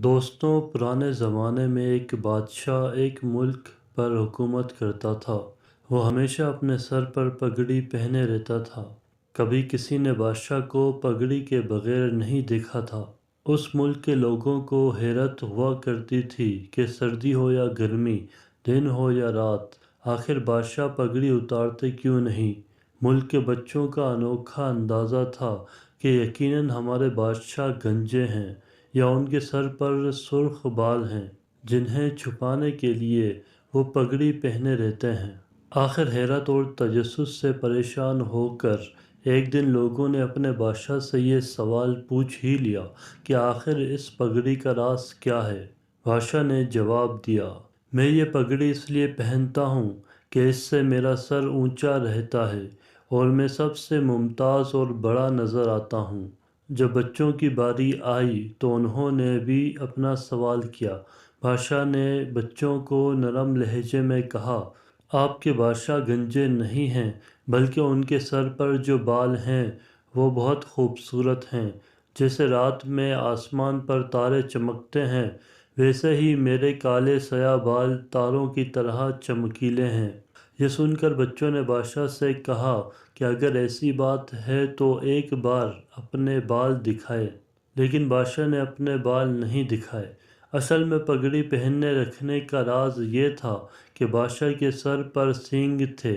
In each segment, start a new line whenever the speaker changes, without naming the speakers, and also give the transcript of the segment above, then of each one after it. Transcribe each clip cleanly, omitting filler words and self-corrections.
دوستوں، پرانے زمانے میں ایک بادشاہ ایک ملک پر حکومت کرتا تھا۔ وہ ہمیشہ اپنے سر پر پگڑی پہنے رہتا تھا۔ کبھی کسی نے بادشاہ کو پگڑی کے بغیر نہیں دیکھا تھا۔ اس ملک کے لوگوں کو حیرت ہوا کرتی تھی کہ سردی ہو یا گرمی، دن ہو یا رات، آخر بادشاہ پگڑی اتارتے کیوں نہیں؟ ملک کے بچوں کا انوکھا اندازہ تھا کہ یقیناً ہمارے بادشاہ گنجے ہیں یا ان کے سر پر سرخ بال ہیں جنہیں چھپانے کے لیے وہ پگڑی پہنے رہتے ہیں۔ آخر حیرت اور تجسس سے پریشان ہو کر ایک دن لوگوں نے اپنے بادشاہ سے یہ سوال پوچھ ہی لیا کہ آخر اس پگڑی کا راز کیا ہے؟ بادشاہ نے جواب دیا، میں یہ پگڑی اس لیے پہنتا ہوں کہ اس سے میرا سر اونچا رہتا ہے اور میں سب سے ممتاز اور بڑا نظر آتا ہوں۔ جب بچوں کی باری آئی تو انہوں نے بھی اپنا سوال کیا۔ بادشاہ نے بچوں کو نرم لہجے میں کہا، آپ کے بادشاہ گنجے نہیں ہیں، بلکہ ان کے سر پر جو بال ہیں وہ بہت خوبصورت ہیں۔ جیسے رات میں آسمان پر تارے چمکتے ہیں، ویسے ہی میرے کالے سیاہ بال تاروں کی طرح چمکیلے ہیں۔ یہ سن کر بچوں نے بادشاہ سے کہا کہ اگر ایسی بات ہے تو ایک بار اپنے بال دکھائے۔ لیکن بادشاہ نے اپنے بال نہیں دکھائے۔ اصل میں پگڑی پہنے رکھنے کا راز یہ تھا کہ بادشاہ کے سر پر سینگ تھے،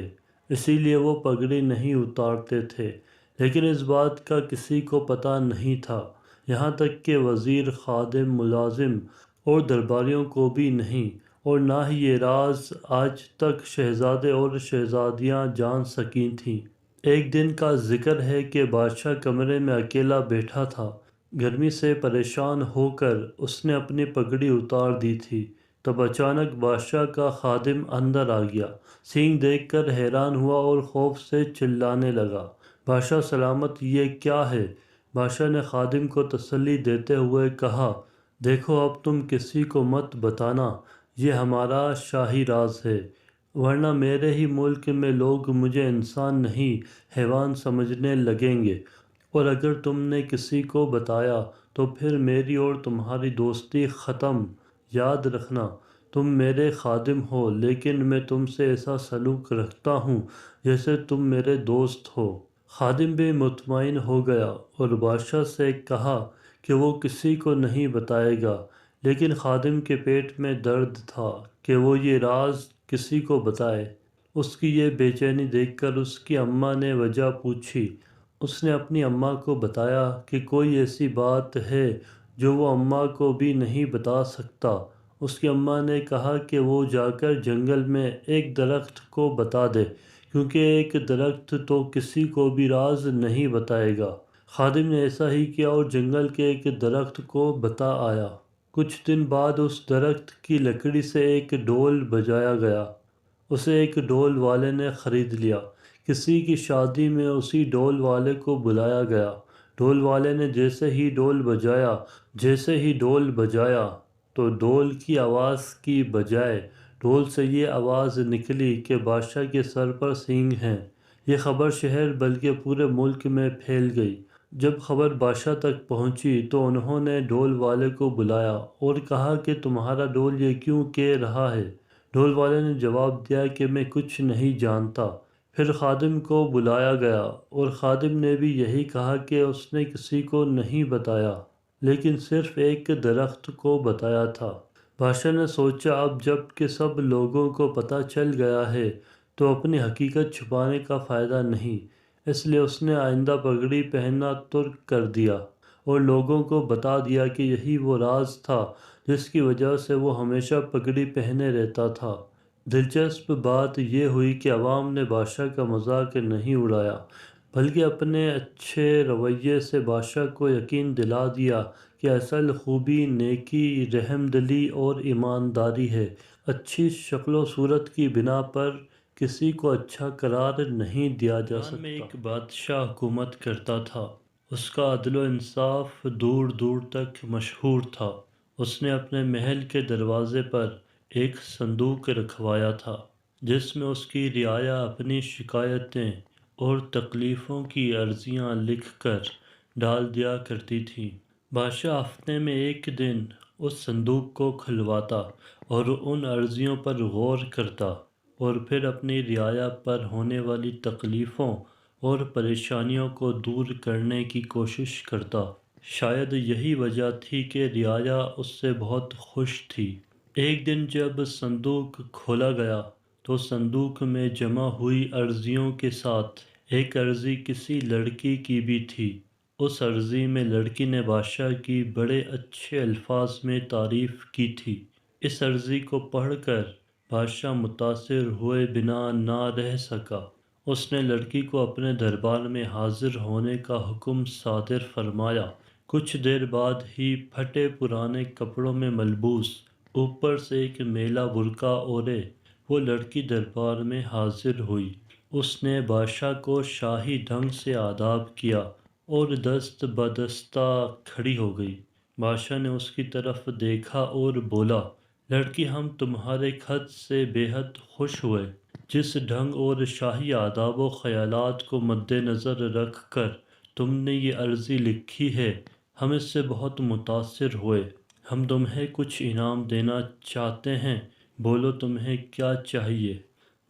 اسی لیے وہ پگڑی نہیں اتارتے تھے۔ لیکن اس بات کا کسی کو پتہ نہیں تھا، یہاں تک کہ وزیر، خادم، ملازم اور درباریوں کو بھی نہیں، اور نہ ہی یہ راز آج تک شہزادے اور شہزادیاں جان سکی تھیں۔ ایک دن کا ذکر ہے کہ بادشاہ کمرے میں اکیلا بیٹھا تھا۔ گرمی سے پریشان ہو کر اس نے اپنی پگڑی اتار دی تھی۔ تب اچانک بادشاہ کا خادم اندر آ گیا، سینگ دیکھ کر حیران ہوا اور خوف سے چلانے لگا، بادشاہ سلامت، یہ کیا ہے؟ بادشاہ نے خادم کو تسلی دیتے ہوئے کہا، دیکھو اب تم کسی کو مت بتانا، یہ ہمارا شاہی راز ہے، ورنہ میرے ہی ملک میں لوگ مجھے انسان نہیں حیوان سمجھنے لگیں گے، اور اگر تم نے کسی کو بتایا تو پھر میری اور تمہاری دوستی ختم۔ یاد رکھنا، تم میرے خادم ہو، لیکن میں تم سے ایسا سلوک رکھتا ہوں جیسے تم میرے دوست ہو۔ خادم بھی مطمئن ہو گیا اور بادشاہ سے کہا کہ وہ کسی کو نہیں بتائے گا، لیکن خادم کے پیٹ میں درد تھا کہ وہ یہ راز کسی کو بتائے۔ اس کی یہ بے چینی دیکھ کر اس کی اماں نے وجہ پوچھی۔ اس نے اپنی اماں کو بتایا کہ کوئی ایسی بات ہے جو وہ اماں کو بھی نہیں بتا سکتا۔ اس کی اماں نے کہا کہ وہ جا کر جنگل میں ایک درخت کو بتا دے، کیونکہ ایک درخت تو کسی کو بھی راز نہیں بتائے گا۔ خادم نے ایسا ہی کیا اور جنگل کے ایک درخت کو بتا آیا۔ کچھ دن بعد اس درخت کی لکڑی سے ایک ڈھول بجایا گیا۔ اسے ایک ڈھول والے نے خرید لیا۔ کسی کی شادی میں اسی ڈھول والے کو بلایا گیا۔ ڈھول والے نے جیسے ہی ڈھول بجایا تو ڈھول کی آواز کی بجائے ڈھول سے یہ آواز نکلی کہ بادشاہ کے سر پر سینگ ہیں۔ یہ خبر شہر بلکہ پورے ملک میں پھیل گئی۔ جب خبر بادشاہ تک پہنچی تو انہوں نے ڈھول والے کو بلایا اور کہا کہ تمہارا ڈھول یہ کیوں کہہ رہا ہے؟ ڈھول والے نے جواب دیا کہ میں کچھ نہیں جانتا۔ پھر خادم کو بلایا گیا اور خادم نے بھی یہی کہا کہ اس نے کسی کو نہیں بتایا، لیکن صرف ایک درخت کو بتایا تھا۔ بادشاہ نے سوچا اب جب کہ سب لوگوں کو پتہ چل گیا ہے تو اپنی حقیقت چھپانے کا فائدہ نہیں، اس لیے اس نے آئندہ پگڑی پہننا ترک کر دیا اور لوگوں کو بتا دیا کہ یہی وہ راز تھا جس کی وجہ سے وہ ہمیشہ پگڑی پہنے رہتا تھا۔ دلچسپ بات یہ ہوئی کہ عوام نے بادشاہ کا مذاق نہیں اڑایا، بلکہ اپنے اچھے رویے سے بادشاہ کو یقین دلا دیا کہ اصل خوبی نیکی، رحم دلی اور ایمانداری ہے۔ اچھی شکل و صورت کی بنا پر کسی کو اچھا قرار نہیں دیا جا سکتا۔ میں ایک بادشاہ حکومت کرتا تھا۔ اس کا عدل و انصاف دور دور تک مشہور تھا۔ اس نے اپنے محل کے دروازے پر ایک صندوق رکھوایا تھا جس میں اس کی رعایا اپنی شکایتیں اور تکلیفوں کی عرضیاں لکھ کر ڈال دیا کرتی تھی۔ بادشاہ ہفتے میں ایک دن اس صندوق کو کھلواتا اور ان عرضیوں پر غور کرتا اور پھر اپنی رعایا پر ہونے والی تکلیفوں اور پریشانیوں کو دور کرنے کی کوشش کرتا۔ شاید یہی وجہ تھی کہ رعایا اس سے بہت خوش تھی۔ ایک دن جب صندوق کھولا گیا تو صندوق میں جمع ہوئی عرضیوں کے ساتھ ایک عرضی کسی لڑکی کی بھی تھی۔ اس عرضی میں لڑکی نے بادشاہ کی بڑے اچھے الفاظ میں تعریف کی تھی۔ اس عرضی کو پڑھ کر بادشاہ متاثر ہوئے بنا نہ رہ سکا۔ اس نے لڑکی کو اپنے دربار میں حاضر ہونے کا حکم صادر فرمایا۔ کچھ دیر بعد ہی پھٹے پرانے کپڑوں میں ملبوس، اوپر سے ایک میلا برقع اوڑھے وہ لڑکی دربار میں حاضر ہوئی۔ اس نے بادشاہ کو شاہی ڈھنگ سے آداب کیا اور دست بدستہ کھڑی ہو گئی۔ بادشاہ نے اس کی طرف دیکھا اور بولا، لڑکی، ہم تمہارے خط سے بے حد خوش ہوئے۔ جس ڈھنگ اور شاہی آداب و خیالات کو مد نظر رکھ کر تم نے یہ عرضی لکھی ہے، ہم اس سے بہت متاثر ہوئے۔ ہم تمہیں کچھ انعام دینا چاہتے ہیں، بولو تمہیں کیا چاہیے؟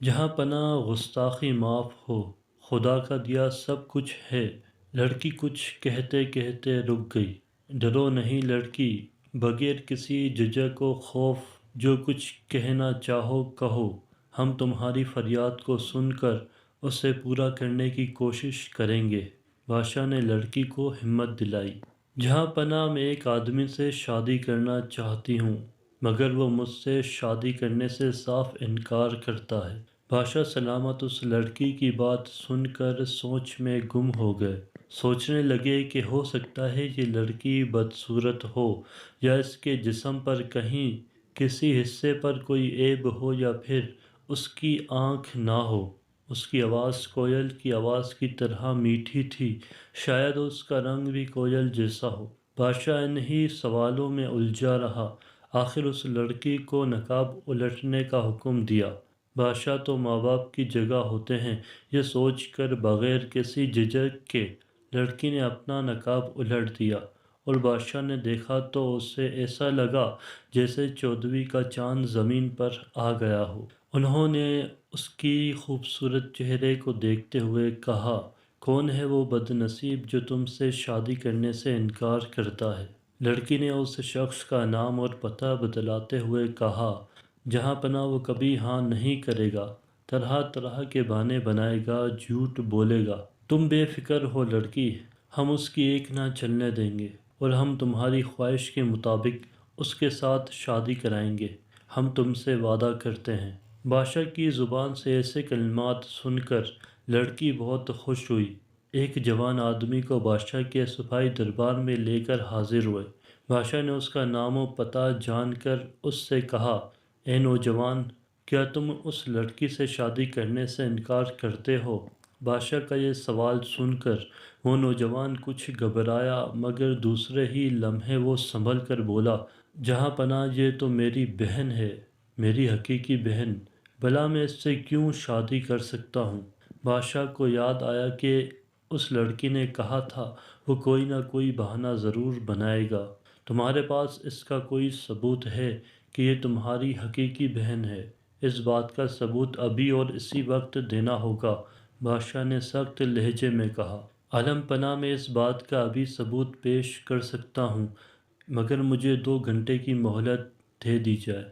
جہاں پناہ گستاخی معاف ہو، خدا کا دیا سب کچھ ہے۔ لڑکی کچھ کہتے کہتے رک گئی۔ ڈرو نہیں لڑکی، بغیر کسی جھجک و خوف جو کچھ کہنا چاہو کہو، ہم تمہاری فریاد کو سن کر اسے پورا کرنے کی کوشش کریں گے۔ بادشاہ نے لڑکی کو ہمت دلائی۔ جہاں پناہ میں ایک آدمی سے شادی کرنا چاہتی ہوں، مگر وہ مجھ سے شادی کرنے سے صاف انکار کرتا ہے۔ بادشاہ سلامت اس لڑکی کی بات سن کر سوچ میں گم ہو گئے۔ سوچنے لگے کہ ہو سکتا ہے یہ لڑکی بدصورت ہو، یا اس کے جسم پر کہیں کسی حصے پر کوئی عیب ہو، یا پھر اس کی آنکھ نہ ہو۔ اس کی آواز کوئل کی آواز کی طرح میٹھی تھی، شاید اس کا رنگ بھی کوئل جیسا ہو۔ بادشاہ انہی سوالوں میں الجھا رہا۔ آخر اس لڑکی کو نقاب الٹنے کا حکم دیا۔ بادشاہ تو ماں باپ کی جگہ ہوتے ہیں، یہ سوچ کر بغیر کسی جھجک کے لڑکی نے اپنا نقاب الٹ دیا، اور بادشاہ نے دیکھا تو اسے ایسا لگا جیسے 14ویں کا چاند زمین پر آ گیا ہو۔ انہوں نے اس کی خوبصورت چہرے کو دیکھتے ہوئے کہا، کون ہے وہ بد نصیب جو تم سے شادی کرنے سے انکار کرتا ہے؟ لڑکی نے اس شخص کا نام اور پتہ بتلاتے ہوئے کہا، جہاں پناہ وہ کبھی ہاں نہیں کرے گا، طرح طرح کے بہانے بنائے گا، جھوٹ بولے گا۔ تم بے فکر ہو لڑکی، ہم اس کی ایک نہ چلنے دیں گے، اور ہم تمہاری خواہش کے مطابق اس کے ساتھ شادی کرائیں گے، ہم تم سے وعدہ کرتے ہیں۔ بادشاہ کی زبان سے ایسے کلمات سن کر لڑکی بہت خوش ہوئی۔ ایک جوان آدمی کو بادشاہ کے صفائی دربار میں لے کر حاضر ہوئے۔ بادشاہ نے اس کا نام و پتہ جان کر اس سے کہا، اے نوجوان، کیا تم اس لڑکی سے شادی کرنے سے انکار کرتے ہو؟ بادشاہ کا یہ سوال سن کر وہ نوجوان کچھ گھبرایا، مگر دوسرے ہی لمحے وہ سنبھل کر بولا، جہاں پناہ یہ تو میری بہن ہے، میری حقیقی بہن، بھلا میں اس سے کیوں شادی کر سکتا ہوں؟ بادشاہ کو یاد آیا کہ اس لڑکی نے کہا تھا وہ کوئی نہ کوئی بہانہ ضرور بنائے گا۔ تمہارے پاس اس کا کوئی ثبوت ہے کہ یہ تمہاری حقیقی بہن ہے؟ اس بات کا ثبوت ابھی اور اسی وقت دینا ہوگا، بادشاہ نے سخت لہجے میں کہا۔ عالم پناہ میں اس بات کا ابھی ثبوت پیش کر سکتا ہوں، مگر مجھے 2 گھنٹے کی مہلت دے دی جائے۔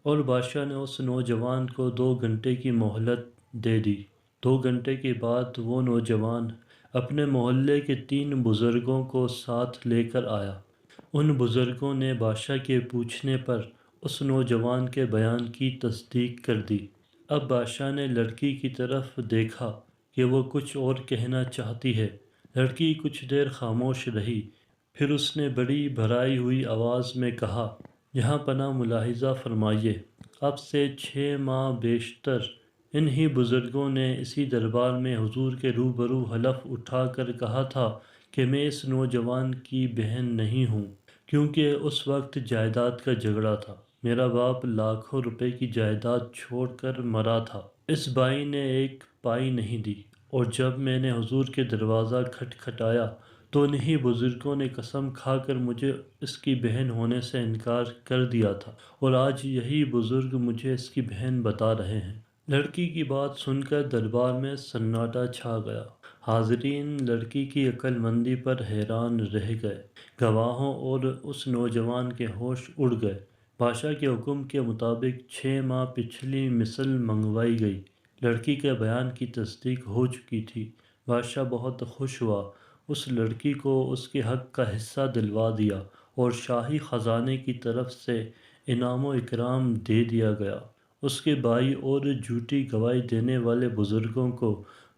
اور بادشاہ نے اس نوجوان کو 2 گھنٹے کی مہلت دے دی۔ 2 گھنٹے کے بعد وہ نوجوان اپنے محلے کے 3 بزرگوں کو ساتھ لے کر آیا۔ ان بزرگوں نے بادشاہ کے پوچھنے پر اس نوجوان کے بیان کی تصدیق کر دی۔ اب بادشاہ نے لڑکی کی طرف دیکھا کہ وہ کچھ اور کہنا چاہتی ہے۔ لڑکی کچھ دیر خاموش رہی، پھر اس نے بڑی بھرائی ہوئی آواز میں کہا، جہاں پناہ ملاحظہ فرمائیے، اب سے 6 ماہ بیشتر انہی بزرگوں نے اسی دربار میں حضور کے روبرو حلف اٹھا کر کہا تھا کہ میں اس نوجوان کی بہن نہیں ہوں، کیونکہ اس وقت جائیداد کا جھگڑا تھا۔ میرا باپ لاکھوں روپے کی جائیداد چھوڑ کر مرا تھا، اس بائی نے ایک پائی نہیں دی، اور جب میں نے حضور کے دروازہ کھٹکھٹایا تو انہی بزرگوں نے قسم کھا کر مجھے اس کی بہن ہونے سے انکار کر دیا تھا، اور آج یہی بزرگ مجھے اس کی بہن بتا رہے ہیں۔ لڑکی کی بات سن کر دربار میں سناٹا چھا گیا۔ حاضرین لڑکی کی عقل مندی پر حیران رہ گئے۔ گواہوں اور اس نوجوان کے ہوش اڑ گئے۔ بادشاہ کے حکم کے مطابق 6 ماہ پچھلی مثل منگوائی گئی۔ لڑکی کے بیان کی تصدیق ہو چکی تھی۔ بادشاہ بہت خوش ہوا، اس لڑکی کو اس کے حق کا حصہ دلوا دیا اور شاہی خزانے کی طرف سے انعام و اکرام دے دیا گیا۔ اس کے بھائی اور جھوٹی گواہی دینے والے بزرگوں کو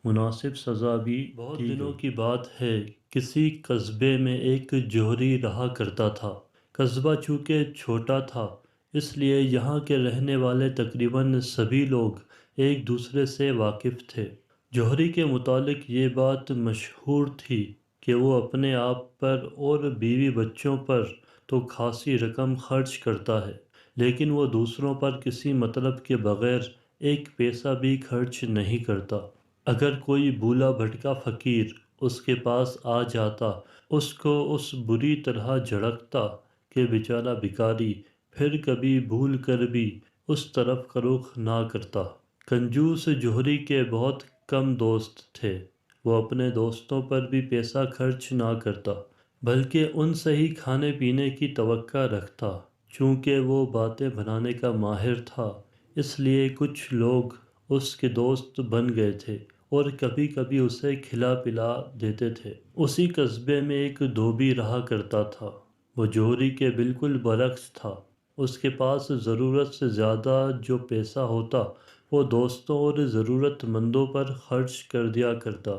مناسب سزا بھی دی گئی۔ بہت دنوں کی بات ہے، کسی قصبے میں ایک جوہری رہا کرتا تھا۔ قصبہ چونکہ چھوٹا تھا، اس لیے یہاں کے رہنے والے تقریباً سبھی لوگ ایک دوسرے سے واقف تھے۔ جوہری کے متعلق یہ بات مشہور تھی کہ وہ اپنے آپ پر اور بیوی بچوں پر تو خاصی رقم خرچ کرتا ہے، لیکن وہ دوسروں پر کسی مطلب کے بغیر ایک پیسہ بھی خرچ نہیں کرتا۔ اگر کوئی بھولا بھٹکا فقیر اس کے پاس آ جاتا، اس کو اس بری طرح جھڑکتا کہ بیچارہ بھکاری، پھر کبھی بھول کر بھی اس طرف رخ نہ کرتا۔ کنجوس جوہری کے بہت کم دوست تھے۔ وہ اپنے دوستوں پر بھی پیسہ خرچ نہ کرتا، بلکہ ان سے ہی کھانے پینے کی توقع رکھتا۔ چونکہ وہ باتیں بنانے کا ماہر تھا، اس لیے کچھ لوگ اس کے دوست بن گئے تھے اور کبھی کبھی اسے کھلا پلا دیتے تھے۔ اسی قصبے میں ایک دھوبی رہا کرتا تھا۔ وہ جوہری کے بالکل برعکس تھا۔ اس کے پاس ضرورت سے زیادہ جو پیسہ ہوتا وہ دوستوں اور ضرورت مندوں پر خرچ کر دیا کرتا۔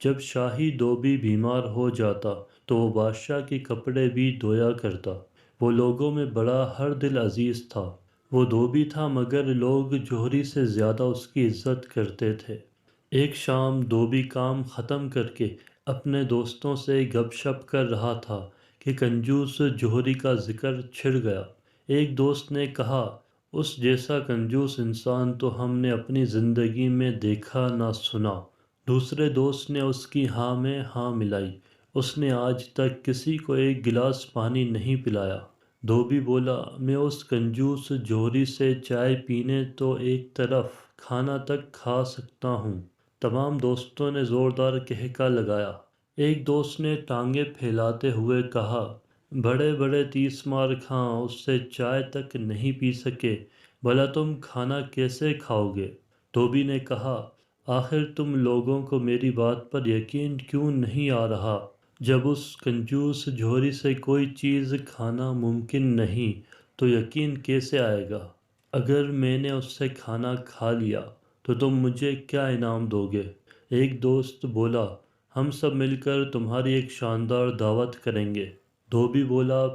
جب شاہی دھوبی بیمار ہو جاتا تو وہ بادشاہ کے کپڑے بھی دھویا کرتا۔ وہ لوگوں میں بڑا ہر دل عزیز تھا۔ وہ دھوبی تھا مگر لوگ جوہری سے زیادہ اس کی عزت کرتے تھے۔ ایک شام دھوبی کام ختم کر کے اپنے دوستوں سے گپ شپ کر رہا تھا کہ کنجوس جوہری کا ذکر چھڑ گیا۔ ایک دوست نے کہا، اس جیسا کنجوس انسان تو ہم نے اپنی زندگی میں دیکھا نہ سنا۔ دوسرے دوست نے اس کی ہاں میں ہاں ملائی، اس نے آج تک کسی کو ایک گلاس پانی نہیں پلایا۔ دھوبی بولا، میں اس کنجوس جوہری سے چائے پینے تو ایک طرف، کھانا تک کھا سکتا ہوں۔ تمام دوستوں نے زوردار کہکا لگایا۔ ایک دوست نے ٹانگیں پھیلاتے ہوئے کہا، بڑے بڑے 30 مار خاں اس سے چائے تک نہیں پی سکے، بھلا تم کھانا کیسے کھاؤ گے؟ دھوبی نے کہا، آخر تم لوگوں کو میری بات پر یقین کیوں نہیں آ رہا؟ جب اس کنجوس جوہری سے کوئی چیز کھانا ممکن نہیں تو یقین کیسے آئے گا؟ اگر میں نے اس سے کھانا کھا لیا تو تم مجھے کیا انعام دو گے؟ ایک دوست بولا، ہم سب مل کر تمہاری ایک شاندار دعوت کریں گے۔ دھوبی بولا،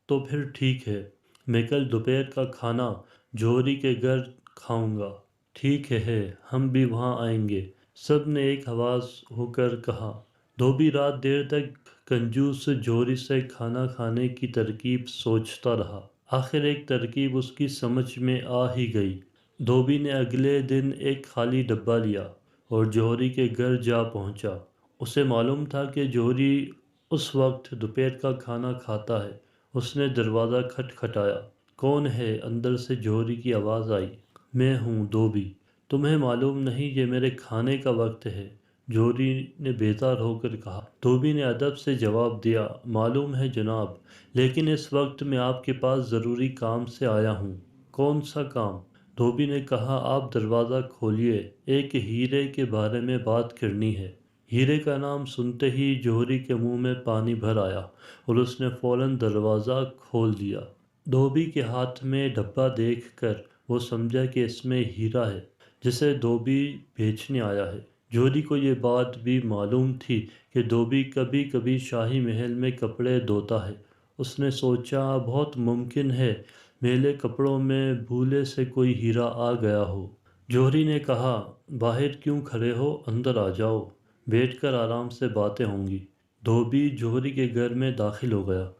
تو پھر ٹھیک ہے، میں کل دوپہر کا کھانا جوہری کے گھر کھاؤں گا۔ ٹھیک ہے، ہم بھی وہاں آئیں گے، سب نے ایک آواز ہو کر کہا۔ دھوبی رات دیر تک کنجوس جوہری سے کھانا کھانے کی ترکیب سوچتا رہا۔ آخر ایک ترکیب اس کی سمجھ میں آ ہی گئی۔ دھوبی نے اگلے دن ایک خالی ڈبہ لیا اور جوہری کے گھر جا پہنچا۔ اسے معلوم تھا کہ جوہری اس وقت دوپہر کا کھانا کھاتا ہے۔ اس نے دروازہ کھٹکھٹایا۔ کون ہے؟ اندر سے جوہری کی آواز آئی۔ میں ہوں، دھوبی۔ تمہیں معلوم نہیں یہ میرے کھانے کا وقت ہے؟ جوہری نے بیزار ہو کر کہا۔ دھوبی نے ادب سے جواب دیا، معلوم ہے جناب، لیکن اس وقت میں آپ کے پاس ضروری کام سے آیا ہوں۔ کون سا کام؟ دھوبی نے کہا، آپ دروازہ کھولیے، ایک ہیرے کے بارے میں بات کرنی ہے۔ ہیرے کا نام سنتے ہی جوہری کے منہ میں پانی بھر آیا اور اس نے فوراً دروازہ کھول دیا۔ دھوبی کے ہاتھ میں ڈبہ دیکھ کر وہ سمجھا کہ اس میں ہیرا ہے جسے دھوبی بیچنے آیا ہے۔ جوہری کو یہ بات بھی معلوم تھی کہ دھوبی کبھی کبھی شاہی محل میں کپڑے دھوتا ہے۔ اس نے سوچا، بہت ممکن ہے میلے کپڑوں میں بھولے سے کوئی ہیرا آ گیا ہو۔ جوہری نے کہا، باہر کیوں کھڑے ہو؟ اندر آ جاؤ، بیٹھ کر آرام سے باتیں ہوں گی۔ دھوبی جوہری کے گھر میں داخل ہو گیا۔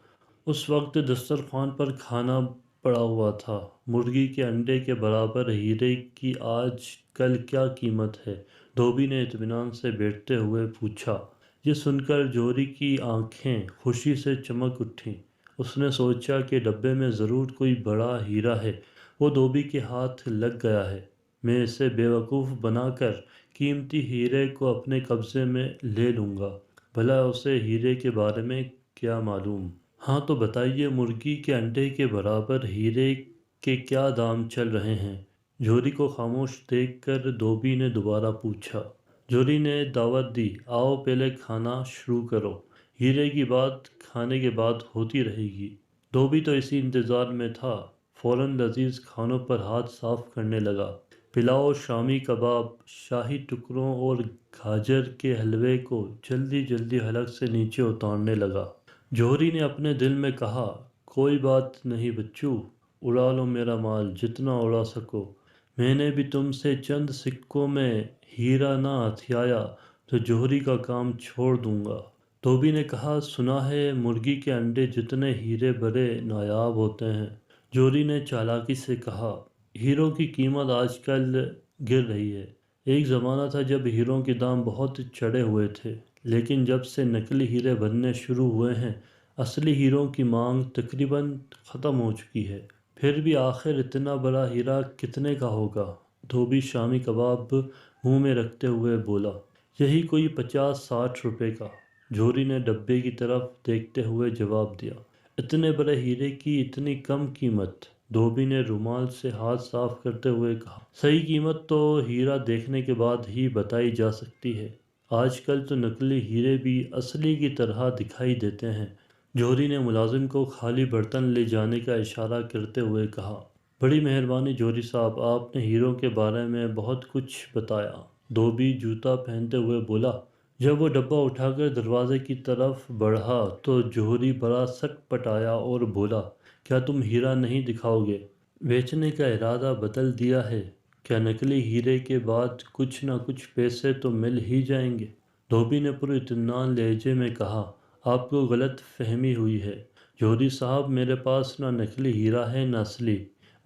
اس وقت دسترخوان پر کھانا پڑا ہوا تھا۔ مرغی کے انڈے کے برابر ہیرے کی آج کل کیا قیمت ہے؟ دھوبی نے اطمینان سے بیٹھتے ہوئے پوچھا۔ یہ سن کر جوہری کی آنکھیں خوشی سے چمک اٹھیں۔ اس نے سوچا کہ ڈبے میں ضرور کوئی بڑا ہیرا ہے، وہ دھوبی کے ہاتھ لگ گیا ہے۔ میں اسے بیوقوف بنا کر قیمتی ہیرے کو اپنے قبضے میں لے لوں گا، بھلا اسے ہیرے کے بارے میں کیا معلوم۔ ہاں تو بتائیے، مرغی کے انڈے کے برابر ہیرے کے کیا دام چل رہے ہیں؟ جوہری کو خاموش دیکھ کر دھوبی نے دوبارہ پوچھا۔ جوہری نے دعوت دی، آؤ پہلے کھانا شروع کرو، ہیرے کی بات کھانے کے بعد ہوتی رہے گی۔ دھوبی تو اسی انتظار میں تھا، فوراً لذیذ کھانوں پر ہاتھ صاف کرنے لگا۔ پلاؤ، شامی کباب، شاہی ٹکڑوں اور گاجر کے حلوے کو جلدی جلدی حلق سے نیچے اتارنے لگا۔ جوہری نے اپنے دل میں کہا، کوئی بات نہیں بچو، اڑا لو میرا مال جتنا اڑا سکو، میں نے بھی تم سے چند سکوں میں ہیرا نہ ہتھیایا تو جوہری کا کام چھوڑ دوں گا۔ دھوبی نے کہا، سنا ہے مرغی کے انڈے جتنے ہیرے بڑے نایاب ہوتے ہیں۔ جوہری نے چالاکی سے کہا، ہیروں کی قیمت آج کل گر رہی ہے۔ ایک زمانہ تھا جب ہیروں کے دام بہت چڑھے ہوئے تھے، لیکن جب سے نقلی ہیرے بننے شروع ہوئے ہیں، اصلی ہیروں کی مانگ تقریباً ختم ہو چکی ہے۔ پھر بھی آخر اتنا بڑا ہیرا کتنے کا ہوگا؟ دھوبی شامی کباب منہ میں رکھتے ہوئے بولا، یہی کوئی 50-60 روپے کا۔ جوہری نے ڈبے کی طرف دیکھتے ہوئے جواب دیا، اتنے بڑے ہیرے کی اتنی کم قیمت؟ دھوبی نے رومال سے ہاتھ صاف کرتے ہوئے کہا، صحیح قیمت تو ہیرا دیکھنے کے بعد ہی بتائی جا سکتی ہے۔ آج کل تو نقلی ہیرے بھی اصلی کی طرح دکھائی دیتے ہیں۔ جوہری نے ملازم کو خالی برتن لے جانے کا اشارہ کرتے ہوئے کہا، بڑی مہربانی جوہری صاحب، آپ نے ہیروں کے بارے میں بہت کچھ بتایا۔ دھوبی جوتا پہنتے ہوئے بولا۔ جب وہ ڈبہ اٹھا کر دروازے کی طرف بڑھا تو جوہری بڑا سٹ پٹایا اور بولا، کیا تم ہیرا نہیں دکھاؤ گے؟ بیچنے کا ارادہ بدل دیا ہے کیا؟ نقلی ہیرے کے بعد کچھ نہ کچھ پیسے تو مل ہی جائیں گے۔ دھوبی نے پر اطمینان لہجے میں کہا، آپ کو غلط فہمی ہوئی ہے جوہری صاحب، میرے پاس نہ نقلی ہیرا ہے نہ اصلی،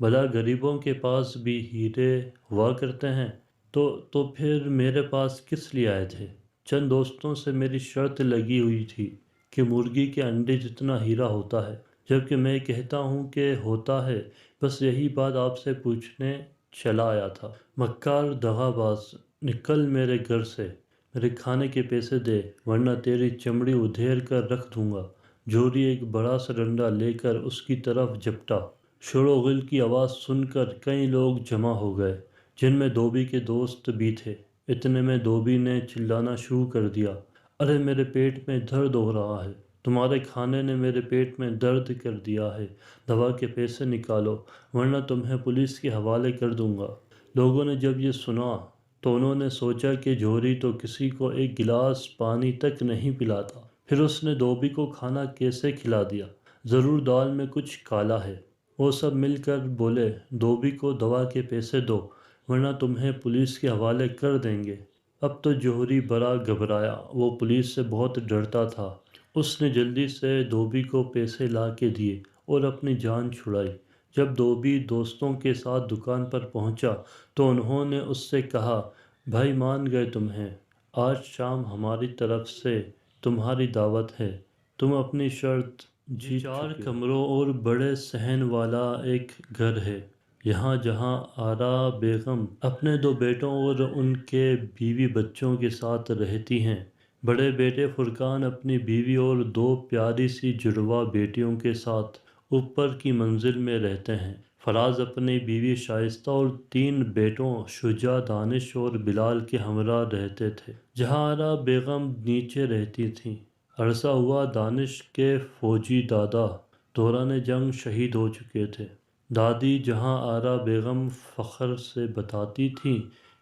بھلا غریبوں کے پاس بھی ہیرے ہوا کرتے ہیں۔ تو پھر میرے پاس کس لیے آئے تھے؟ چند دوستوں سے میری شرط لگی ہوئی تھی کہ مرغی کے انڈے جتنا ہیرا ہوتا ہے، جبکہ میں کہتا ہوں کہ ہوتا ہے، بس یہی بات آپ سے پوچھنے چلا آیا تھا۔ مکار، دغا باز، نکل میرے گھر سے، میرے کھانے کے پیسے دے ورنہ تیری چمڑی ادھیڑ کر رکھ دوں گا۔ جوہری ایک بڑا سا ڈنڈا لے کر اس کی طرف جھپٹا۔ شور و غل کی آواز سن کر کئی لوگ جمع ہو گئے، جن میں دھوبی کے دوست بھی تھے۔ اتنے میں دھوبی نے چلانا شروع کر دیا، ارے میرے پیٹ میں درد ہو رہا ہے، تمہارے کھانے نے میرے پیٹ میں درد کر دیا ہے، دوا کے پیسے نکالو ورنہ تمہیں پولیس کے حوالے کر دوں گا۔ لوگوں نے جب یہ سنا تو انہوں نے سوچا کہ جوہری تو کسی کو ایک گلاس پانی تک نہیں پلاتا، پھر اس نے دھوبی کو کھانا کیسے کھلا دیا؟ ضرور دال میں کچھ کالا ہے۔ وہ سب مل کر بولے، دھوبی کو دوا کے پیسے دو ورنہ تمہیں پولیس کے حوالے کر دیں گے۔ اب تو جوہری بڑا گھبرایا، وہ پولیس سے بہت ڈرتا تھا۔ اس نے جلدی سے دھوبی کو پیسے لا کے دیے اور اپنی جان چھڑائی۔ جب دھوبی دوستوں کے ساتھ دکان پر پہنچا تو انہوں نے اس سے کہا، بھائی مان گئے تمہیں، آج شام ہماری طرف سے تمہاری دعوت ہے، تم اپنی شرط جیت چکے ہو۔ 4 کمروں اور بڑے صحن والا ایک گھر ہے یہاں، جہاں آرا بیگم اپنے 2 بیٹوں اور ان کے بیوی بچوں کے ساتھ رہتی ہیں۔ بڑے بیٹے فرقان اپنی بیوی اور 2 پیاری سی جڑواں بیٹیوں کے ساتھ اوپر کی منزل میں رہتے ہیں۔ فراز اپنی بیوی شائستہ اور 3 بیٹوں شجاع، دانش اور بلال کے ہمراہ رہتے تھے، جہاں آرا بیگم نیچے رہتی تھیں۔ عرصہ ہوا دانش کے فوجی دادا دوران جنگ شہید ہو چکے تھے۔ دادی جہاں آرا بیگم فخر سے بتاتی تھیں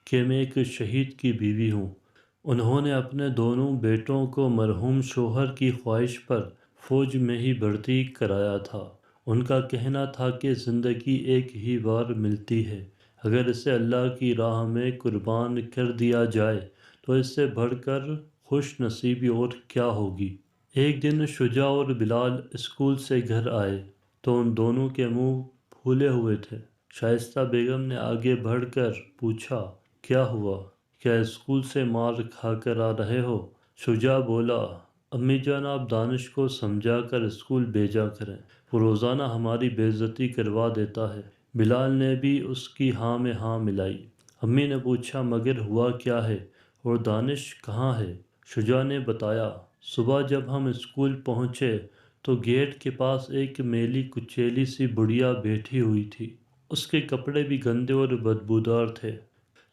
کہ میں ایک شہید کی بیوی ہوں، انہوں نے اپنے دونوں بیٹوں کو مرحوم شوہر کی خواہش پر فوج میں ہی بھرتی کرایا تھا۔ ان کا کہنا تھا کہ زندگی ایک ہی بار ملتی ہے، اگر اسے اللہ کی راہ میں قربان کر دیا جائے تو اس سے بڑھ کر خوش نصیبی اور کیا ہوگی۔ ایک دن شجاع اور بلال اسکول سے گھر آئے تو ان دونوں کے منہ پھولے ہوئے تھے۔ شائستہ بیگم نے آگے بڑھ کر پوچھا، کیا ہوا؟ کیا اسکول سے مار کھا کر آ رہے ہو؟ شجاع بولا، امی جان آپ دانش کو سمجھا کر اسکول بھیجا کریں، وہ روزانہ ہماری بے عزتی کروا دیتا ہے۔ بلال نے بھی اس کی ہاں میں ہاں ملائی۔ امی نے پوچھا، مگر ہوا کیا ہے اور دانش کہاں ہے؟ شجاع نے بتایا، صبح جب ہم اسکول پہنچے تو گیٹ کے پاس ایک میلی کچیلی سی بڑھیا بیٹھی ہوئی تھی۔ اس کے کپڑے بھی گندے اور بدبودار تھے۔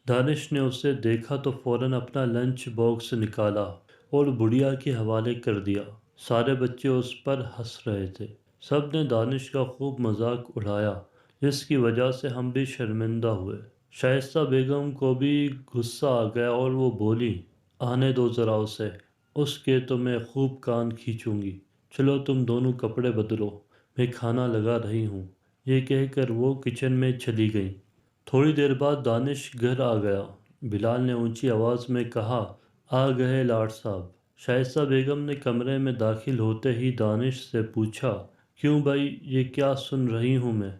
دانش نے اسے دیکھا تو فوراً اپنا لنچ باکس نکالا اور بڑھیا کے حوالے کر دیا۔ سارے بچے اس پر ہنس رہے تھے۔ سب نے دانش کا خوب مذاق اڑایا، جس کی وجہ سے ہم بھی شرمندہ ہوئے۔ شائستہ بیگم کو بھی غصہ آ گیا اور وہ بولی، آنے دو ذرا اسے، اس کے تو میں خوب کان کھینچوں گی۔ چلو تم دونوں کپڑے بدلو، میں کھانا لگا رہی ہوں۔ یہ کہہ کر وہ کچن میں چلی گئیں۔ تھوڑی دیر بعد دانش گھر آ گیا۔ بلال نے اونچی آواز میں کہا، آ گئے لاٹ صاحب۔ شائستہ بیگم نے کمرے میں داخل ہوتے ہی دانش سے پوچھا، کیوں بھائی یہ کیا سن رہی ہوں میں؟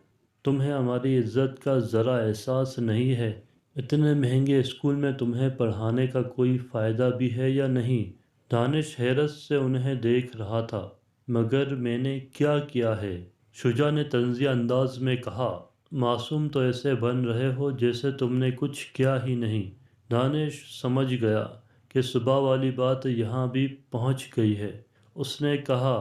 تمہیں ہماری عزت کا ذرا احساس نہیں ہے؟ اتنے مہنگے اسکول میں تمہیں پڑھانے کا کوئی فائدہ بھی ہے یا نہیں؟ دانش حیرت سے انہیں دیکھ رہا تھا۔ مگر میں نے کیا کیا ہے؟ شجاع نے طنزیہ انداز میں کہا، معصوم تو ایسے بن رہے ہو جیسے تم نے کچھ کیا ہی نہیں۔ دانش سمجھ گیا کہ صبح والی بات یہاں بھی پہنچ گئی ہے۔ اس نے کہا،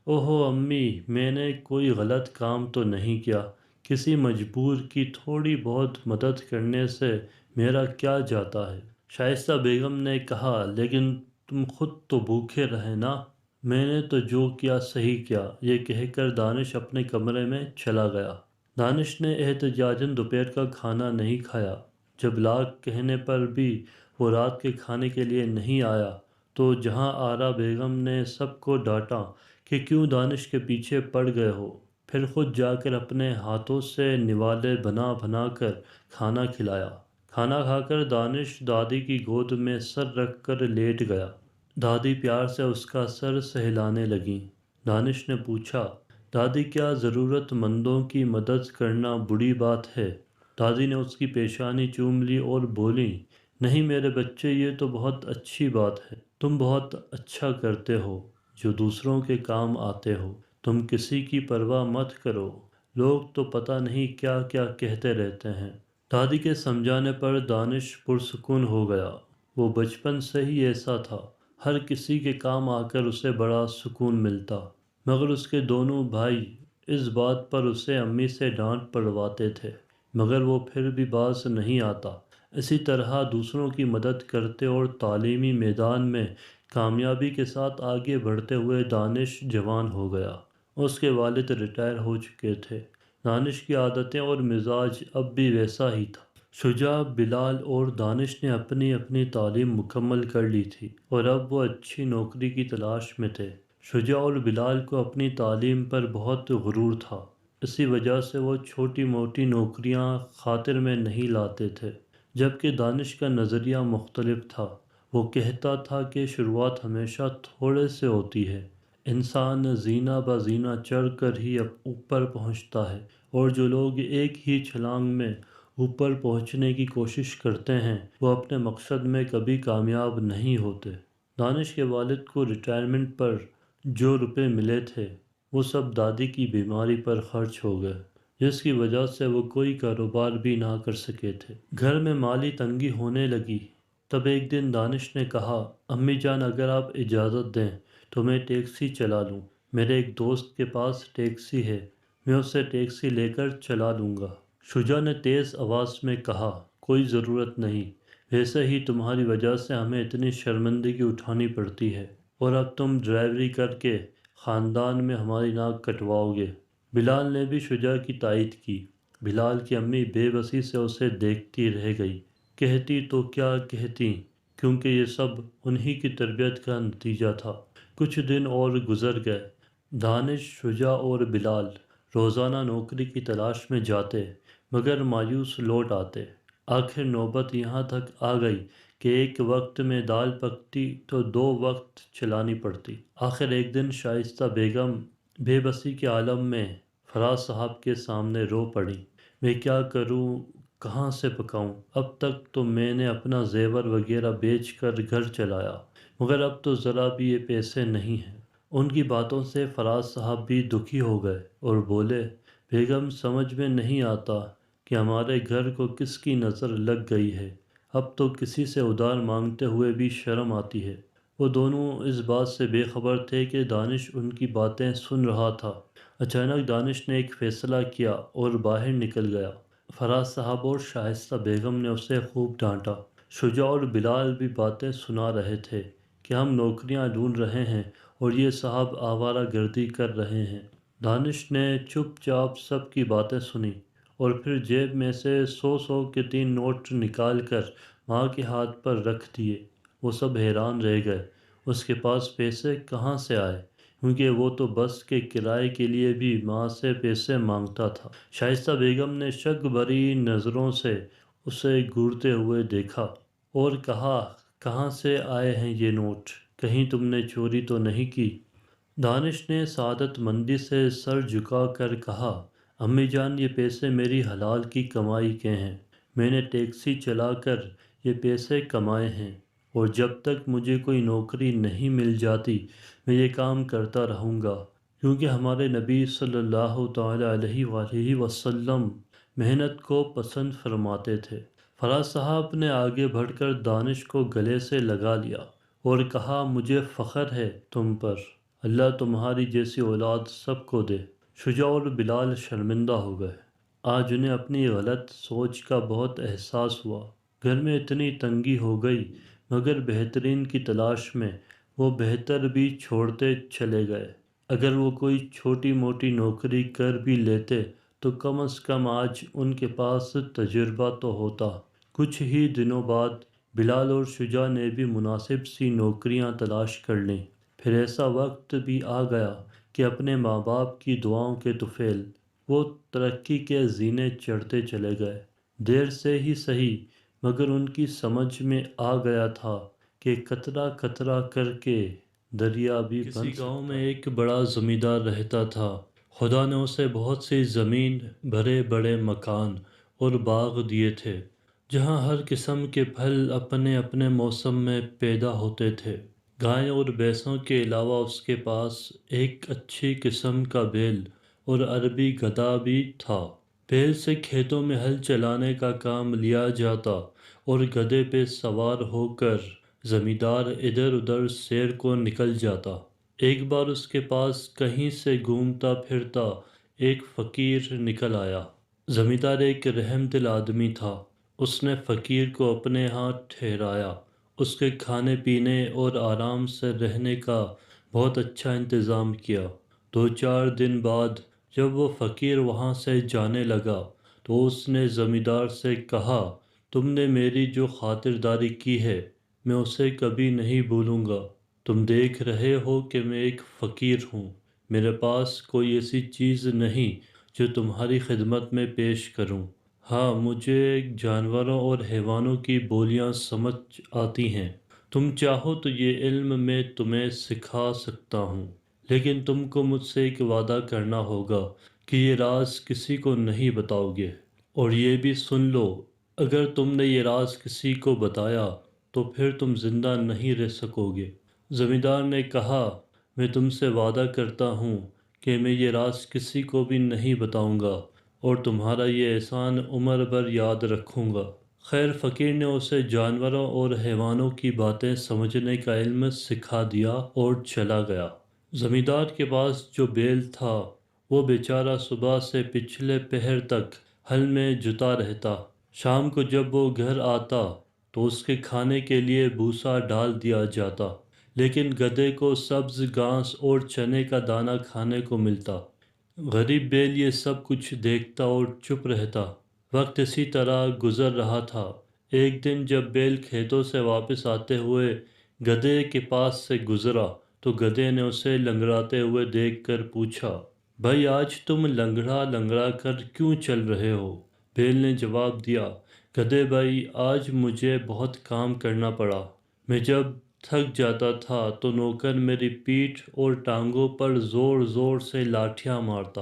اوہو امی، میں نے کوئی غلط کام تو نہیں کیا، کسی مجبور کی تھوڑی بہت مدد کرنے سے میرا کیا جاتا ہے؟ شائستہ بیگم نے کہا، لیکن تم خود تو بھوکے رہے نا۔ میں نے تو جو کیا صحیح کیا، یہ کہہ کر دانش اپنے کمرے میں چلا گیا۔ دانش نے احتجاجاً دوپہر کا کھانا نہیں کھایا۔ جب لاکھ کہنے پر بھی وہ رات کے کھانے کے لیے نہیں آیا تو جہاں آرا بیگم نے سب کو ڈانٹا کہ کیوں دانش کے پیچھے پڑ گئے ہو، پھر خود جا کر اپنے ہاتھوں سے نوالے بنا بنا کر کھانا کھلایا۔ کھانا کھا کر دانش دادی کی گود میں سر رکھ کر لیٹ گیا۔ دادی پیار سے اس کا سر سہلانے لگیں۔ دانش نے پوچھا، دادی کیا ضرورت مندوں کی مدد کرنا بری بات ہے؟ دادی نے اس کی پیشانی چوم لی اور بولی، نہیں میرے بچے، یہ تو بہت اچھی بات ہے۔ تم بہت اچھا کرتے ہو جو دوسروں کے کام آتے ہو۔ تم کسی کی پرواہ مت کرو، لوگ تو پتہ نہیں کیا کیا کہتے رہتے ہیں۔ دادی کے سمجھانے پر دانش پرسکون ہو گیا۔ وہ بچپن سے ہی ایسا تھا، ہر کسی کے کام آ کر اسے بڑا سکون ملتا۔ مگر اس کے دونوں بھائی اس بات پر اسے امی سے ڈانٹ پڑواتے تھے، مگر وہ پھر بھی باز نہیں آتا۔ اسی طرح دوسروں کی مدد کرتے اور تعلیمی میدان میں کامیابی کے ساتھ آگے بڑھتے ہوئے دانش جوان ہو گیا۔ اس کے والد ریٹائر ہو چکے تھے۔ دانش کی عادتیں اور مزاج اب بھی ویسا ہی تھا۔ شجاع، بلال اور دانش نے اپنی اپنی تعلیم مکمل کر لی تھی اور اب وہ اچھی نوکری کی تلاش میں تھے۔ شجاع اور بلال کو اپنی تعلیم پر بہت غرور تھا، اسی وجہ سے وہ چھوٹی موٹی نوکریاں خاطر میں نہیں لاتے تھے، جبکہ دانش کا نظریہ مختلف تھا۔ وہ کہتا تھا کہ شروعات ہمیشہ تھوڑے سے ہوتی ہے، انسان زینہ بہ زینہ چڑھ کر ہی اوپر پہنچتا ہے، اور جو لوگ ایک ہی چھلانگ میں اوپر پہنچنے کی کوشش کرتے ہیں وہ اپنے مقصد میں کبھی کامیاب نہیں ہوتے۔ دانش کے والد کو ریٹائرمنٹ پر جو روپے ملے تھے وہ سب دادی کی بیماری پر خرچ ہو گئے، جس کی وجہ سے وہ کوئی کاروبار بھی نہ کر سکے تھے۔ گھر میں مالی تنگی ہونے لگی۔ تب ایک دن دانش نے کہا، امی جان اگر آپ اجازت دیں تو میں ٹیکسی چلا لوں، میرے ایک دوست کے پاس ٹیکسی ہے، میں اسے ٹیکسی لے کر چلا لوں گا۔ شجاع نے تیز آواز میں کہا، کوئی ضرورت نہیں، ویسے ہی تمہاری وجہ سے ہمیں اتنی شرمندگی اٹھانی پڑتی ہے، اور اب تم ڈرائیوری کر کے خاندان میں ہماری ناک کٹواؤ گے۔ بلال نے بھی شجاع کی تائید کی۔ بلال کی امی بے بسی سے اسے دیکھتی رہ گئی۔ کہتی تو کیا کہتی، کیونکہ یہ سب انہی کی تربیت کا نتیجہ تھا۔ کچھ دن اور گزر گئے۔ دانش، شجاع اور بلال روزانہ نوکری کی تلاش میں جاتے مگر مایوس لوٹ آتے۔ آخر نوبت یہاں تک آ گئی کہ ایک وقت میں دال پکتی تو دو وقت چلانی پڑتی۔ آخر ایک دن شائستہ بیگم بے بسی کے عالم میں فراز صاحب کے سامنے رو پڑیں، میں کیا کروں، کہاں سے پکاؤں؟ اب تک تو میں نے اپنا زیور وغیرہ بیچ کر گھر چلایا، مگر اب تو ذرا بھی یہ پیسے نہیں ہیں۔ ان کی باتوں سے فراز صاحب بھی دکھی ہو گئے اور بولے، بیگم سمجھ میں نہیں آتا کہ ہمارے گھر کو کس کی نظر لگ گئی ہے، اب تو کسی سے ادھار مانگتے ہوئے بھی شرم آتی ہے۔ وہ دونوں اس بات سے بے خبر تھے کہ دانش ان کی باتیں سن رہا تھا۔ اچانک دانش نے ایک فیصلہ کیا اور باہر نکل گیا۔ فراز صاحب اور شائستہ بیگم نے اسے خوب ڈانٹا۔ شجاع اور بلال بھی باتیں سنا رہے تھے کہ ہم نوکریاں ڈھونڈ رہے ہیں اور یہ صاحب آوارہ گردی کر رہے ہیں۔ دانش نے چپ چاپ سب کی باتیں سنی اور پھر جیب میں سے 100 کے 3 نوٹ نکال کر ماں کے ہاتھ پر رکھ دیے۔ وہ سب حیران رہ گئے، اس کے پاس پیسے کہاں سے آئے، کیونکہ وہ تو بس کے کرائے کے لیے بھی ماں سے پیسے مانگتا تھا۔ شائستہ بیگم نے شک بھری نظروں سے اسے گھورتے ہوئے دیکھا اور کہا، کہاں سے آئے ہیں یہ نوٹ، کہیں تم نے چوری تو نہیں کی؟ دانش نے سعادت مندی سے سر جھکا کر کہا، امی جان یہ پیسے میری حلال کی کمائی کے ہیں، میں نے ٹیکسی چلا کر یہ پیسے کمائے ہیں اور جب تک مجھے کوئی نوکری نہیں مل جاتی میں یہ کام کرتا رہوں گا، کیونکہ ہمارے نبی صلی اللہ تعالی علیہ وآلہ وسلم محنت کو پسند فرماتے تھے۔ فراز صاحب نے آگے بڑھ کر دانش کو گلے سے لگا لیا اور کہا، مجھے فخر ہے تم پر، اللہ تمہاری جیسی اولاد سب کو دے۔ شجاع اور بلال شرمندہ ہو گئے۔ آج انہیں اپنی غلط سوچ کا بہت احساس ہوا۔ گھر میں اتنی تنگی ہو گئی، مگر بہترین کی تلاش میں وہ بہتر بھی چھوڑتے چلے گئے۔ اگر وہ کوئی چھوٹی موٹی نوکری کر بھی لیتے تو کم از کم آج ان کے پاس تجربہ تو ہوتا۔ کچھ ہی دنوں بعد بلال اور شجاع نے بھی مناسب سی نوکریاں تلاش کر لیں۔ پھر ایسا وقت بھی آ گیا کہ اپنے ماں باپ کی دعاؤں کے طفیل وہ ترقی کے زینے چڑھتے چلے گئے۔ دیر سے ہی صحیح، مگر ان کی سمجھ میں آ گیا تھا کہ قطرہ قطرہ کر کے دریا بھی بن سکتا ہے۔ کسی گاؤں میں ایک بڑا زمیندار رہتا تھا۔ خدا نے اسے بہت سی زمین، بڑے بڑے مکان اور باغ دیے تھے، جہاں ہر قسم کے پھل اپنے اپنے موسم میں پیدا ہوتے تھے۔ گائے اور بھینسوں کے علاوہ اس کے پاس ایک اچھی قسم کا بیل اور عربی گدھا بھی تھا۔ بیل سے کھیتوں میں ہل چلانے کا کام لیا جاتا اور گدھے پہ سوار ہو کر زمیندار ادھر ادھر سیر کو نکل جاتا۔ ایک بار اس کے پاس کہیں سے گھومتا پھرتا ایک فقیر نکل آیا۔ زمیندار ایک رحم دل آدمی تھا۔ اس نے فقیر کو اپنے ہاں ٹھہرایا، اس کے کھانے پینے اور آرام سے رہنے کا بہت اچھا انتظام کیا۔ 2 4 دن بعد جب وہ فقیر وہاں سے جانے لگا تو اس نے زمیندار سے کہا، تم نے میری جو خاطرداری کی ہے میں اسے کبھی نہیں بھولوں گا۔ تم دیکھ رہے ہو کہ میں ایک فقیر ہوں، میرے پاس کوئی ایسی چیز نہیں جو تمہاری خدمت میں پیش کروں۔ ہاں، مجھے جانوروں اور حیوانوں کی بولیاں سمجھ آتی ہیں، تم چاہو تو یہ علم میں تمہیں سکھا سکتا ہوں، لیکن تم کو مجھ سے ایک وعدہ کرنا ہوگا کہ یہ راز کسی کو نہیں بتاؤ گے، اور یہ بھی سن لو، اگر تم نے یہ راز کسی کو بتایا تو پھر تم زندہ نہیں رہ سکو گے۔ زمیندار نے کہا، میں تم سے وعدہ کرتا ہوں کہ میں یہ راز کسی کو بھی نہیں بتاؤں گا اور تمہارا یہ احسان عمر بھر یاد رکھوں گا۔ خیر فقیر نے اسے جانوروں اور حیوانوں کی باتیں سمجھنے کا علم سکھا دیا اور چلا گیا۔ زمیندار کے پاس جو بیل تھا وہ بیچارہ صبح سے پچھلے پہر تک ہل میں جتا رہتا۔ شام کو جب وہ گھر آتا تو اس کے کھانے کے لیے بھوسا ڈال دیا جاتا، لیکن گدھے کو سبز گھاس اور چنے کا دانہ کھانے کو ملتا۔ غریب بیل یہ سب کچھ دیکھتا اور چپ رہتا۔ وقت اسی طرح گزر رہا تھا۔ ایک دن جب بیل کھیتوں سے واپس آتے ہوئے گدھے کے پاس سے گزرا تو گدھے نے اسے لنگڑاتے ہوئے دیکھ کر پوچھا، بھائی آج تم لنگڑا لنگڑا کر کیوں چل رہے ہو؟ بیل نے جواب دیا، گدھے بھائی آج مجھے بہت کام کرنا پڑا، میں جب تھک جاتا تھا تو نوکر میری پیٹھ اور ٹانگوں پر زور زور سے لاٹھیاں مارتا،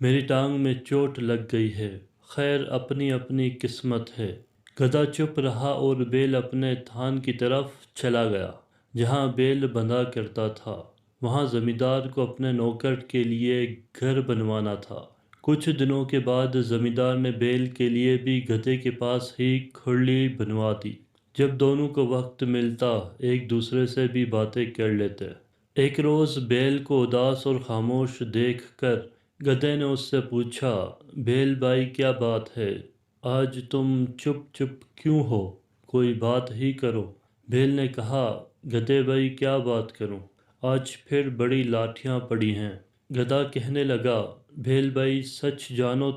میری ٹانگ میں چوٹ لگ گئی ہے، خیر اپنی اپنی قسمت ہے۔ گدھا چپ رہا اور بیل اپنے تھان کی طرف چلا گیا۔ جہاں بیل بندھا کرتا تھا۔ وہاں زمیندار کو اپنے نوکر کے لیے گھر بنوانا تھا۔ کچھ دنوں کے بعد زمیندار نے بیل کے لیے بھی گدھے کے پاس ہی کھرلی بنوا دی۔ جب دونوں کو وقت ملتا ایک دوسرے سے بھی باتیں کر لیتے۔ ایک روز بیل کو اداس اور خاموش دیکھ کر گدھے نے اس سے پوچھا، بیل بھائی کیا بات ہے؟ آج تم چپ چپ کیوں ہو؟ کوئی بات ہی کرو۔ بیل نے کہا، گدھے بھائی کیا بات کروں؟ آج پھر بڑی لاٹھیاں پڑی ہیں۔ گدھا کہنے لگا، بیل بھائی سچ جانو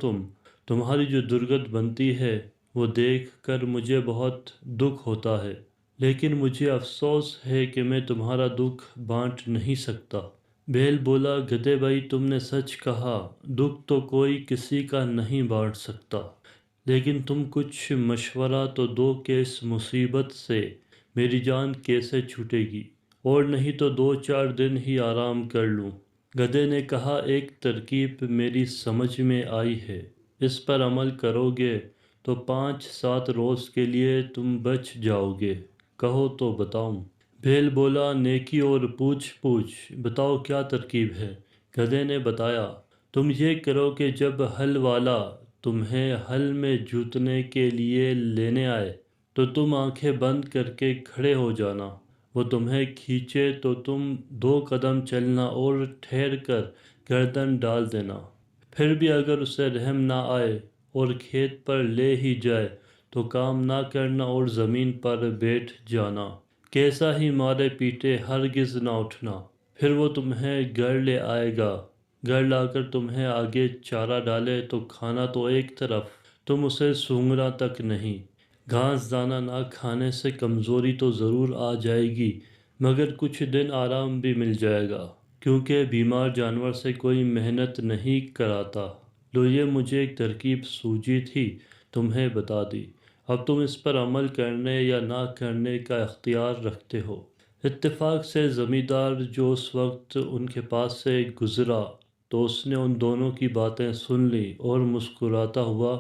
تمہاری جو درگت بنتی ہے وہ دیکھ کر مجھے بہت دکھ ہوتا ہے، لیکن مجھے افسوس ہے کہ میں تمہارا دکھ بانٹ نہیں سکتا۔ بیل بولا، گدھے بھائی تم نے سچ کہا، دکھ تو کوئی کسی کا نہیں بانٹ سکتا، لیکن تم کچھ مشورہ تو دو کہ اس مصیبت سے میری جان کیسے چھوٹے گی، اور نہیں تو 2-4 دن ہی آرام کر لوں۔ گدھے نے کہا، ایک ترکیب میری سمجھ میں آئی ہے، اس پر عمل کرو گے تو 5-7 روز کے لیے تم بچ جاؤ گے، کہو تو بتاؤں۔ بیل بولا، نیکی اور پوچھ بتاؤ کیا ترکیب ہے۔ گدھے نے بتایا، تم یہ کرو کہ جب ہل والا تمہیں ہل میں جوتنے کے لیے لینے آئے تو تم آنکھیں بند کر کے کھڑے ہو جانا، وہ تمہیں کھینچے تو تم 2 قدم چلنا اور ٹھہر کر گردن ڈال دینا۔ پھر بھی اگر اسے رحم نہ آئے اور کھیت پر لے ہی جائے تو کام نہ کرنا اور زمین پر بیٹھ جانا، کیسا ہی مارے پیٹے ہرگز نہ اٹھنا۔ پھر وہ تمہیں گھر لے آئے گا، گھر لا کر تمہیں آگے چارہ ڈالے تو کھانا تو ایک طرف، تم اسے سونگھنا تک نہیں۔ گھاس دانا نہ کھانے سے کمزوری تو ضرور آ جائے گی، مگر کچھ دن آرام بھی مل جائے گا، کیونکہ بیمار جانور سے کوئی محنت نہیں کراتا۔ لو یہ مجھے ایک ترکیب سوجھی تھی، تمہیں بتا دی، اب تم اس پر عمل کرنے یا نہ کرنے کا اختیار رکھتے ہو۔ اتفاق سے زمیندار جو اس وقت ان کے پاس سے گزرا تو اس نے ان دونوں کی باتیں سن لی اور مسکراتا ہوا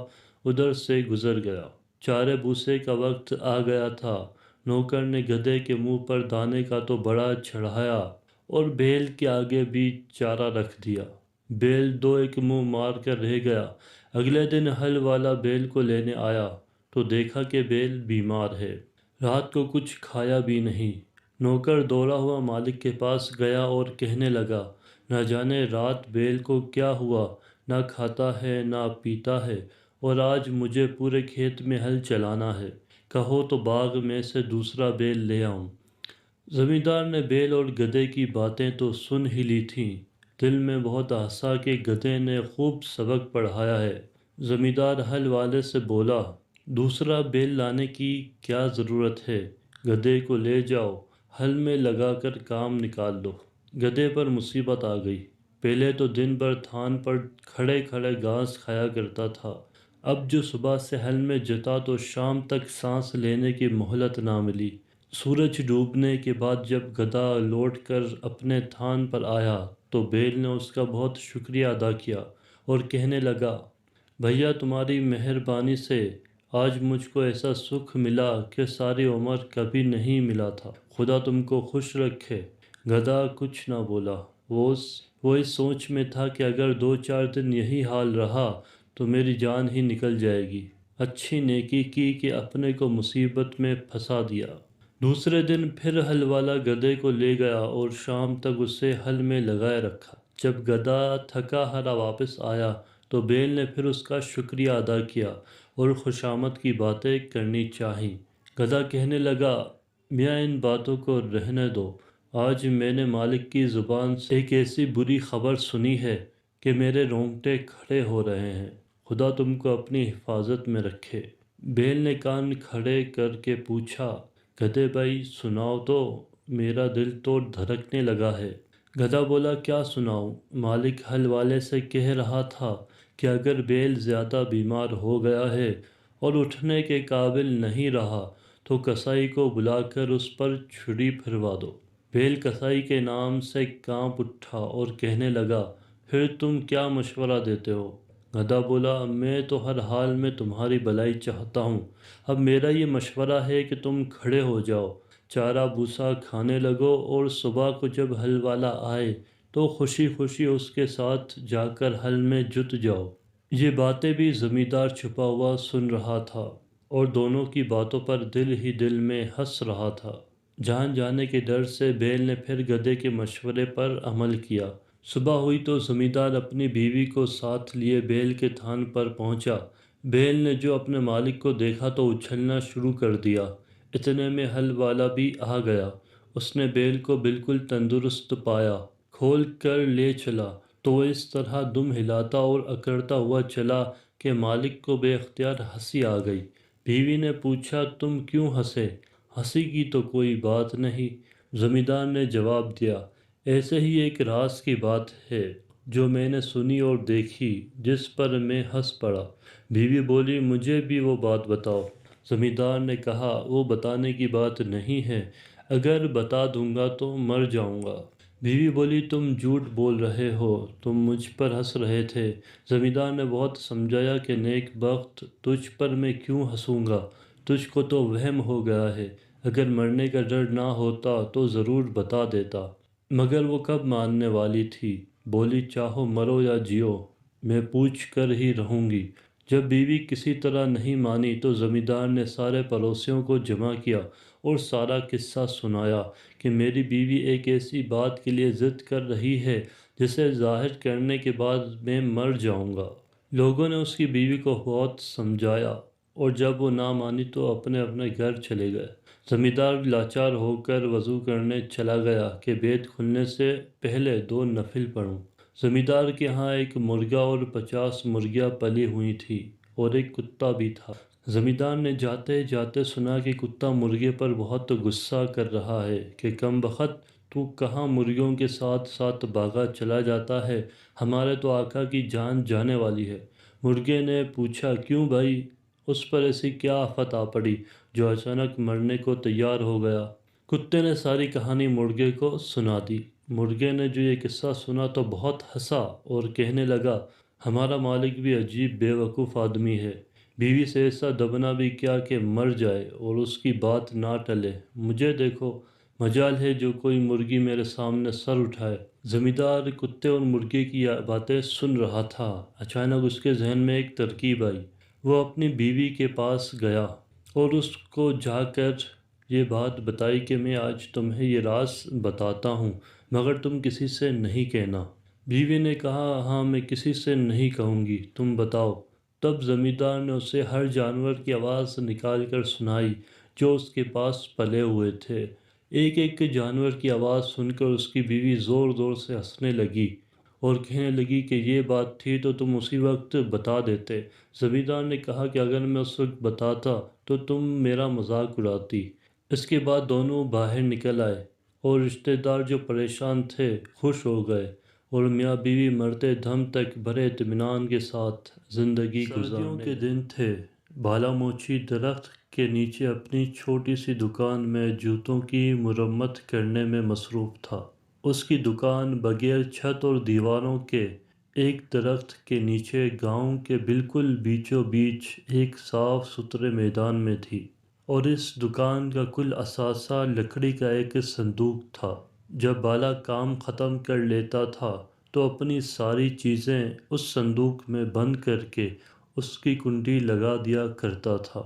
ادھر سے گزر گیا۔ چارے بھوسے کا وقت آ گیا تھا۔ نوکر نے گدھے کے منہ پر دانے کا تو بڑا چڑھایا اور بیل کے آگے بھی چارہ رکھ دیا۔ بیل 2 ایک منہ مار کر رہ گیا۔ اگلے دن ہل والا بیل کو لینے آیا تو دیکھا کہ بیل بیمار ہے، رات کو کچھ کھایا بھی نہیں۔ نوکر دوڑا ہوا مالک کے پاس گیا اور کہنے لگا، نہ جانے رات بیل کو کیا ہوا، نہ کھاتا ہے نہ پیتا ہے، اور آج مجھے پورے کھیت میں ہل چلانا ہے، کہو تو باغ میں سے دوسرا بیل لے آؤں۔ زمیندار نے بیل اور گدھے کی باتیں تو سن ہی لی تھیں، دل میں بہت ہنسا کہ گدھے نے خوب سبق پڑھایا ہے۔ زمیندار ہل والے سے بولا، دوسرا بیل لانے کی کیا ضرورت ہے، گدھے کو لے جاؤ، ہل میں لگا کر کام نکال لو۔ گدھے پر مصیبت آ گئی۔ پہلے تو دن بھر تھان پر کھڑے کھڑے گھاس کھایا کرتا تھا، اب جو صبح سے ہل میں جتا تو شام تک سانس لینے کی مہلت نہ ملی۔ سورج ڈوبنے کے بعد جب گدھا لوٹ کر اپنے تھان پر آیا تو بیل نے اس کا بہت شکریہ ادا کیا اور کہنے لگا، بھیا تمہاری مہربانی سے آج مجھ کو ایسا سکھ ملا کہ ساری عمر کبھی نہیں ملا تھا، خدا تم کو خوش رکھے۔ گدھا کچھ نہ بولا، وہ اس سوچ میں تھا کہ اگر 2-4 دن یہی حال رہا تو میری جان ہی نکل جائے گی۔ اچھی نیکی کی کہ اپنے کو مصیبت میں پھنسا دیا۔ دوسرے دن پھر ہل والا گدھے کو لے گیا اور شام تک اسے ہل میں لگائے رکھا۔ جب گدھا تھکا ہارا واپس آیا تو بیل نے پھر اس کا شکریہ ادا کیا اور خوشامد کی باتیں کرنی چاہی۔ گدھا کہنے لگا، میاں ان باتوں کو رہنے دو، آج میں نے مالک کی زبان سے ایک ایسی بری خبر سنی ہے کہ میرے رونگٹے کھڑے ہو رہے ہیں، خدا تم کو اپنی حفاظت میں رکھے۔ بیل نے کان کھڑے کر کے پوچھا، گدھے بھائی سناؤ تو، میرا دل تو دھڑکنے لگا ہے۔ گدھا بولا، کیا سناؤں، مالک ہل والے سے کہہ رہا تھا کہ اگر بیل زیادہ بیمار ہو گیا ہے اور اٹھنے کے قابل نہیں رہا تو کسائی کو بلا کر اس پر چھری پھروا دو۔ بیل کسائی کے نام سے کانپ اٹھا اور کہنے لگا، پھر تم کیا مشورہ دیتے ہو؟ گدھا بولا، میں تو ہر حال میں تمہاری بھلائی چاہتا ہوں، اب میرا یہ مشورہ ہے کہ تم کھڑے ہو جاؤ، چارہ بھوسا کھانے لگو اور صبح کو جب حل والا آئے تو خوشی خوشی اس کے ساتھ جا کر حل میں جت جاؤ۔ یہ باتیں بھی زمیندار چھپا ہوا سن رہا تھا اور دونوں کی باتوں پر دل ہی دل میں ہنس رہا تھا۔ جان جانے کے ڈر سے بیل نے پھر گدھے کے مشورے پر عمل کیا۔ صبح ہوئی تو زمیندار اپنی بیوی کو ساتھ لیے بیل کے تھان پر پہنچا۔ بیل نے جو اپنے مالک کو دیکھا تو اچھلنا شروع کر دیا۔ اتنے میں حل والا بھی آ گیا۔ اس نے بیل کو بالکل تندرست پایا، کھول کر لے چلا تو وہ اس طرح دم ہلاتا اور اکڑتا ہوا چلا کہ مالک کو بے اختیار ہنسی آ گئی۔ بیوی نے پوچھا، تم کیوں ہنسے؟ ہنسی کی تو کوئی بات نہیں، زمیندار نے جواب دیا، ایسے ہی ایک راز کی بات ہے جو میں نے سنی اور دیکھی جس پر میں ہنس پڑا۔ بیوی بولی، مجھے بھی وہ بات بتاؤ۔ زمیندار نے کہا، وہ بتانے کی بات نہیں ہے، اگر بتا دوں گا تو مر جاؤں گا۔ بیوی بولی، تم جھوٹ بول رہے ہو، تم مجھ پر ہنس رہے تھے۔ زمیندار نے بہت سمجھایا کہ نیک بخت، تجھ پر میں کیوں ہنسوں گا، تجھ کو تو وہم ہو گیا ہے، اگر مرنے کا ڈر نہ ہوتا تو ضرور بتا دیتا۔ مگر وہ کب ماننے والی تھی، بولی، چاہو مرو یا جیو، میں پوچھ کر ہی رہوں گی۔ جب بیوی کسی طرح نہیں مانی تو زمیندار نے سارے پڑوسیوں کو جمع کیا اور سارا قصہ سنایا کہ میری بیوی ایک ایسی بات کے لیے ضد کر رہی ہے جسے ظاہر کرنے کے بعد میں مر جاؤں گا۔ لوگوں نے اس کی بیوی کو بہت سمجھایا اور جب وہ نہ مانی تو اپنے اپنے گھر چلے گئے۔ زمیندار لاچار ہو کر وضو کرنے چلا گیا کہ بیت کھلنے سے پہلے 2 نفل پڑھوں۔ زمیندار کے ہاں ایک مرغا اور 50 مرغیاں پلی ہوئی تھیں اور ایک کتا بھی تھا۔ زمیندار نے جاتے جاتے سنا کہ کتا مرغے پر بہت غصہ کر رہا ہے کہ کم بخت، تو کہاں مرغیوں کے ساتھ ساتھ بھاگا چلا جاتا ہے، ہمارے تو آقا کی جان جانے والی ہے۔ مرغے نے پوچھا، کیوں بھائی، اس پر ایسی کیا آفت آ پڑی جو اچانک مرنے کو تیار ہو گیا؟ کتے نے ساری کہانی مرغے کو سنا دی۔ مرغے نے جو یہ قصہ سنا تو بہت ہنسا اور کہنے لگا، ہمارا مالک بھی عجیب بے وقوف آدمی ہے، بیوی سے ایسا دبنا بھی کیا کہ مر جائے اور اس کی بات نہ ٹلے۔ مجھے دیکھو، مجال ہے جو کوئی مرغی میرے سامنے سر اٹھائے۔ زمیندار کتے اور مرغے کی باتیں سن رہا تھا۔ اچانک اس کے ذہن میں ایک ترکیب آئی۔ وہ اپنی بیوی کے پاس گیا اور اس کو جا کر یہ بات بتائی کہ میں آج تمہیں یہ راز بتاتا ہوں، مگر تم کسی سے نہیں کہنا۔ بیوی نے کہا، ہاں میں کسی سے نہیں کہوں گی، تم بتاؤ۔ تب زمیندار نے اسے ہر جانور کی آواز نکال کر سنائی جو اس کے پاس پلے ہوئے تھے۔ ایک ایک جانور کی آواز سن کر اس کی بیوی زور زور سے ہنسنے لگی اور کہنے لگی کہ یہ بات تھی تو تم اسی وقت بتا دیتے۔ زمیندار نے کہا کہ اگر میں اس وقت بتاتا تو تم میرا مذاق اڑاتی۔ اس کے بعد دونوں باہر نکل آئے اور رشتہ دار جو پریشان تھے خوش ہو گئے اور میاں بیوی مرتے دم تک بڑے اطمینان کے ساتھ زندگی گزارنے لگے۔ سردیوں کے دن تھے۔ بالا موچی درخت کے نیچے اپنی چھوٹی سی دکان میں جوتوں کی مرمت کرنے میں مصروف تھا۔ اس کی دکان بغیر چھت اور دیواروں کے ایک درخت کے نیچے گاؤں کے بالکل بیچوں بیچ ایک صاف ستھرے میدان میں تھی، اور اس دکان کا کل اثاثہ لکڑی کا ایک صندوق تھا۔ جب بالا کام ختم کر لیتا تھا تو اپنی ساری چیزیں اس صندوق میں بند کر کے اس کی کنڈی لگا دیا کرتا تھا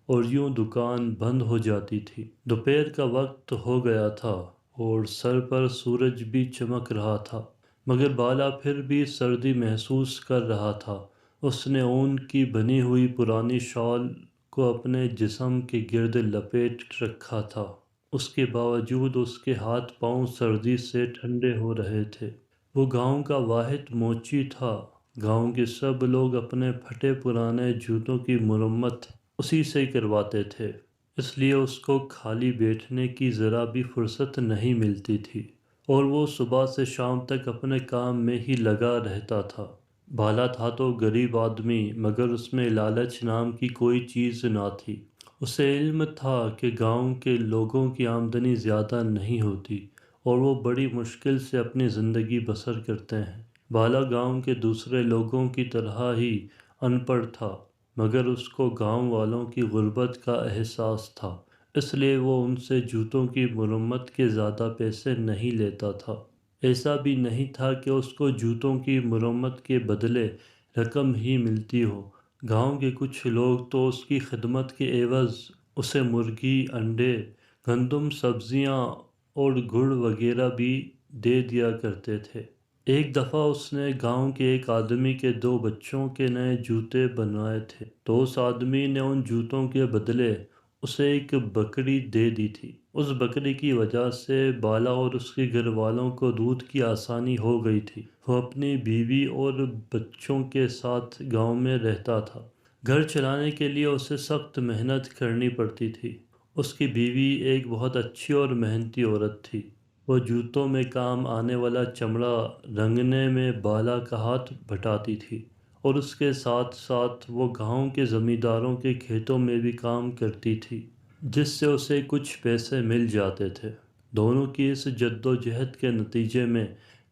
اور یوں دکان بند ہو جاتی تھی۔ دوپہر کا وقت ہو گیا تھا اور سر پر سورج بھی چمک رہا تھا، مگر بالا پھر بھی سردی محسوس کر رہا تھا۔ اس نے اون کی بنی ہوئی پرانی شال کو اپنے جسم کے گرد لپیٹ رکھا تھا، اس کے باوجود اس کے ہاتھ پاؤں سردی سے ٹھنڈے ہو رہے تھے۔ وہ گاؤں کا واحد موچی تھا۔ گاؤں کے سب لوگ اپنے پھٹے پرانے جوتوں کی مرمت اسی سے کرواتے تھے، اس لیے اس کو خالی بیٹھنے کی ذرا بھی فرصت نہیں ملتی تھی اور وہ صبح سے شام تک اپنے کام میں ہی لگا رہتا تھا۔ بالا تھا تو غریب آدمی، مگر اس میں لالچ نام کی کوئی چیز نہ تھی۔ اسے علم تھا کہ گاؤں کے لوگوں کی آمدنی زیادہ نہیں ہوتی اور وہ بڑی مشکل سے اپنی زندگی بسر کرتے ہیں۔ بالا گاؤں کے دوسرے لوگوں کی طرح ہی ان پڑھ تھا، مگر اس کو گاؤں والوں کی غربت کا احساس تھا۔ اس لیے وہ ان سے جوتوں کی مرمت کے زیادہ پیسے نہیں لیتا تھا۔ ایسا بھی نہیں تھا کہ اس کو جوتوں کی مرمت کے بدلے رقم ہی ملتی ہو۔ گاؤں کے کچھ لوگ تو اس کی خدمت کے عوض اسے مرغی، انڈے، گندم، سبزیاں اور گڑ وغیرہ بھی دے دیا کرتے تھے۔ ایک دفعہ اس نے گاؤں کے ایک آدمی کے 2 بچوں کے نئے جوتے بنوائے تھے، تو اس آدمی نے ان جوتوں کے بدلے اسے ایک بکری دے دی تھی۔ اس بکری کی وجہ سے بالا اور اس کے گھر والوں کو دودھ کی آسانی ہو گئی تھی۔ وہ اپنی بیوی اور بچوں کے ساتھ گاؤں میں رہتا تھا۔ گھر چلانے کے لیے اسے سخت محنت کرنی پڑتی تھی۔ اس کی بیوی ایک بہت اچھی اور محنتی عورت تھی۔ وہ جوتوں میں کام آنے والا چمڑا رنگنے میں بالا کا ہاتھ بٹاتی تھی، اور اس کے ساتھ ساتھ وہ گاؤں کے زمینداروں کے کھیتوں میں بھی کام کرتی تھی، جس سے اسے کچھ پیسے مل جاتے تھے۔ دونوں کی اس جدوجہد کے نتیجے میں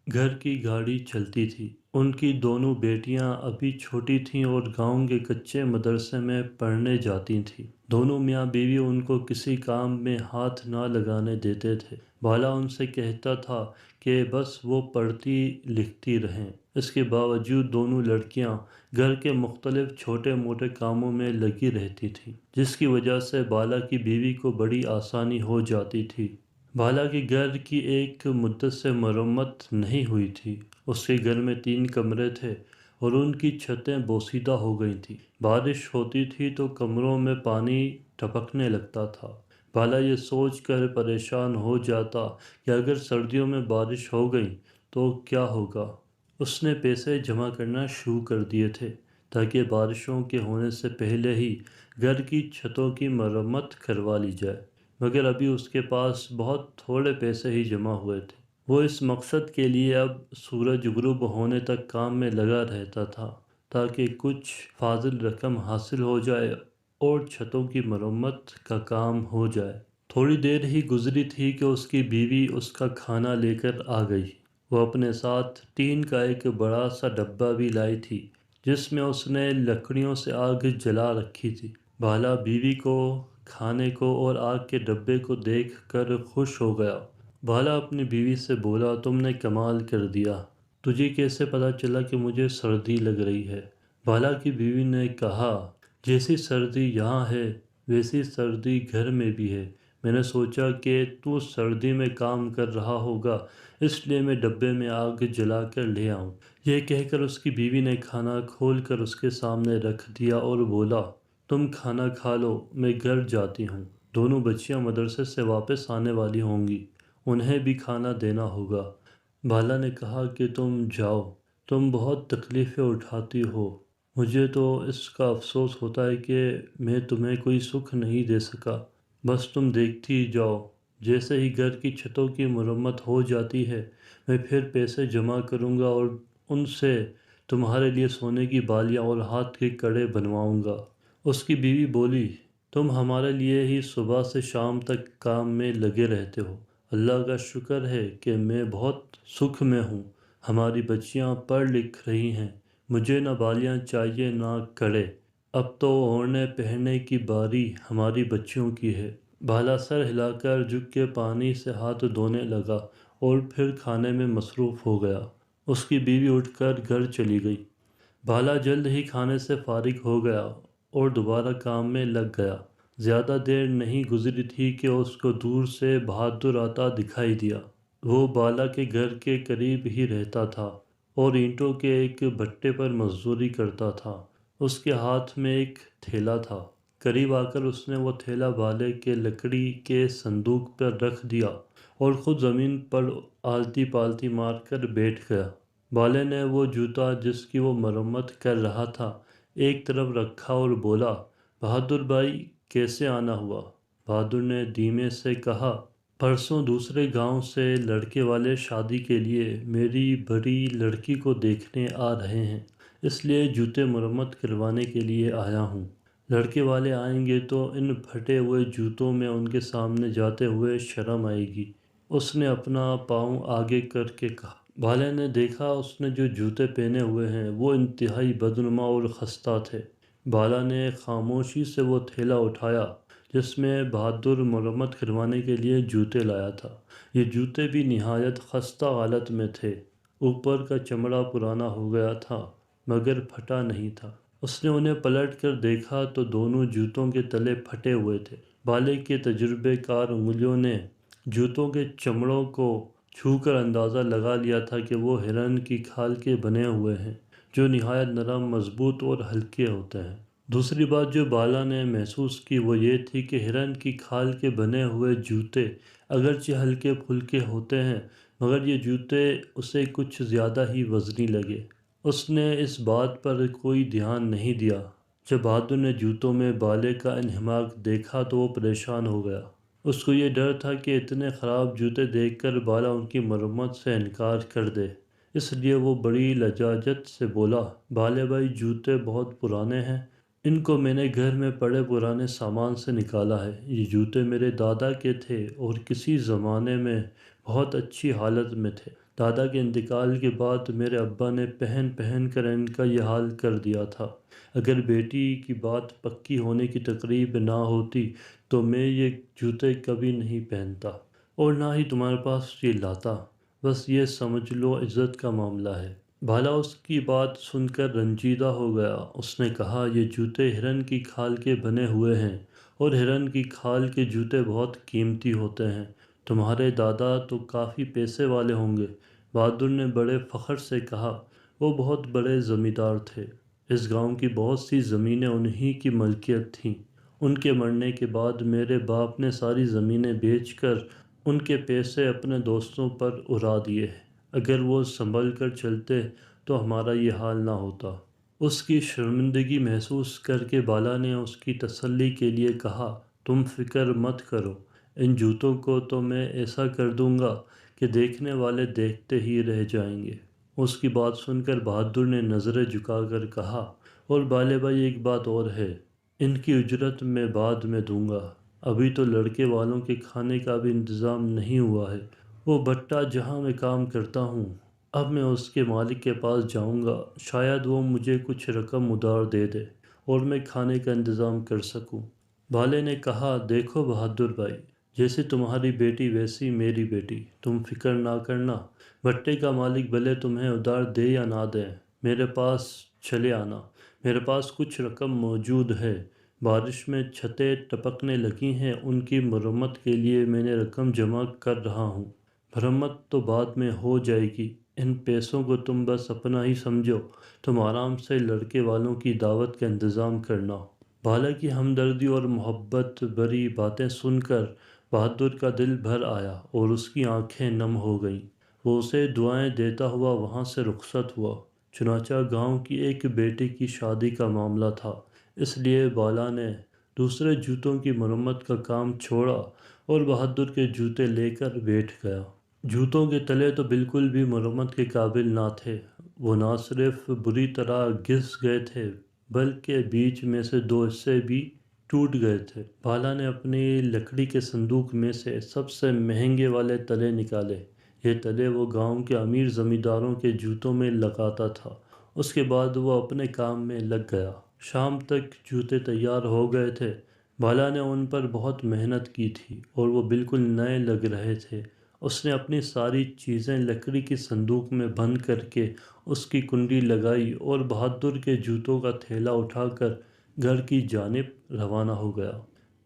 گھر کی گاڑی چلتی تھی۔ ان کی دونوں بیٹیاں ابھی چھوٹی تھیں اور گاؤں کے کچے مدرسے میں پڑھنے جاتی تھیں۔ دونوں میاں بیوی ان کو کسی کام میں ہاتھ نہ لگانے دیتے تھے۔ بالا ان سے کہتا تھا کہ بس وہ پڑھتی لکھتی رہیں۔ اس کے باوجود دونوں لڑکیاں گھر کے مختلف چھوٹے موٹے کاموں میں لگی رہتی تھیں، جس کی وجہ سے بالا کی بیوی کو بڑی آسانی ہو جاتی تھی۔ بالا کے گھر کی ایک مدت سے مرمت نہیں ہوئی تھی۔ اس کے گھر میں 3 کمرے تھے اور ان کی چھتیں بوسیدہ ہو گئی تھیں۔ بارش ہوتی تھی تو کمروں میں پانی ٹپکنے لگتا تھا۔ بالا یہ سوچ کر پریشان ہو جاتا کہ اگر سردیوں میں بارش ہو گئی تو کیا ہوگا۔ اس نے پیسے جمع کرنا شروع کر دیے تھے تاکہ بارشوں کے ہونے سے پہلے ہی گھر کی چھتوں کی مرمت کروا لی جائے، مگر ابھی اس کے پاس بہت تھوڑے پیسے ہی جمع ہوئے تھے۔ وہ اس مقصد کے لیے اب سورج غروب ہونے تک کام میں لگا رہتا تھا تاکہ کچھ فاضل رقم حاصل ہو جائے اور چھتوں کی مرمت کا کام ہو جائے۔ تھوڑی دیر ہی گزری تھی کہ اس کی بیوی اس کا کھانا لے کر آ گئی۔ وہ اپنے ساتھ ٹین کا ایک بڑا سا ڈبہ بھی لائی تھی، جس میں اس نے لکڑیوں سے آگ جلا رکھی تھی۔ بالا بیوی کو، کھانے کو اور آگ کے ڈبے کو دیکھ کر خوش ہو گیا۔ بالا اپنی بیوی سے بولا، تم نے کمال کر دیا، تجھے کیسے پتا چلا کہ مجھے سردی لگ رہی ہے؟ بالا کی بیوی نے کہا، جیسی سردی یہاں ہے ویسی سردی گھر میں بھی ہے۔ میں نے سوچا کہ تو سردی میں کام کر رہا ہوگا، اس لیے میں ڈبے میں آگ جلا کر لے آؤں۔ یہ کہہ کر اس کی بیوی نے کھانا کھول کر اس کے سامنے رکھ دیا اور بولا، تم کھانا کھا لو، میں گھر جاتی ہوں۔ دونوں بچیاں مدرسے سے واپس آنے والی ہوں گی، انہیں بھی کھانا دینا ہوگا۔ بالا نے کہا کہ تم جاؤ، تم بہت تکلیفیں اٹھاتی ہو، مجھے تو اس کا افسوس ہوتا ہے کہ میں تمہیں کوئی سکھ نہیں دے سکا۔ بس تم دیکھتی ہی جاؤ، جیسے ہی گھر کی چھتوں کی مرمت ہو جاتی ہے میں پھر پیسے جمع کروں گا اور ان سے تمہارے لیے سونے کی بالیاں اور ہاتھ کے کڑے بنواؤں گا۔ اس کی بیوی بولی، تم ہمارے لیے ہی صبح سے شام تک کام میں لگے رہتے ہو، اللہ کا شکر ہے کہ میں بہت سکھ میں ہوں۔ ہماری بچیاں پڑھ لکھ رہی ہیں، مجھے نہ بالیاں چاہیے نہ کڑے، اب تو اوڑھنے پہننے کی باری ہماری بچیوں کی ہے۔ بالا سر ہلا کر جھک کے پانی سے ہاتھ دھونے لگا اور پھر کھانے میں مصروف ہو گیا۔ اس کی بیوی اٹھ کر گھر چلی گئی۔ بالا جلد ہی کھانے سے فارغ ہو گیا اور دوبارہ کام میں لگ گیا۔ زیادہ دیر نہیں گزری تھی کہ اس کو دور سے بہادر آتا دکھائی دیا۔ وہ بالا کے گھر کے قریب ہی رہتا تھا اور اینٹوں کے ایک بھٹے پر مزدوری کرتا تھا۔ اس کے ہاتھ میں ایک تھیلا تھا۔ قریب آ کر اس نے وہ تھیلا بالے کے لکڑی کے صندوق پر رکھ دیا اور خود زمین پر آلتی پالتی مار کر بیٹھ گیا۔ بالے نے وہ جوتا جس کی وہ مرمت کر رہا تھا ایک طرف رکھا اور بولا، بہادر بھائی کیسے آنا ہوا؟ بہادر نے دھیمے سے کہا، پرسوں دوسرے گاؤں سے لڑکے والے شادی کے لیے میری بڑی لڑکی کو دیکھنے آ رہے ہیں، اس لیے جوتے مرمت کروانے کے لیے آیا ہوں۔ لڑکے والے آئیں گے تو ان پھٹے ہوئے جوتوں میں ان کے سامنے جاتے ہوئے شرم آئے گی۔ اس نے اپنا پاؤں آگے کر کے کہا۔ بالے نے دیکھا اس نے جو جوتے پہنے ہوئے ہیں وہ انتہائی بدنما اور خستہ تھے۔ بالا نے خاموشی سے وہ تھیلا اٹھایا جس میں بہادر مرمت کروانے کے لیے جوتے لایا تھا۔ یہ جوتے بھی نہایت خستہ حالت میں تھے۔ اوپر کا چمڑا پرانا ہو گیا تھا مگر پھٹا نہیں تھا۔ اس نے انہیں پلٹ کر دیکھا تو دونوں جوتوں کے تلے پھٹے ہوئے تھے۔ بالے کے تجربے کار انگلیوں نے جوتوں کے چمڑوں کو چھو کر اندازہ لگا لیا تھا کہ وہ ہرن کی کھال کے بنے ہوئے ہیں، جو نہایت نرم، مضبوط اور ہلکے ہوتے ہیں۔ دوسری بات جو بالا نے محسوس کی وہ یہ تھی کہ ہرن کی کھال کے بنے ہوئے جوتے اگرچہ ہلکے پھلکے ہوتے ہیں مگر یہ جوتے اسے کچھ زیادہ ہی وزنی لگے۔ اس نے اس بات پر کوئی دھیان نہیں دیا۔ جب بہادر نے جوتوں میں بالے کا انہماک دیکھا تو وہ پریشان ہو گیا۔ اس کو یہ ڈر تھا کہ اتنے خراب جوتے دیکھ کر بالا ان کی مرمت سے انکار کر دے۔ اس لیے وہ بڑی لجاجت سے بولا، بالے بھائی جوتے بہت پرانے ہیں، ان کو میں نے گھر میں پڑے پرانے سامان سے نکالا ہے۔ یہ جوتے میرے دادا کے تھے اور کسی زمانے میں بہت اچھی حالت میں تھے۔ دادا کے انتقال کے بعد میرے ابا نے پہن پہن کر ان کا یہ حال کر دیا تھا۔ اگر بیٹی کی بات پکی ہونے کی تقریب نہ ہوتی تو میں یہ جوتے کبھی نہیں پہنتا اور نہ ہی تمہارے پاس یہ لاتا۔ بس یہ سمجھ لو عزت کا معاملہ ہے۔ بالا اس کی بات سن کر رنجیدہ ہو گیا۔ اس نے کہا، یہ جوتے ہرن کی کھال کے بنے ہوئے ہیں اور ہرن کی کھال کے جوتے بہت قیمتی ہوتے ہیں۔ تمہارے دادا تو کافی پیسے والے ہوں گے۔ بہادر نے بڑے فخر سے کہا، وہ بہت بڑے زمیندار تھے۔ اس گاؤں کی بہت سی زمینیں انہی کی ملکیت تھیں۔ ان کے مرنے کے بعد میرے باپ نے ساری زمینیں بیچ کر ان کے پیسے اپنے دوستوں پر اڑا دیے۔ اگر وہ سنبھل کر چلتے تو ہمارا یہ حال نہ ہوتا۔ اس کی شرمندگی محسوس کر کے بالا نے اس کی تسلی کے لیے کہا، تم فکر مت کرو، ان جوتوں کو تو میں ایسا کر دوں گا کہ دیکھنے والے دیکھتے ہی رہ جائیں گے۔ اس کی بات سن کر بہادر نے نظریں جھکا کر کہا، اور بالے بھائی ایک بات اور ہے، ان کی اجرت میں بعد میں دوں گا۔ ابھی تو لڑکے والوں کے کھانے کا بھی انتظام نہیں ہوا ہے۔ وہ بھٹا جہاں میں کام کرتا ہوں، اب میں اس کے مالک کے پاس جاؤں گا، شاید وہ مجھے کچھ رقم ادھار دے دے اور میں کھانے کا انتظام کر سکوں۔ بالے نے کہا، دیکھو بہادر بھائی، جیسے تمہاری بیٹی ویسی میری بیٹی، تم فکر نہ کرنا۔ بھٹے کا مالک بھلے تمہیں ادھار دے یا نہ دے، میرے پاس چلے آنا، میرے پاس کچھ رقم موجود ہے۔ بارش میں چھتیں ٹپکنے لگی ہیں، ان کی مرمت کے لیے میں نے رقم جمع کر رہا ہوں۔ مرمت تو بعد میں ہو جائے گی، ان پیسوں کو تم بس اپنا ہی سمجھو، تم آرام سے لڑکے والوں کی دعوت کا انتظام کرنا۔ بالا کی ہمدردی اور محبت بھری باتیں سن کر بہادر کا دل بھر آیا اور اس کی آنکھیں نم ہو گئیں۔ وہ اسے دعائیں دیتا ہوا وہاں سے رخصت ہوا۔ چنانچہ گاؤں کی ایک بیٹی کی شادی کا معاملہ تھا، اس لیے بالا نے دوسرے جوتوں کی مرمت کا کام چھوڑا اور بہادر کے جوتے لے کر بیٹھ گیا۔ جوتوں کے تلے تو بالکل بھی مرمت کے قابل نہ تھے۔ وہ نہ صرف بری طرح گھس گئے تھے بلکہ بیچ میں سے دو حصے بھی ٹوٹ گئے تھے۔ بالا نے اپنی لکڑی کے صندوق میں سے سب سے مہنگے والے تلے نکالے۔ یہ تلے وہ گاؤں کے امیر زمینداروں کے جوتوں میں لگاتا تھا۔ اس کے بعد وہ اپنے کام میں لگ گیا۔ شام تک جوتے تیار ہو گئے تھے۔ بالا نے ان پر بہت محنت کی تھی اور وہ بالکل نئے لگ رہے تھے۔ اس نے اپنی ساری چیزیں لکڑی کی صندوق میں بند کر کے اس کی کنڈی لگائی اور بہادر کے جوتوں کا تھیلا اٹھا کر گھر کی جانب روانہ ہو گیا۔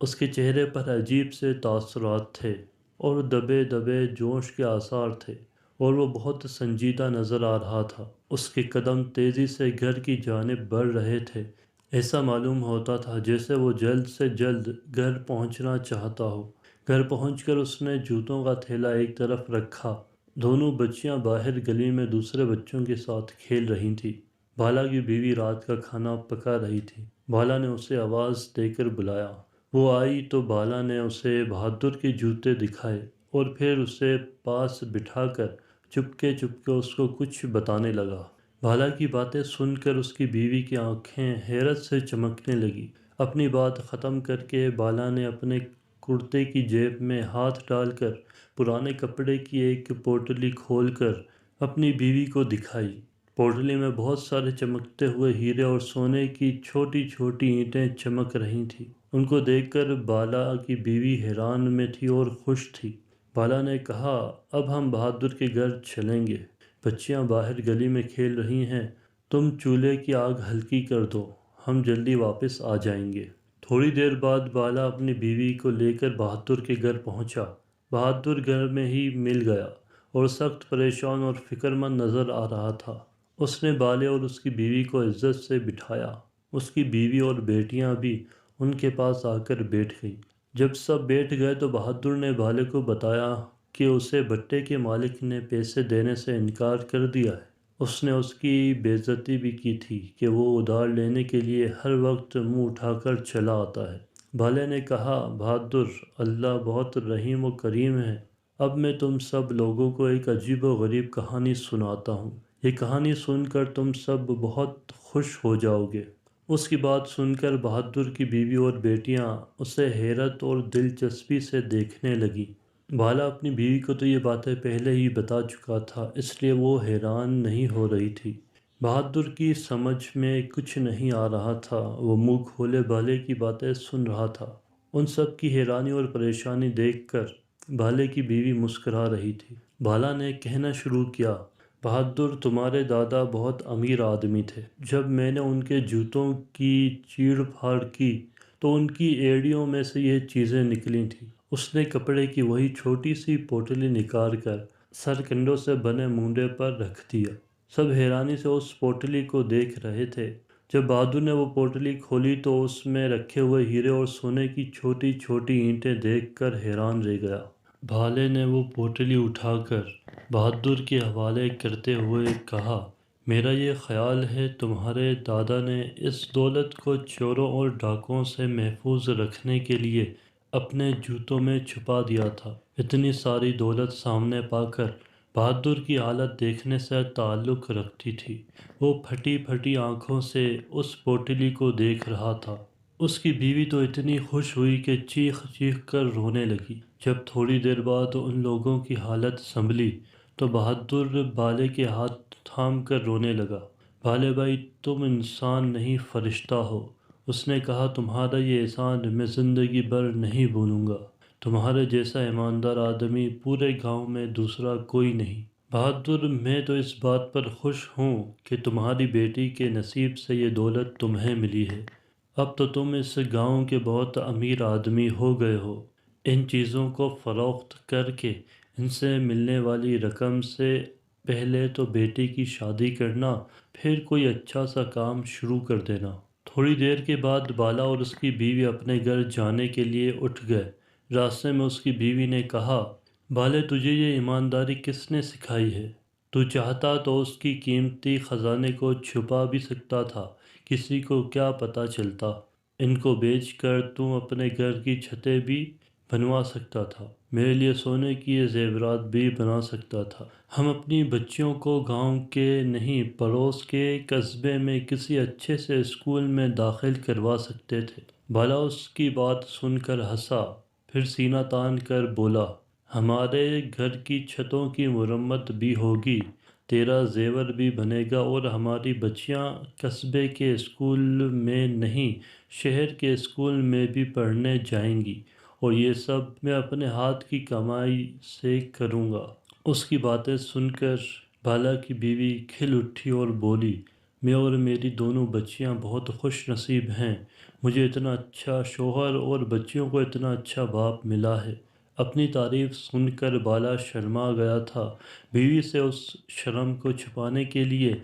اس کے چہرے پر عجیب سے تاثرات تھے اور دبے دبے جوش کے آثار تھے اور وہ بہت سنجیدہ نظر آ رہا تھا۔ اس کے قدم تیزی سے گھر کی جانب بڑھ رہے تھے۔ ایسا معلوم ہوتا تھا جیسے وہ جلد سے جلد گھر پہنچنا چاہتا ہو۔ گھر پہنچ کر اس نے جوتوں کا تھیلا ایک طرف رکھا۔ دونوں بچیاں باہر گلی میں دوسرے بچوں کے ساتھ کھیل رہی تھیں۔ بالا کی بیوی رات کا کھانا پکا رہی تھی۔ بالا نے اسے آواز دے کر بلایا۔ وہ آئی تو بالا نے اسے بہادر کے جوتے دکھائے اور پھر اسے پاس بٹھا کر چپکے چپکے اس کو کچھ بتانے لگا۔ بالا کی باتیں سن کر اس کی بیوی کی آنکھیں حیرت سے چمکنے لگیں۔ اپنی بات ختم کر کے بالا نے اپنے کرتے کی جیب میں ہاتھ ڈال کر پرانے کپڑے کی ایک پوٹلی کھول کر اپنی بیوی کو دکھائی۔ پوٹلی میں بہت سارے چمکتے ہوئے ہیرے اور سونے کی چھوٹی چھوٹی اینٹیں چمک رہی تھیں۔ ان کو دیکھ کر بالا کی بیوی حیران میں تھی اور خوش تھی۔ بالا نے کہا اب ہم بہادر کے گھر چلیں گے، بچیاں باہر گلی میں کھیل رہی ہیں، تم چولہے کی آگ ہلکی کر دو، ہم جلدی واپس آ جائیں گے۔ تھوڑی دیر بعد بالا اپنی بیوی کو لے کر بہادر کے گھر پہنچا۔ بہادر گھر میں ہی مل گیا اور سخت پریشان اور فکر مند نظر آ رہا تھا۔ اس نے بالے اور اس کی بیوی کو عزت سے بٹھایا۔ اس کی بیوی اور بیٹیاں بھی ان کے پاس آ کر بیٹھ گئیں۔ جب سب بیٹھ گئے تو بہادر نے بالے کو بتایا کہ اسے بھٹے کے مالک نے پیسے دینے سے انکار کر دیا ہے۔ اس نے اس کی بے عزتی بھی کی تھی کہ وہ ادھار لینے کے لیے ہر وقت منہ اٹھا کر چلا آتا ہے۔ بالے نے کہا بہادر، اللہ بہت رحیم و کریم ہے۔ اب میں تم سب لوگوں کو ایک عجیب و غریب کہانی سناتا ہوں۔ یہ کہانی سن کر تم سب بہت خوش ہو جاؤ گے۔ اس کی بات سن کر بہادر کی بیوی اور بیٹیاں اسے حیرت اور دلچسپی سے دیکھنے لگیں۔ بالا اپنی بیوی کو تو یہ باتیں پہلے ہی بتا چکا تھا، اس لیے وہ حیران نہیں ہو رہی تھی۔ بہادر کی سمجھ میں کچھ نہیں آ رہا تھا، وہ منہ کھولے بالے کی باتیں سن رہا تھا۔ ان سب کی حیرانی اور پریشانی دیکھ کر بالے کی بیوی مسکرا رہی تھی۔ بالا نے کہنا شروع کیا، بہادر، تمہارے دادا بہت امیر آدمی تھے۔ جب میں نے ان کے جوتوں کی چیڑ پھاڑ کی تو ان کی ایڑیوں میں سے یہ چیزیں نکلی تھیں۔ اس نے کپڑے کی وہی چھوٹی سی پوٹلی نکال کر سرکنڈوں سے بنے مونڈے پر رکھ دیا۔ سب حیرانی سے اس پوٹلی کو دیکھ رہے تھے۔ جب بہادر نے وہ پوٹلی کھولی تو اس میں رکھے ہوئے ہیرے اور سونے کی چھوٹی چھوٹی اینٹیں دیکھ کر حیران رہ گیا۔ بھالے نے وہ پوٹلی اٹھا کر بہادر کے حوالے کرتے ہوئے کہا، میرا یہ خیال ہے تمہارے دادا نے اس دولت کو چوروں اور ڈاکوؤں سے محفوظ رکھنے کے لیے اپنے جوتوں میں چھپا دیا تھا۔ اتنی ساری دولت سامنے پا کر بہادر کی حالت دیکھنے سے تعلق رکھتی تھی۔ وہ پھٹی پھٹی آنکھوں سے اس پوٹلی کو دیکھ رہا تھا۔ اس کی بیوی تو اتنی خوش ہوئی کہ چیخ چیخ کر رونے لگی۔ جب تھوڑی دیر بعد ان لوگوں کی حالت سنبھلی تو بہادر بالے کے ہاتھ تھام کر رونے لگا۔ بالے بھائی، تم انسان نہیں فرشتہ ہو۔ اس نے کہا، تمہارا یہ احسان میں زندگی بھر نہیں بھولوں گا۔ تمہارے جیسا ایماندار آدمی پورے گاؤں میں دوسرا کوئی نہیں۔ بہادر، میں تو اس بات پر خوش ہوں کہ تمہاری بیٹی کے نصیب سے یہ دولت تمہیں ملی ہے۔ اب تو تم اس گاؤں کے بہت امیر آدمی ہو گئے ہو۔ ان چیزوں کو فروخت کر کے ان سے ملنے والی رقم سے پہلے تو بیٹی کی شادی کرنا، پھر کوئی اچھا سا کام شروع کر دینا۔ تھوڑی دیر کے بعد بالا اور اس کی بیوی اپنے گھر جانے کے لیے اٹھ گئے۔ راستے میں اس کی بیوی نے کہا، بالے، تجھے یہ ایمانداری کس نے سکھائی ہے؟ تو چاہتا تو اس کی قیمتی خزانے کو چھپا بھی سکتا تھا، کسی کو کیا پتہ چلتا۔ ان کو بیچ کر تو اپنے گھر کی چھتیں بھی بنوا سکتا تھا، میرے لیے سونے کی یہ زیورات بھی بنا سکتا تھا۔ ہم اپنی بچیوں کو گاؤں کے نہیں، پڑوس کے قصبے میں کسی اچھے سے اسکول میں داخل کروا سکتے تھے۔ بالا اس کی بات سن کر ہنسا، پھر سینہ تان کر بولا، ہمارے گھر کی چھتوں کی مرمت بھی ہوگی، تیرا زیور بھی بنے گا اور ہماری بچیاں قصبے کے اسکول میں نہیں، شہر کے اسکول میں بھی پڑھنے جائیں گی، اور یہ سب میں اپنے ہاتھ کی کمائی سے کروں گا۔ اس کی باتیں سن کر بالا کی بیوی کھل اٹھی اور بولی، میں اور میری دونوں بچیاں بہت خوش نصیب ہیں، مجھے اتنا اچھا شوہر اور بچیوں کو اتنا اچھا باپ ملا ہے۔ اپنی تعریف سن کر بالا شرما گیا تھا۔ بیوی سے اس شرم کو چھپانے کے لیے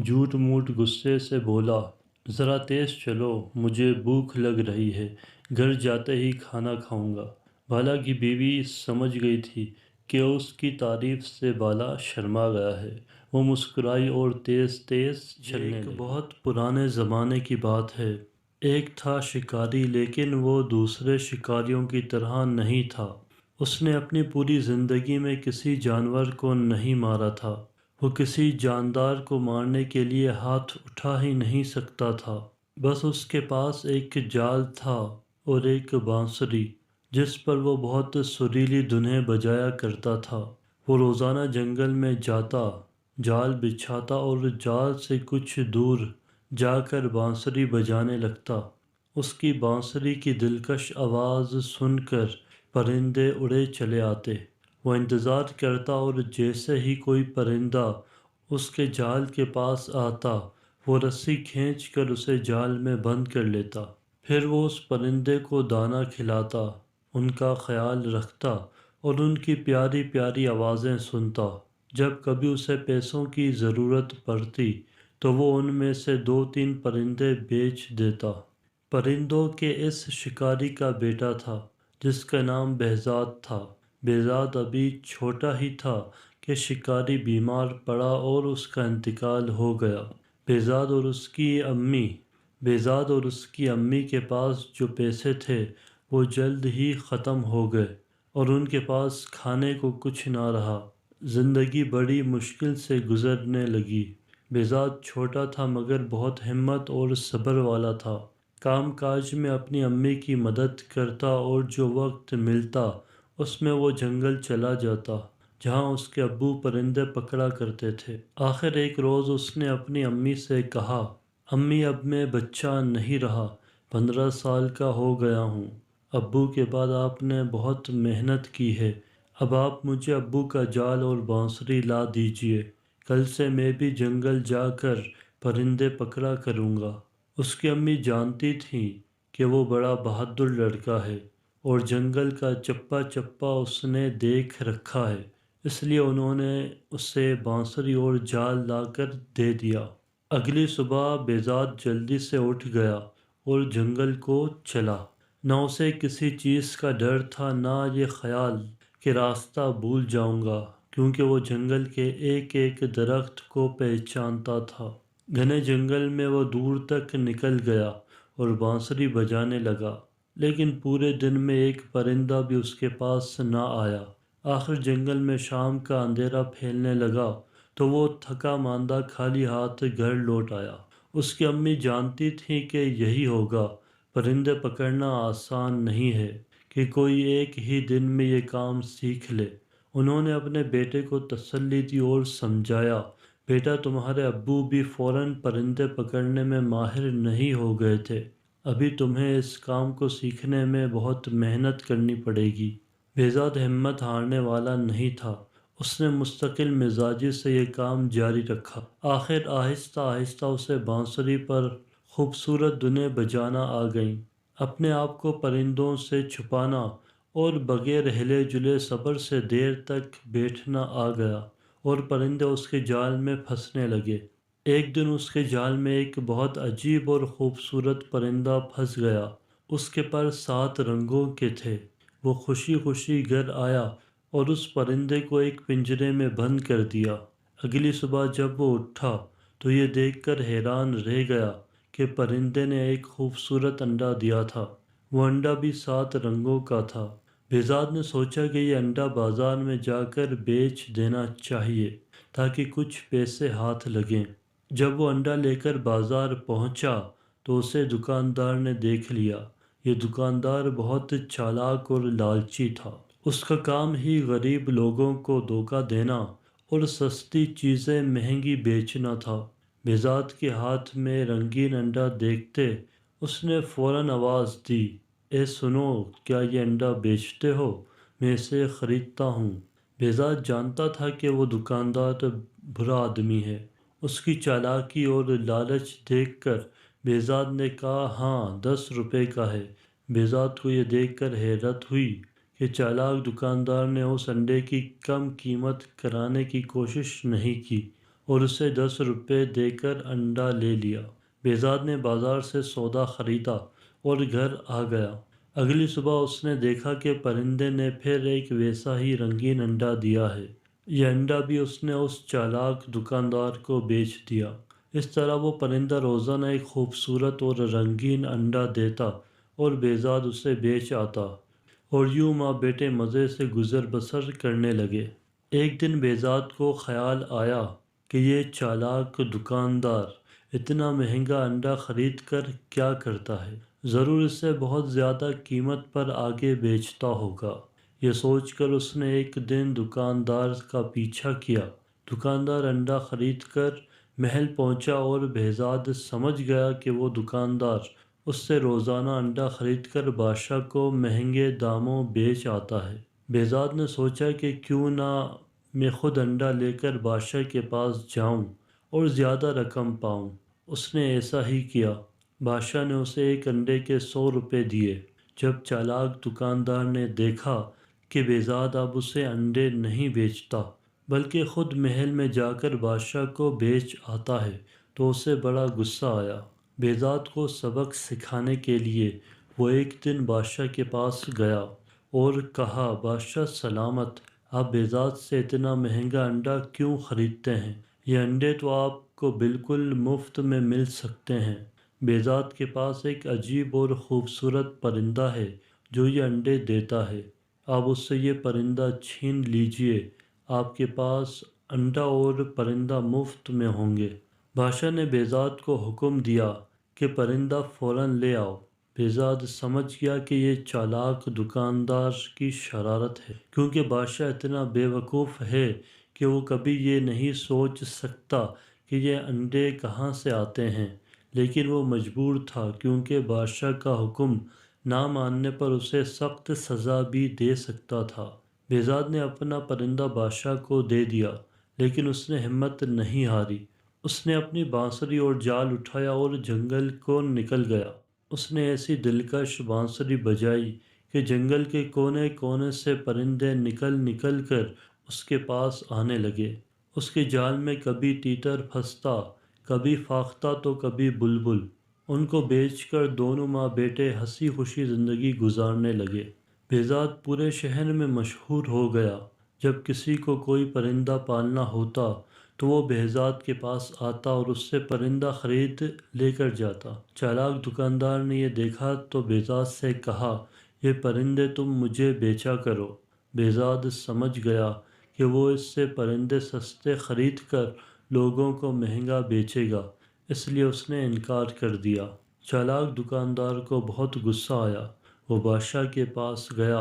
جھوٹ موٹ غصے سے بولا، ذرا تیز چلو، مجھے بھوک لگ رہی ہے، گھر جاتے ہی کھانا کھاؤں گا۔ بالا کی بیوی سمجھ گئی تھی کہ اس کی تعریف سے بالا شرما گیا ہے۔ وہ مسکرائی اور تیز تیز چلنے لگی۔ بہت پرانے زمانے کی بات ہے۔ ایک تھا شکاری، لیکن وہ دوسرے شکاریوں کی طرح نہیں تھا۔ اس نے اپنی پوری زندگی میں کسی جانور کو نہیں مارا تھا۔ وہ کسی جاندار کو مارنے کے لیے ہاتھ اٹھا ہی نہیں سکتا تھا۔ بس اس کے پاس ایک جال تھا اور ایک بانسری، جس پر وہ بہت سریلی دھنیں بجایا کرتا تھا۔ وہ روزانہ جنگل میں جاتا، جال بچھاتا اور جال سے کچھ دور جا کر بانسری بجانے لگتا۔ اس کی بانسری کی دلکش آواز سن کر پرندے اڑے چلے آتے۔ وہ انتظار کرتا اور جیسے ہی کوئی پرندہ اس کے جال کے پاس آتا وہ رسی کھینچ کر اسے جال میں بند کر لیتا۔ پھر وہ اس پرندے کو دانہ کھلاتا، ان کا خیال رکھتا اور ان کی پیاری پیاری آوازیں سنتا۔ جب کبھی اسے پیسوں کی ضرورت پڑتی تو وہ ان میں سے 2-3 پرندے بیچ دیتا۔ پرندوں کے اس شکاری کا بیٹا تھا جس کا نام بہزاد تھا۔ بہزاد ابھی چھوٹا ہی تھا کہ شکاری بیمار پڑا اور اس کا انتقال ہو گیا۔ بہزاد اور اس کی امی کے پاس جو پیسے تھے وہ جلد ہی ختم ہو گئے اور ان کے پاس کھانے کو کچھ نہ رہا۔ زندگی بڑی مشکل سے گزرنے لگی۔ بہزاد چھوٹا تھا مگر بہت ہمت اور صبر والا تھا۔ کام کاج میں اپنی امی کی مدد کرتا اور جو وقت ملتا اس میں وہ جنگل چلا جاتا جہاں اس کے ابو پرندے پکڑا کرتے تھے۔ آخر ایک روز اس نے اپنی امی سے کہا، امی اب میں بچہ نہیں رہا، 15 سال کا ہو گیا ہوں۔ ابو کے بعد آپ نے بہت محنت کی ہے، اب آپ مجھے ابو کا جال اور بانسری لا دیجیے، کل سے میں بھی جنگل جا کر پرندے پکڑا کروں گا۔ اس کی امی جانتی تھیں کہ وہ بڑا بہادر لڑکا ہے اور جنگل کا چپا چپا اس نے دیکھ رکھا ہے، اس لیے انہوں نے اسے بانسری اور جال لا کر دے دیا۔ اگلی صبح بہزاد جلدی سے اٹھ گیا اور جنگل کو چلا۔ نہ اسے کسی چیز کا ڈر تھا نہ یہ خیال کہ راستہ بھول جاؤں گا، کیونکہ وہ جنگل کے ایک ایک درخت کو پہچانتا تھا۔ گھنے جنگل میں وہ دور تک نکل گیا اور بانسری بجانے لگا، لیکن پورے دن میں ایک پرندہ بھی اس کے پاس نہ آیا۔ آخر جنگل میں شام کا اندھیرا پھیلنے لگا تو وہ تھکا ماندہ خالی ہاتھ گھر لوٹ آیا۔ اس کی امی جانتی تھیں کہ یہی ہوگا، پرندے پکڑنا آسان نہیں ہے کہ کوئی ایک ہی دن میں یہ کام سیکھ لے۔ انہوں نے اپنے بیٹے کو تسلی دی اور سمجھایا، بیٹا تمہارے ابو بھی فوراً پرندے پکڑنے میں ماہر نہیں ہو گئے تھے، ابھی تمہیں اس کام کو سیکھنے میں بہت محنت کرنی پڑے گی۔ بہزاد ہمت ہارنے والا نہیں تھا، اس نے مستقل مزاجی سے یہ کام جاری رکھا۔ آخر آہستہ آہستہ اسے بانسری پر خوبصورت دھنیں بجانا آ گئیں، اپنے آپ کو پرندوں سے چھپانا اور بغیر ہلے جلے صبر سے دیر تک بیٹھنا آ گیا اور پرندے اس کے جال میں پھنسنے لگے۔ ایک دن اس کے جال میں ایک بہت عجیب اور خوبصورت پرندہ پھنس گیا، اس کے پر 7 رنگوں کے تھے۔ وہ خوشی خوشی گھر آیا اور اس پرندے کو ایک پنجرے میں بند کر دیا۔ اگلی صبح جب وہ اٹھا تو یہ دیکھ کر حیران رہ گیا کہ پرندے نے ایک خوبصورت انڈا دیا تھا، وہ انڈا بھی 7 رنگوں کا تھا۔ بہزاد نے سوچا کہ یہ انڈا بازار میں جا کر بیچ دینا چاہیے تاکہ کچھ پیسے ہاتھ لگیں۔ جب وہ انڈا لے کر بازار پہنچا تو اسے دکاندار نے دیکھ لیا۔ یہ دکاندار بہت چالاک اور لالچی تھا، اس کا کام ہی غریب لوگوں کو دھوکہ دینا اور سستی چیزیں مہنگی بیچنا تھا۔ بہزاد کے ہاتھ میں رنگین انڈا دیکھتے اس نے فوراً آواز دی، اے سنو، کیا یہ انڈا بیچتے ہو؟ میں اسے خریدتا ہوں۔ بہزاد جانتا تھا کہ وہ دکاندار برا آدمی ہے۔ اس کی چالاکی اور لالچ دیکھ کر بہزاد نے کہا، ہاں 10 روپے کا ہے۔ بہزاد کو یہ دیکھ کر حیرت ہوئی کہ چالاک دکاندار نے اس انڈے کی کم قیمت کرانے کی کوشش نہیں کی اور اسے 10 روپے دے کر انڈا لے لیا۔ بہزاد نے بازار سے سودا خریدا اور گھر آ گیا۔ اگلی صبح اس نے دیکھا کہ پرندے نے پھر ایک ویسا ہی رنگین انڈا دیا ہے۔ یہ انڈا بھی اس نے اس چالاک دکاندار کو بیچ دیا۔ اس طرح وہ پرندہ روزانہ ایک خوبصورت اور رنگین انڈا دیتا اور بہزاد اسے بیچ آتا، اور یوں ماں بیٹے مزے سے گزر بسر کرنے لگے۔ ایک دن بہزاد کو خیال آیا کہ یہ چالاک دکاندار اتنا مہنگا انڈا خرید کر کیا کرتا ہے، ضرور اسے بہت زیادہ قیمت پر آگے بیچتا ہوگا۔ یہ سوچ کر اس نے ایک دن دکاندار کا پیچھا کیا۔ دکاندار انڈا خرید کر محل پہنچا اور بہزاد سمجھ گیا کہ وہ دکاندار اس سے روزانہ انڈا خرید کر بادشاہ کو مہنگے داموں بیچ آتا ہے۔ بہزاد نے سوچا کہ کیوں نہ میں خود انڈا لے کر بادشاہ کے پاس جاؤں اور زیادہ رقم پاؤں۔ اس نے ایسا ہی کیا۔ بادشاہ نے اسے ایک انڈے کے 100 روپے دیے۔ جب چالاک دکاندار نے دیکھا کہ بہزاد اب اسے انڈے نہیں بیچتا بلکہ خود محل میں جا کر بادشاہ کو بیچ آتا ہے تو اسے بڑا غصہ آیا۔ بہزاد کو سبق سکھانے کے لیے وہ ایک دن بادشاہ کے پاس گیا اور کہا، بادشاہ سلامت، آپ بہزاد سے اتنا مہنگا انڈا کیوں خریدتے ہیں؟ یہ انڈے تو آپ کو بالکل مفت میں مل سکتے ہیں۔ بہزاد کے پاس ایک عجیب اور خوبصورت پرندہ ہے جو یہ انڈے دیتا ہے۔ آپ اس سے یہ پرندہ چھین لیجئے، آپ کے پاس انڈا اور پرندہ مفت میں ہوں گے۔ بادشاہ نے بہزاد کو حکم دیا کہ پرندہ فوراً لے آؤ۔ بہزاد سمجھ گیا کہ یہ چالاک دکاندار کی شرارت ہے، کیونکہ بادشاہ اتنا بے وقوف ہے کہ وہ کبھی یہ نہیں سوچ سکتا کہ یہ انڈے کہاں سے آتے ہیں، لیکن وہ مجبور تھا کیونکہ بادشاہ کا حکم نہ ماننے پر اسے سخت سزا بھی دے سکتا تھا۔ بہزاد نے اپنا پرندہ بادشاہ کو دے دیا، لیکن اس نے ہمت نہیں ہاری۔ اس نے اپنی بانسری اور جال اٹھایا اور جنگل کو نکل گیا۔ اس نے ایسی دلکش بانسری بجائی کہ جنگل کے کونے کونے سے پرندے نکل نکل کر اس کے پاس آنے لگے۔ اس کے جال میں کبھی تیتر پھنستا، کبھی فاختہ تو کبھی بلبل۔ ان کو بیچ کر دونوں ماں بیٹے ہنسی خوشی زندگی گزارنے لگے۔ بہزاد پورے شہر میں مشہور ہو گیا۔ جب کسی کو کوئی پرندہ پالنا ہوتا تو وہ بہزاد کے پاس آتا اور اس سے پرندہ خرید لے کر جاتا۔ چالاک دکاندار نے یہ دیکھا تو بہزاد سے کہا، یہ پرندے تم مجھے بیچا کرو۔ بہزاد سمجھ گیا کہ وہ اس سے پرندے سستے خرید کر لوگوں کو مہنگا بیچے گا، اس لیے اس نے انکار کر دیا۔ چالاک دکاندار کو بہت غصہ آیا۔ وہ بادشاہ کے پاس گیا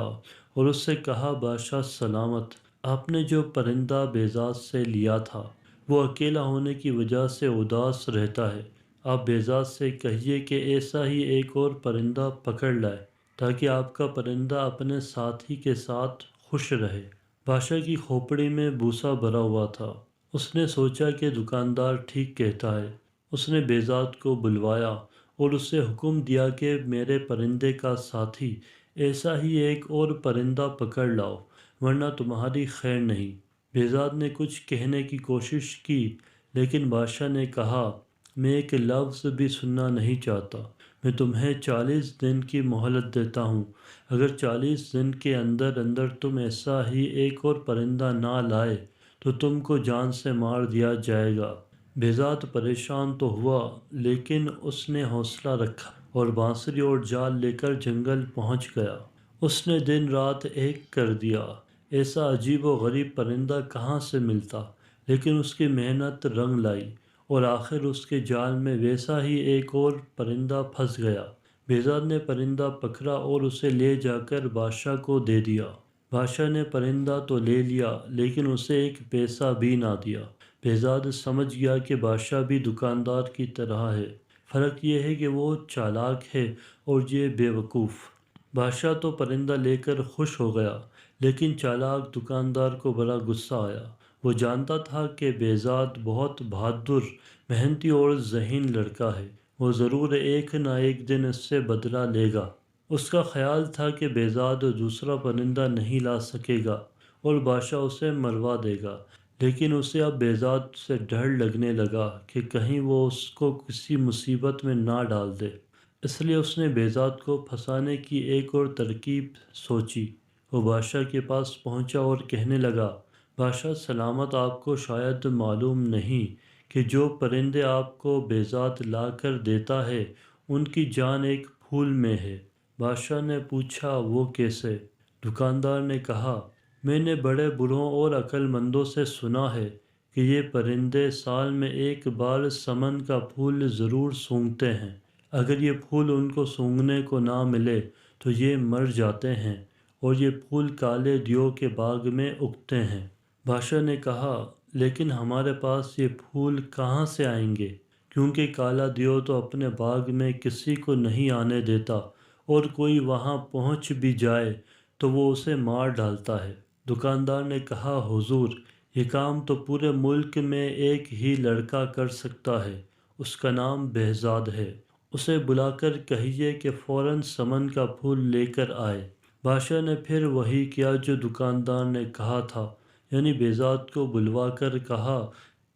اور اس سے کہا، بادشاہ سلامت، آپ نے جو پرندہ بہزاد سے لیا تھا وہ اکیلا ہونے کی وجہ سے اداس رہتا ہے۔ آپ بہزاد سے کہیے کہ ایسا ہی ایک اور پرندہ پکڑ لائے تاکہ آپ کا پرندہ اپنے ساتھی کے ساتھ خوش رہے۔ بادشاہ کی کھوپڑی میں بوسہ بھرا ہوا تھا۔ اس نے سوچا کہ دکاندار ٹھیک کہتا ہے۔ اس نے بہزاد کو بلوایا اور اس سے حکم دیا کہ میرے پرندے کا ساتھی ایسا ہی ایک اور پرندہ پکڑ لاؤ ورنہ تمہاری خیر نہیں۔ بہزاد نے کچھ کہنے کی کوشش کی لیکن بادشاہ نے کہا، میں ایک لفظ بھی سننا نہیں چاہتا۔ میں تمہیں 40 دن کی مہلت دیتا ہوں۔ اگر 40 دن کے اندر اندر تم ایسا ہی ایک اور پرندہ نہ لائے تو تم کو جان سے مار دیا جائے گا۔ بہزاد پریشان تو ہوا لیکن اس نے حوصلہ رکھا اور بانسری اور جال لے کر جنگل پہنچ گیا۔ اس نے دن رات ایک کر دیا، ایسا عجیب و غریب پرندہ کہاں سے ملتا، لیکن اس کی محنت رنگ لائی اور آخر اس کے جال میں ویسا ہی ایک اور پرندہ پھنس گیا۔ بہزاد نے پرندہ پکڑا اور اسے لے جا کر بادشاہ کو دے دیا۔ بادشاہ نے پرندہ تو لے لیا لیکن اسے ایک پیسہ بھی نہ دیا۔ بہزاد سمجھ گیا کہ بادشاہ بھی دکاندار کی طرح ہے، فرق یہ ہے کہ وہ چالاک ہے اور یہ بے وقوف۔ بادشاہ تو پرندہ لے کر خوش ہو گیا لیکن چالاک دکاندار کو بڑا غصہ آیا۔ وہ جانتا تھا کہ بہزاد بہت بہادر، محنتی اور ذہین لڑکا ہے۔ وہ ضرور ایک نہ ایک دن اس سے بدلہ لے گا۔ اس کا خیال تھا کہ بہزاد دوسرا پرندہ نہیں لا سکے گا اور بادشاہ اسے مروا دے گا، لیکن اسے اب بہزاد سے ڈر لگنے لگا کہ کہیں وہ اس کو کسی مصیبت میں نہ ڈال دے۔ اس لیے اس نے بہزاد کو پھنسانے کی ایک اور ترکیب سوچی۔ وہ بادشاہ کے پاس پہنچا اور کہنے لگا، بادشاہ سلامت، آپ کو شاید معلوم نہیں کہ جو پرندے آپ کو بہزاد لا کر دیتا ہے ان کی جان ایک پھول میں ہے۔ بادشاہ نے پوچھا، وہ کیسے؟ دکاندار نے کہا، میں نے بڑے بوڑھوں اور عقل مندوں سے سنا ہے کہ یہ پرندے سال میں ایک بار سمن کا پھول ضرور سونگھتے ہیں۔ اگر یہ پھول ان کو سونگھنے کو نہ ملے تو یہ مر جاتے ہیں اور یہ پھول کالے دیو کے باغ میں اگتے ہیں۔ بادشاہ نے کہا، لیکن ہمارے پاس یہ پھول کہاں سے آئیں گے؟ کیونکہ کالا دیو تو اپنے باغ میں کسی کو نہیں آنے دیتا، اور کوئی وہاں پہنچ بھی جائے تو وہ اسے مار ڈالتا ہے۔ دکاندار نے کہا، حضور، یہ کام تو پورے ملک میں ایک ہی لڑکا کر سکتا ہے، اس کا نام بہزاد ہے، اسے بلا کر کہیے کہ فوراً سمن کا پھول لے کر آئے۔ بادشاہ نے پھر وہی کیا جو دکاندار نے کہا تھا، یعنی بہزاد کو بلوا کر کہا،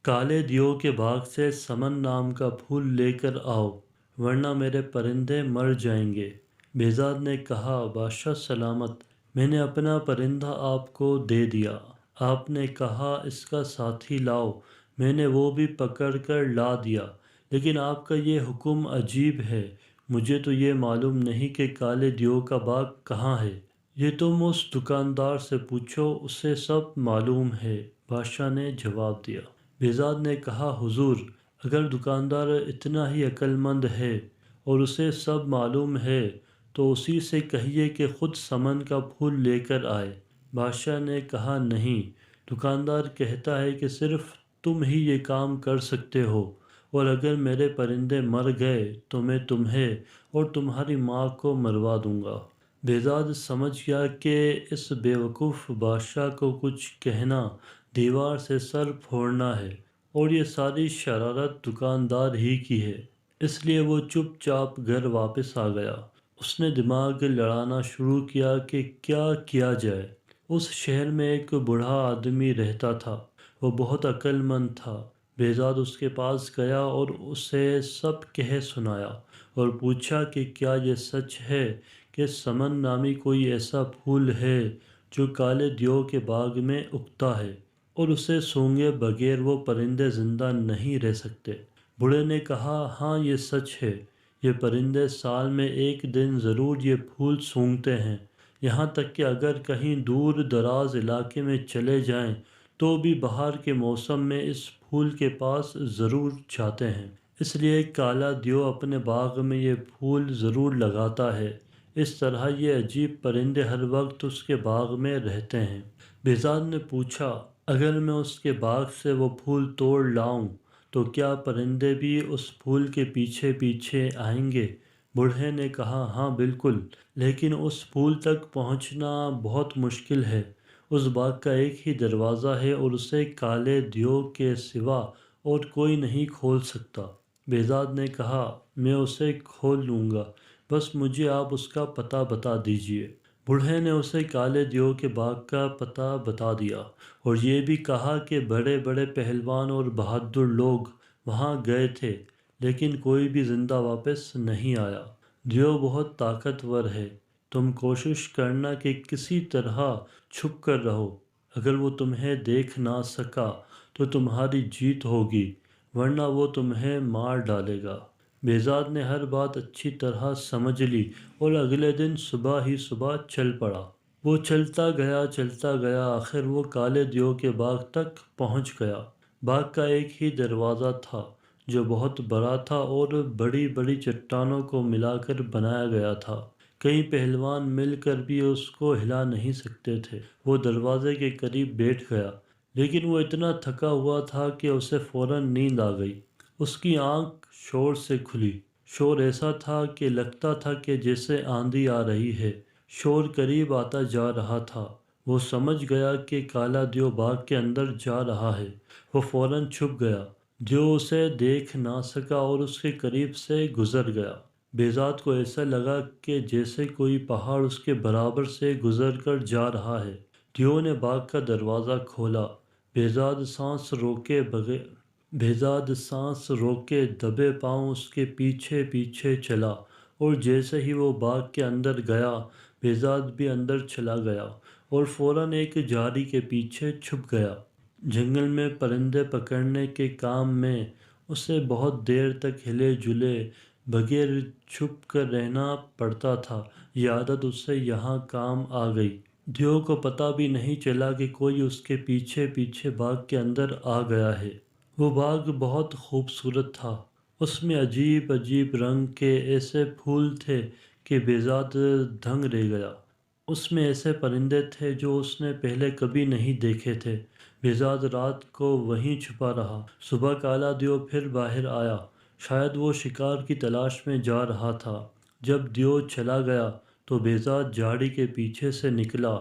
کالے دیو کے باغ سے سمن نام کا پھول لے کر آؤ، ورنہ میرے پرندے مر جائیں گے۔ بہزاد نے کہا، بادشاہ سلامت، میں نے اپنا پرندہ آپ کو دے دیا، آپ نے کہا اس کا ساتھی لاؤ، میں نے وہ بھی پکڑ کر لا دیا، لیکن آپ کا یہ حکم عجیب ہے، مجھے تو یہ معلوم نہیں کہ کالے دیو کا باغ کہاں ہے۔ یہ تم اس دکاندار سے پوچھو، اسے سب معلوم ہے، بادشاہ نے جواب دیا۔ بہزاد نے کہا، حضور، اگر دکاندار اتنا ہی عقل مند ہے اور اسے سب معلوم ہے تو اسی سے کہیے کہ خود سمن کا پھول لے کر آئے۔ بادشاہ نے کہا، نہیں، دکاندار کہتا ہے کہ صرف تم ہی یہ کام کر سکتے ہو، اور اگر میرے پرندے مر گئے تو میں تمہیں اور تمہاری ماں کو مروا دوں گا۔ بہزاد سمجھ گیا کہ اس بے وقوف بادشاہ کو کچھ کہنا دیوار سے سر پھوڑنا ہے، اور یہ ساری شرارت دکاندار ہی کی ہے، اس لیے وہ چپ چاپ گھر واپس آ گیا۔ اس نے دماغ لڑانا شروع کیا کہ کیا کیا جائے۔ اس شہر میں ایک بوڑھا آدمی رہتا تھا، وہ بہت عقل مند تھا۔ بہزاد اس کے پاس گیا اور اسے سب کہہ سنایا، اور پوچھا کہ کیا یہ سچ ہے کہ سمن نامی کوئی ایسا پھول ہے جو کالے دیو کے باغ میں اگتا ہے، اور اسے سونگھے بغیر وہ پرندے زندہ نہیں رہ سکتے؟ بوڑھے نے کہا، ہاں، یہ سچ ہے، یہ پرندے سال میں ایک دن ضرور یہ پھول سونگھتے ہیں، یہاں تک کہ اگر کہیں دور دراز علاقے میں چلے جائیں تو بھی بہار کے موسم میں اس پھول کے پاس ضرور جاتے ہیں، اس لیے کالا دیو اپنے باغ میں یہ پھول ضرور لگاتا ہے، اس طرح یہ عجیب پرندے ہر وقت اس کے باغ میں رہتے ہیں۔ بہزاد نے پوچھا، اگر میں اس کے باغ سے وہ پھول توڑ لاؤں تو کیا پرندے بھی اس پھول کے پیچھے پیچھے آئیں گے؟ بوڑھے نے کہا، ہاں بالکل، لیکن اس پھول تک پہنچنا بہت مشکل ہے، اس باغ کا ایک ہی دروازہ ہے اور اسے کالے دیو کے سوا اور کوئی نہیں کھول سکتا۔ بہزاد نے کہا، میں اسے کھول لوں گا، بس مجھے آپ اس کا پتہ بتا دیجئے۔ بوڑھے نے اسے کالے دیو کے باغ کا پتہ بتا دیا، اور یہ بھی کہا کہ بڑے بڑے پہلوان اور بہادر لوگ وہاں گئے تھے، لیکن کوئی بھی زندہ واپس نہیں آیا۔ دیو بہت طاقتور ہے، تم کوشش کرنا کہ کسی طرح چھپ کر رہو، اگر وہ تمہیں دیکھ نہ سکا تو تمہاری جیت ہوگی، ورنہ وہ تمہیں مار ڈالے گا۔ بہزاد نے ہر بات اچھی طرح سمجھ لی اور اگلے دن صبح ہی صبح چل پڑا۔ وہ چلتا گیا، آخر وہ کالے دیو کے باغ تک پہنچ گیا۔ باغ کا ایک ہی دروازہ تھا جو بہت بڑا تھا اور بڑی بڑی چٹانوں کو ملا کر بنایا گیا تھا، کئی پہلوان مل کر بھی اس کو ہلا نہیں سکتے تھے۔ وہ دروازے کے قریب بیٹھ گیا، لیکن وہ اتنا تھکا ہوا تھا کہ اسے فوراً نیند آ گئی۔ اس کی آنکھ شور سے کھلی، شور ایسا تھا کہ لگتا تھا کہ جیسے آندھی آ رہی ہے، شور قریب آتا جا رہا تھا۔ وہ سمجھ گیا کہ کالا دیو باغ کے اندر جا رہا ہے، وہ فوراً چھپ گیا۔ دیو اسے دیکھ نہ سکا اور اس کے قریب سے گزر گیا۔ بہزاد کو ایسا لگا کہ جیسے کوئی پہاڑ اس کے برابر سے گزر کر جا رہا ہے۔ دیو نے باغ کا دروازہ کھولا، بہزاد سانس روکے دبے پاؤں اس کے پیچھے پیچھے چلا، اور جیسے ہی وہ باغ کے اندر گیا، بہزاد بھی اندر چلا گیا اور فوراً ایک جھاڑی کے پیچھے چھپ گیا۔ جنگل میں پرندے پکڑنے کے کام میں اسے بہت دیر تک ہلے جلے بغیر چھپ کر رہنا پڑتا تھا، یہ عادت اسے یہاں کام آ گئی۔ دیو کو پتہ بھی نہیں چلا کہ کوئی اس کے پیچھے پیچھے باغ کے اندر آ گیا ہے۔ وہ باغ بہت خوبصورت تھا، اس میں عجیب عجیب رنگ کے ایسے پھول تھے کہ بہزاد دنگ رہ گیا۔ اس میں ایسے پرندے تھے جو اس نے پہلے کبھی نہیں دیکھے تھے۔ بہزاد رات کو وہیں چھپا رہا۔ صبح کالا دیو پھر باہر آیا، شاید وہ شکار کی تلاش میں جا رہا تھا۔ جب دیو چلا گیا تو بہزاد جھاڑی کے پیچھے سے نکلا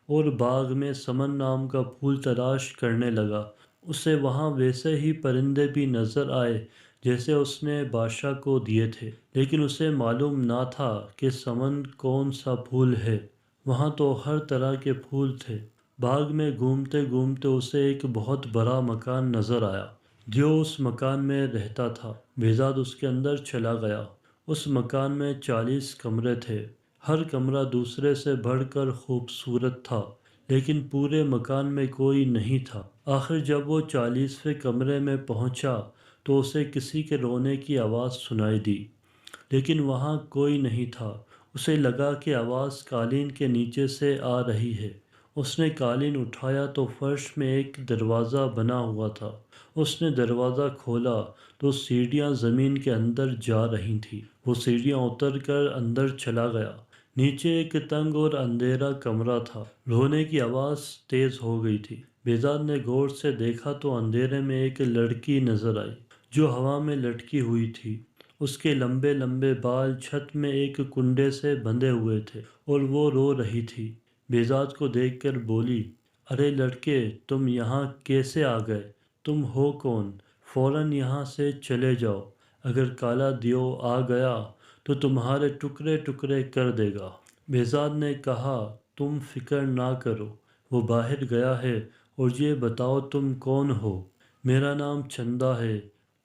اور باغ میں سمن نام کا پھول تلاش کرنے لگا۔ اسے وہاں ویسے ہی پرندے بھی نظر آئے جیسے اس نے بادشاہ کو دیے تھے، لیکن اسے معلوم نہ تھا کہ سمن کون سا پھول ہے۔ وہاں تو ہر طرح کے پھول تھے۔ باغ میں گھومتے گھومتے اسے ایک بہت بڑا مکان نظر آیا۔ دیو اس مکان میں رہتا تھا۔ بہزاد اس کے اندر چلا گیا۔ اس مکان میں 40 کمرے تھے۔ ہر کمرہ دوسرے سے بڑھ کر خوبصورت تھا، لیکن پورے مکان میں کوئی نہیں تھا۔ آخر جب وہ 40ویں کمرے میں پہنچا تو اسے کسی کے رونے کی آواز سنائی دی، لیکن وہاں کوئی نہیں تھا۔ اسے لگا کہ آواز قالین کے نیچے سے آ رہی ہے۔ اس نے قالین اٹھایا تو فرش میں ایک دروازہ بنا ہوا تھا۔ اس نے دروازہ کھولا تو سیڑھیاں زمین کے اندر جا رہی تھیں۔ وہ سیڑھیاں اتر کر اندر چلا گیا۔ نیچے ایک تنگ اور اندھیرا کمرہ تھا۔ رونے کی آواز تیز ہو گئی تھی۔ بہزاد نے غور سے دیکھا تو اندھیرے میں ایک لڑکی نظر آئی جو ہوا میں لٹکی ہوئی تھی۔ اس کے لمبے لمبے بال چھت میں ایک کنڈے سے بندھے ہوئے تھے اور وہ رو رہی تھی۔ بہزاد کو دیکھ کر بولی، ارے لڑکے، تم یہاں کیسے آ گئے؟ تم ہو کون؟ فوراً یہاں سے چلے جاؤ، اگر کالا دیو آ گیا تو تمہارے ٹکڑے ٹکڑے کر دے گا۔ بہزاد نے کہا، تم فکر نہ کرو، وہ باہر گیا ہے، اور یہ بتاؤ تم کون ہو؟ میرا نام چندا ہے۔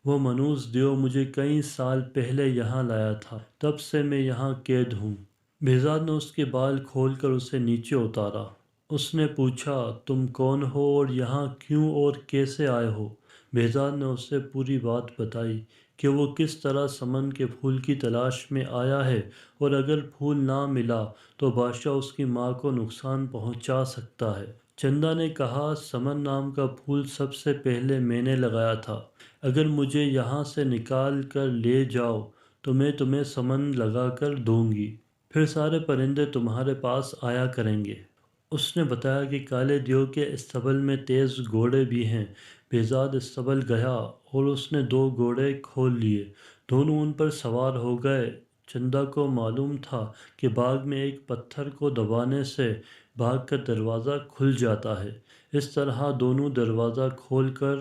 وہ منوس دیو مجھے کئی سال پہلے یہاں لایا تھا، تب سے میں یہاں قید ہوں۔ بہزاد نے اس کے بال کھول کر اسے نیچے اتارا۔ اس نے پوچھا، تم کون ہو اور یہاں کیوں اور کیسے آئے ہو؟ بہزاد نے اسے پوری بات بتائی کہ وہ کس طرح سمن کے پھول کی تلاش میں آیا ہے، اور اگر پھول نہ ملا تو بادشاہ اس کی ماں کو نقصان پہنچا سکتا ہے۔ چندا نے کہا، سمن نام کا پھول سب سے پہلے میں نے لگایا تھا۔ اگر مجھے یہاں سے نکال کر لے جاؤ تو میں تمہیں سمن لگا کر دوں گی، پھر سارے پرندے تمہارے پاس آیا کریں گے۔ اس نے بتایا کہ کالے دیو کے استبل میں تیز گھوڑے بھی ہیں۔ بہزاد استبل گیا اور اس نے 2 گھوڑے کھول لیے۔ دونوں ان پر سوار ہو گئے۔ چندا کو معلوم تھا کہ باغ میں ایک پتھر کو دبانے سے باغ کا دروازہ کھل جاتا ہے۔ اس طرح دونوں دروازہ کھول کر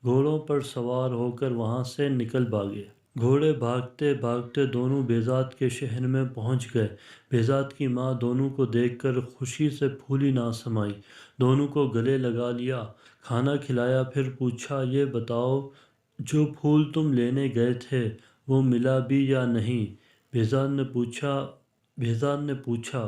گھوڑوں پر سوار ہو کر وہاں سے نکل بھاگے۔ گھوڑے بھاگتے بھاگتے دونوں بہزاد کے شہر میں پہنچ گئے۔ بہزاد کی ماں دونوں کو دیکھ کر خوشی سے پھولی نہ سمائی۔ دونوں کو گلے لگا لیا، کھانا کھلایا، پھر پوچھا، یہ بتاؤ جو پھول تم لینے گئے تھے وہ ملا بھی یا نہیں؟ بہزاد نے پوچھا،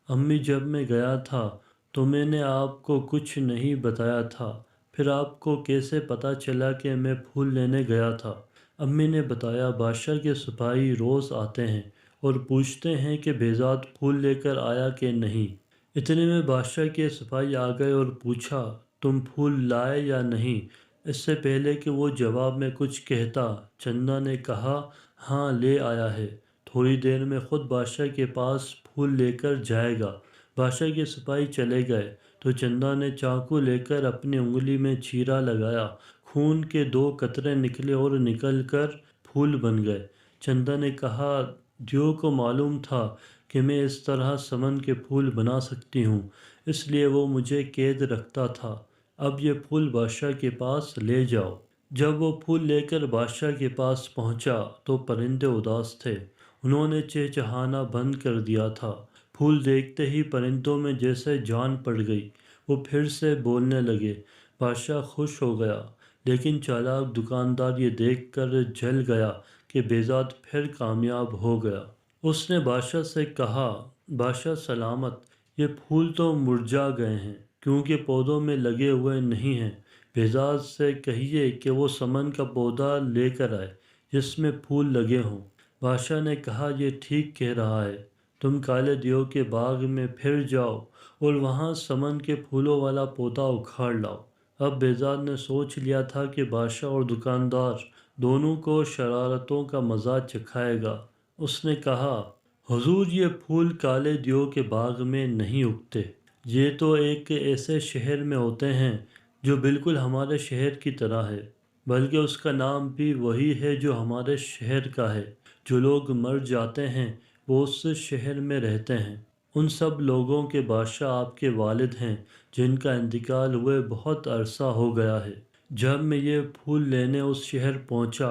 امی جب میں گیا تھا تو میں نے آپ کو کچھ نہیں بتایا تھا، پھر آپ کو کیسے پتہ چلا کہ میں پھول لینے گیا تھا؟ امی نے بتایا، بادشاہ کے سپاہی روز آتے ہیں اور پوچھتے ہیں کہ بہزاد پھول لے کر آیا کہ نہیں۔ اتنے میں بادشاہ کے سپاہی آ گئے اور پوچھا، تم پھول لائے یا نہیں؟ اس سے پہلے کہ وہ جواب میں کچھ کہتا، چندا نے کہا، ہاں لے آیا ہے، تھوڑی دیر میں خود بادشاہ کے پاس پھول لے کر جائے گا۔ بادشاہ کے سپاہی چلے گئے تو چندا نے چاقو لے کر اپنی انگلی میں چیرا لگایا، خون کے 2 قطرے نکلے اور نکل کر پھول بن گئے۔ چندا نے کہا، دیو کو معلوم تھا کہ میں اس طرح سمن کے پھول بنا سکتی ہوں، اس لیے وہ مجھے قید رکھتا تھا۔ اب یہ پھول بادشاہ کے پاس لے جاؤ۔ جب وہ پھول لے کر بادشاہ کے پاس پہنچا تو پرندے اداس تھے، انہوں نے چہچہانا بند کر دیا تھا۔ پھول دیکھتے ہی پرندوں میں جیسے جان پڑ گئی، وہ پھر سے بولنے لگے۔ بادشاہ خوش ہو گیا، لیکن چالاک دکاندار یہ دیکھ کر جل گیا کہ بہزاد پھر کامیاب ہو گیا۔ اس نے بادشاہ سے کہا، بادشاہ سلامت، یہ پھول تو مرجھا گئے ہیں کیونکہ پودوں میں لگے ہوئے نہیں ہیں۔ بہزاد سے کہیے کہ وہ سمن کا پودا لے کر آئے جس میں پھول لگے ہوں۔ بادشاہ نے کہا، یہ ٹھیک کہہ رہا ہے، تم کالے دیو کے باغ میں پھر جاؤ اور وہاں سمن کے پھولوں والا پودا اکھاڑ لاؤ۔ اب بہزاد نے سوچ لیا تھا کہ بادشاہ اور دکاندار دونوں کو شرارتوں کا مزہ چکھائے گا۔ اس نے کہا، حضور، یہ پھول کالے دیو کے باغ میں نہیں اگتے، یہ تو ایک ایسے شہر میں ہوتے ہیں جو بالکل ہمارے شہر کی طرح ہے۔ بلکہ اس کا نام بھی وہی ہے جو ہمارے شہر کا ہے۔ جو لوگ مر جاتے ہیں وہ اس شہر میں رہتے ہیں۔ ان سب لوگوں کے بادشاہ آپ کے والد ہیں جن کا انتقال ہوئے بہت عرصہ ہو گیا ہے۔ جب میں یہ پھول لینے اس شہر پہنچا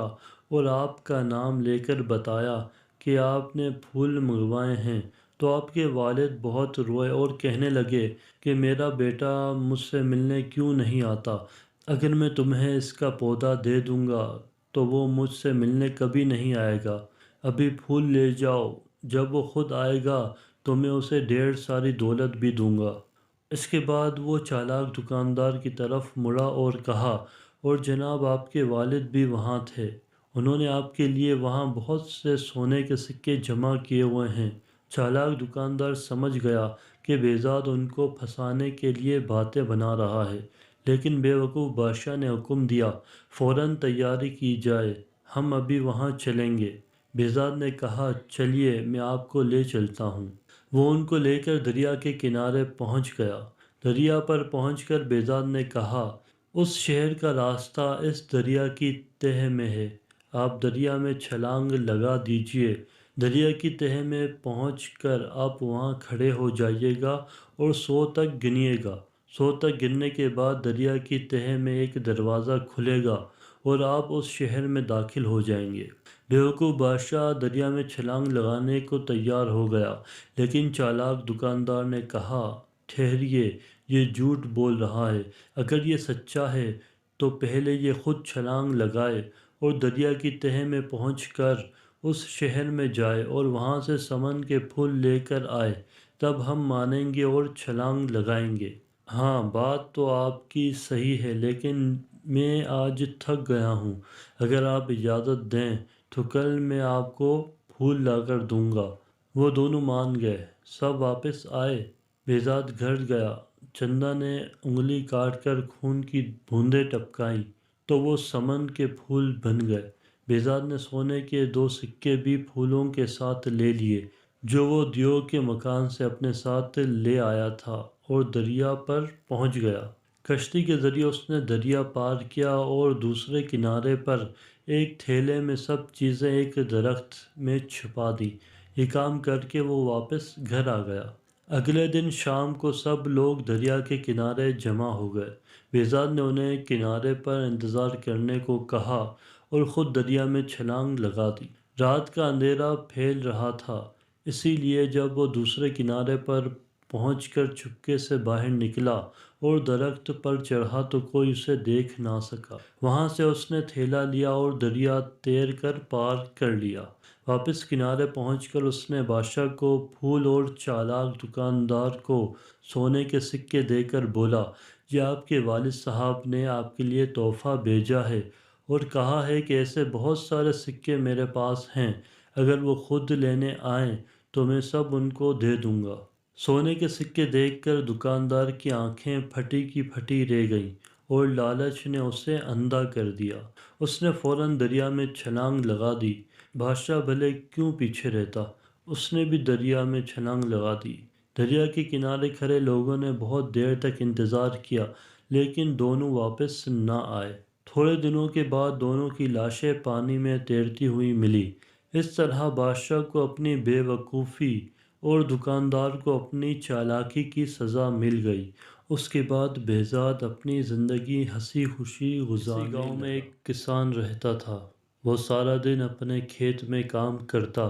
اور آپ کا نام لے کر بتایا کہ آپ نے پھول منگوائے ہیں تو آپ کے والد بہت روئے اور کہنے لگے کہ میرا بیٹا مجھ سے ملنے کیوں نہیں آتا؟ اگر میں تمہیں اس کا پودا دے دوں گا تو وہ مجھ سے ملنے کبھی نہیں آئے گا۔ ابھی پھول لے جاؤ، جب وہ خود آئے گا تو میں اسے ڈھیر ساری دولت بھی دوں گا۔ اس کے بعد وہ چالاک دکاندار کی طرف مڑا اور کہا، اور جناب آپ کے والد بھی وہاں تھے، انہوں نے آپ کے لیے وہاں بہت سے سونے کے سکے جمع کیے ہوئے ہیں۔ چالاک دکاندار سمجھ گیا کہ بہزاد ان کو پھنسانے کے لیے باتیں بنا رہا ہے، لیکن بے وقوف بادشاہ نے حکم دیا، فوراً تیاری کی جائے، ہم ابھی وہاں چلیں گے۔ بہزاد نے کہا، چلیے میں آپ کو لے چلتا ہوں۔ وہ ان کو لے کر دریا کے کنارے پہنچ گیا۔ دریا پر پہنچ کر بہزاد نے کہا، اس شہر کا راستہ اس دریا کی تہہ میں ہے، آپ دریا میں چھلانگ لگا دیجیے۔ دریا کی تہہ میں پہنچ کر آپ وہاں کھڑے ہو جائیے گا اور 100 تک گنیے گا۔ 100 تک گننے کے بعد دریا کی تہہ میں ایک دروازہ کھلے گا اور آپ اس شہر میں داخل ہو جائیں گے۔ بیوقوف بادشاہ دریا میں چھلانگ لگانے کو تیار ہو گیا، لیکن چالاک دکاندار نے کہا، ٹھہریے، یہ جھوٹ بول رہا ہے، اگر یہ سچا ہے تو پہلے یہ خود چھلانگ لگائے اور دریا کی تہہ میں پہنچ کر اس شہر میں جائے اور وہاں سے سمن کے پھول لے کر آئے، تب ہم مانیں گے اور چھلانگ لگائیں گے۔ ہاں، بات تو آپ کی صحیح ہے، لیکن میں آج تھک گیا ہوں، اگر آپ اجازت دیں تو کل میں آپ کو پھول لا کر دوں گا۔ وہ دونوں مان گئے، سب واپس آئے۔ بہزاد گھر گیا، چندا نے انگلی کاٹ کر خون کی بوندیں ٹپکائیں تو وہ سمن کے پھول بن گئے۔ بہزاد نے سونے کے 2 سکے بھی پھولوں کے ساتھ لے لیے جو وہ دیو کے مکان سے اپنے ساتھ لے آیا تھا اور دریا پر پہنچ گیا۔ کشتی کے ذریعے اس نے دریا پار کیا اور دوسرے کنارے پر ایک تھیلے میں سب چیزیں ایک درخت میں چھپا دی۔ یہ کام کر کے وہ واپس گھر آ گیا۔ اگلے دن شام کو سب لوگ دریا کے کنارے جمع ہو گئے۔ بہزاد نے انہیں کنارے پر انتظار کرنے کو کہا اور خود دریا میں چھلانگ لگا دی۔ رات کا اندھیرا پھیل رہا تھا، اسی لیے جب وہ دوسرے کنارے پر پہنچ کر چپکے سے باہر نکلا اور درخت پر چڑھا تو کوئی اسے دیکھ نہ سکا۔ وہاں سے اس نے تھیلا لیا اور دریا تیر کر پار کر لیا۔ واپس کنارے پہنچ کر اس نے بادشاہ کو پھول اور چالاک دکاندار کو سونے کے سکے دے کر بولا، یہ آپ کے والد صاحب نے آپ کے لیے تحفہ بھیجا ہے اور کہا ہے کہ ایسے بہت سارے سکے میرے پاس ہیں، اگر وہ خود لینے آئیں تو میں سب ان کو دے دوں گا۔ سونے کے سکے دیکھ کر دکاندار کی آنکھیں پھٹی کی پھٹی رہ گئیں اور لالچ نے اسے اندھا کر دیا۔ اس نے فوراً دریا میں چھلانگ لگا دی۔ بادشاہ بھلے کیوں پیچھے رہتا، اس نے بھی دریا میں چھلانگ لگا دی۔ دریا کے کنارے کھڑے لوگوں نے بہت دیر تک انتظار کیا، لیکن دونوں واپس نہ آئے۔ تھوڑے دنوں کے بعد دونوں کی لاشیں پانی میں تیرتی ہوئی ملی۔ اس طرح بادشاہ کو اپنی بے وقوفی اور دکاندار کو اپنی چالاکی کی سزا مل گئی۔ اس کے بعد بہزاد اپنی زندگی ہنسی خوشی گزارنے لگا۔ گاؤں میں ایک کسان رہتا تھا۔ وہ سارا دن اپنے کھیت میں کام کرتا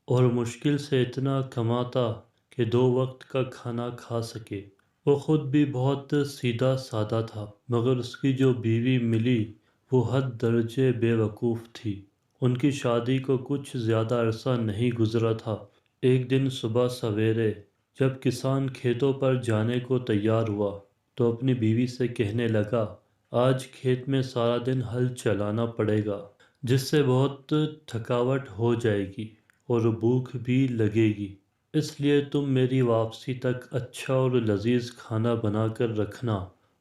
اور مشکل سے اتنا کماتا کہ 2 وقت کا کھانا کھا سکے۔ وہ خود بھی بہت سیدھا سادہ تھا، مگر اس کی جو بیوی ملی وہ حد درجے بے وقوف تھی۔ ان کی شادی کو کچھ زیادہ عرصہ نہیں گزرا تھا۔ ایک دن صبح سویرے جب کسان کھیتوں پر جانے کو تیار ہوا تو اپنی بیوی سے کہنے لگا، آج کھیت میں سارا دن ہل چلانا پڑے گا، جس سے بہت تھکاوٹ ہو جائے گی اور بھوک بھی لگے گی، اس لیے تم میری واپسی تک اچھا اور لذیذ کھانا بنا کر رکھنا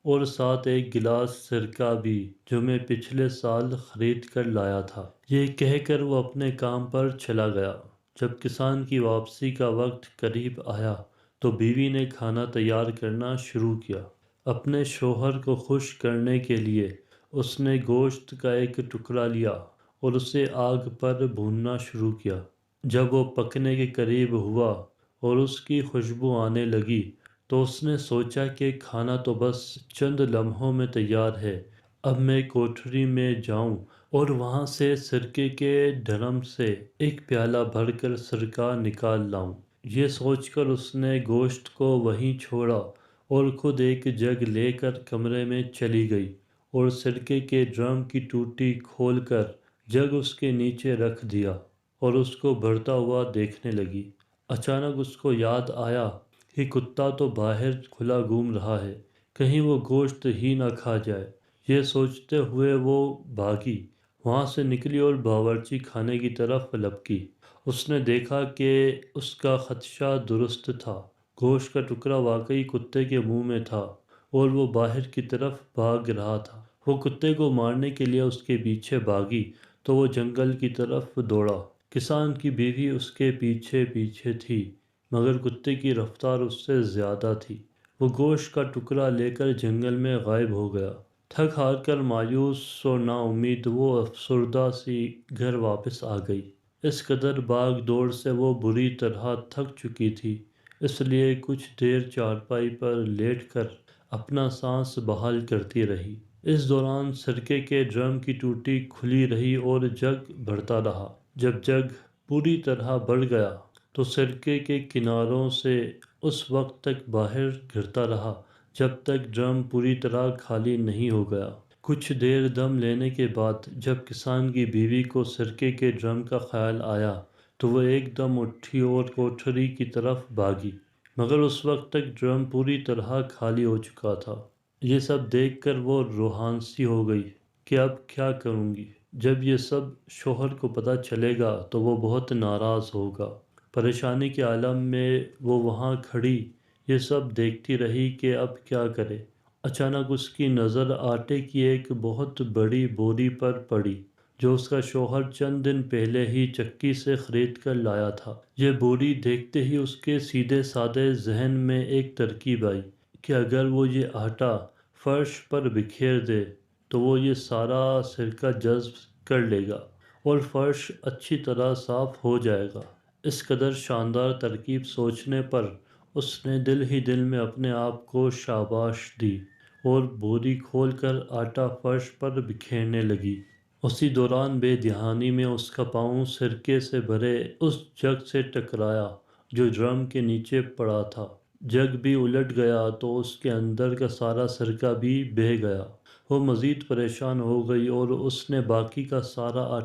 اور ساتھ ایک گلاس سرکہ بھی جو میں پچھلے سال خرید کر لایا تھا۔ یہ کہہ کر وہ اپنے کام پر چلا گیا۔ جب کسان کی واپسی کا وقت قریب آیا تو بیوی نے کھانا تیار کرنا شروع کیا۔ اپنے شوہر کو خوش کرنے کے لیے اس نے گوشت کا ایک ٹکڑا لیا اور اسے آگ پر بھوننا شروع کیا۔ جب وہ پکنے کے قریب ہوا اور اس کی خوشبو آنے لگی تو اس نے سوچا کہ کھانا تو بس چند لمحوں میں تیار ہے۔ اب میں کوٹھری میں جاؤں اور وہاں سے سرکے کے ڈرم سے ایک پیالہ بھر کر سرکہ نکال لاؤں۔ یہ سوچ کر اس نے گوشت کو وہیں چھوڑا اور خود ایک جگ لے کر کمرے میں چلی گئی اور سرکے کے ڈرم کی ٹوٹی کھول کر جگ اس کے نیچے رکھ دیا اور اس کو بھرتا ہوا دیکھنے لگی۔ اچانک اس کو یاد آیا کہ کتا تو باہر کھلا گھوم رہا ہے، کہیں وہ گوشت ہی نہ کھا جائے۔ یہ سوچتے ہوئے وہ بھاگی، وہاں سے نکلی اور باورچی خانے کی طرف لپکی۔ اس نے دیکھا کہ اس کا خدشہ درست تھا، گوشت کا ٹکڑا واقعی کتے کے منہ میں تھا اور وہ باہر کی طرف بھاگ رہا تھا۔ وہ کتے کو مارنے کے لیے اس کے پیچھے بھاگی تو وہ جنگل کی طرف دوڑا۔ کسان کی بیوی اس کے پیچھے پیچھے تھی، مگر کتے کی رفتار اس سے زیادہ تھی۔ وہ گوشت کا ٹکڑا لے کر جنگل میں غائب ہو گیا۔ تھک ہار کر مایوس و نا امید وہ افسردہ سی گھر واپس آ گئی۔ اس قدر بھاگ دوڑ سے وہ بری طرح تھک چکی تھی، اس لیے کچھ دیر چارپائی پر لیٹ کر اپنا سانس بحال کرتی رہی۔ اس دوران سرکے کے ڈرم کی ٹوٹی کھلی رہی اور جگ بھرتا رہا۔ جب جگ پوری طرح بھر گیا تو سرکے کے کناروں سے اس وقت تک باہر گرتا رہا جب تک ڈرم پوری طرح خالی نہیں ہو گیا۔ کچھ دیر دم لینے کے بعد جب کسان کی بیوی کو سرکے کے ڈرم کا خیال آیا تو وہ ایک دم اٹھی اور کوٹھری کی طرف بھاگی، مگر اس وقت تک ڈرم پوری طرح خالی ہو چکا تھا۔ یہ سب دیکھ کر وہ روحان سی ہو گئی کہ اب کیا کروں گی؟ جب یہ سب شوہر کو پتہ چلے گا تو وہ بہت ناراض ہوگا۔ پریشانی کے عالم میں وہ وہاں کھڑی یہ سب دیکھتی رہی کہ اب کیا کرے۔ اچانک اس کی نظر آٹے کی ایک بہت بڑی بوری پر پڑی جو اس کا شوہر چند دن پہلے ہی چکی سے خرید کر لایا تھا۔ یہ بوری دیکھتے ہی اس کے سیدھے سادے ذہن میں ایک ترکیب آئی کہ اگر وہ یہ آٹا فرش پر بکھیر دے تو وہ یہ سارا سرکہ جذب کر لے گا اور فرش اچھی طرح صاف ہو جائے گا۔ اس قدر شاندار ترکیب سوچنے پر اس نے دل ہی دل میں اپنے آپ کو شاباش دی اور بوری کھول کر آٹا فرش پر بکھیرنے لگی۔ اسی دوران بے دھیانی میں اس کا پاؤں سرکے سے بھرے اس جگ سے ٹکرایا جو ڈرم کے نیچے پڑا تھا۔ جگ بھی الٹ گیا تو اس کے اندر کا سارا سرکہ بھی بہہ گیا۔ وہ مزید پریشان ہو گئی اور اس نے باقی کا سارا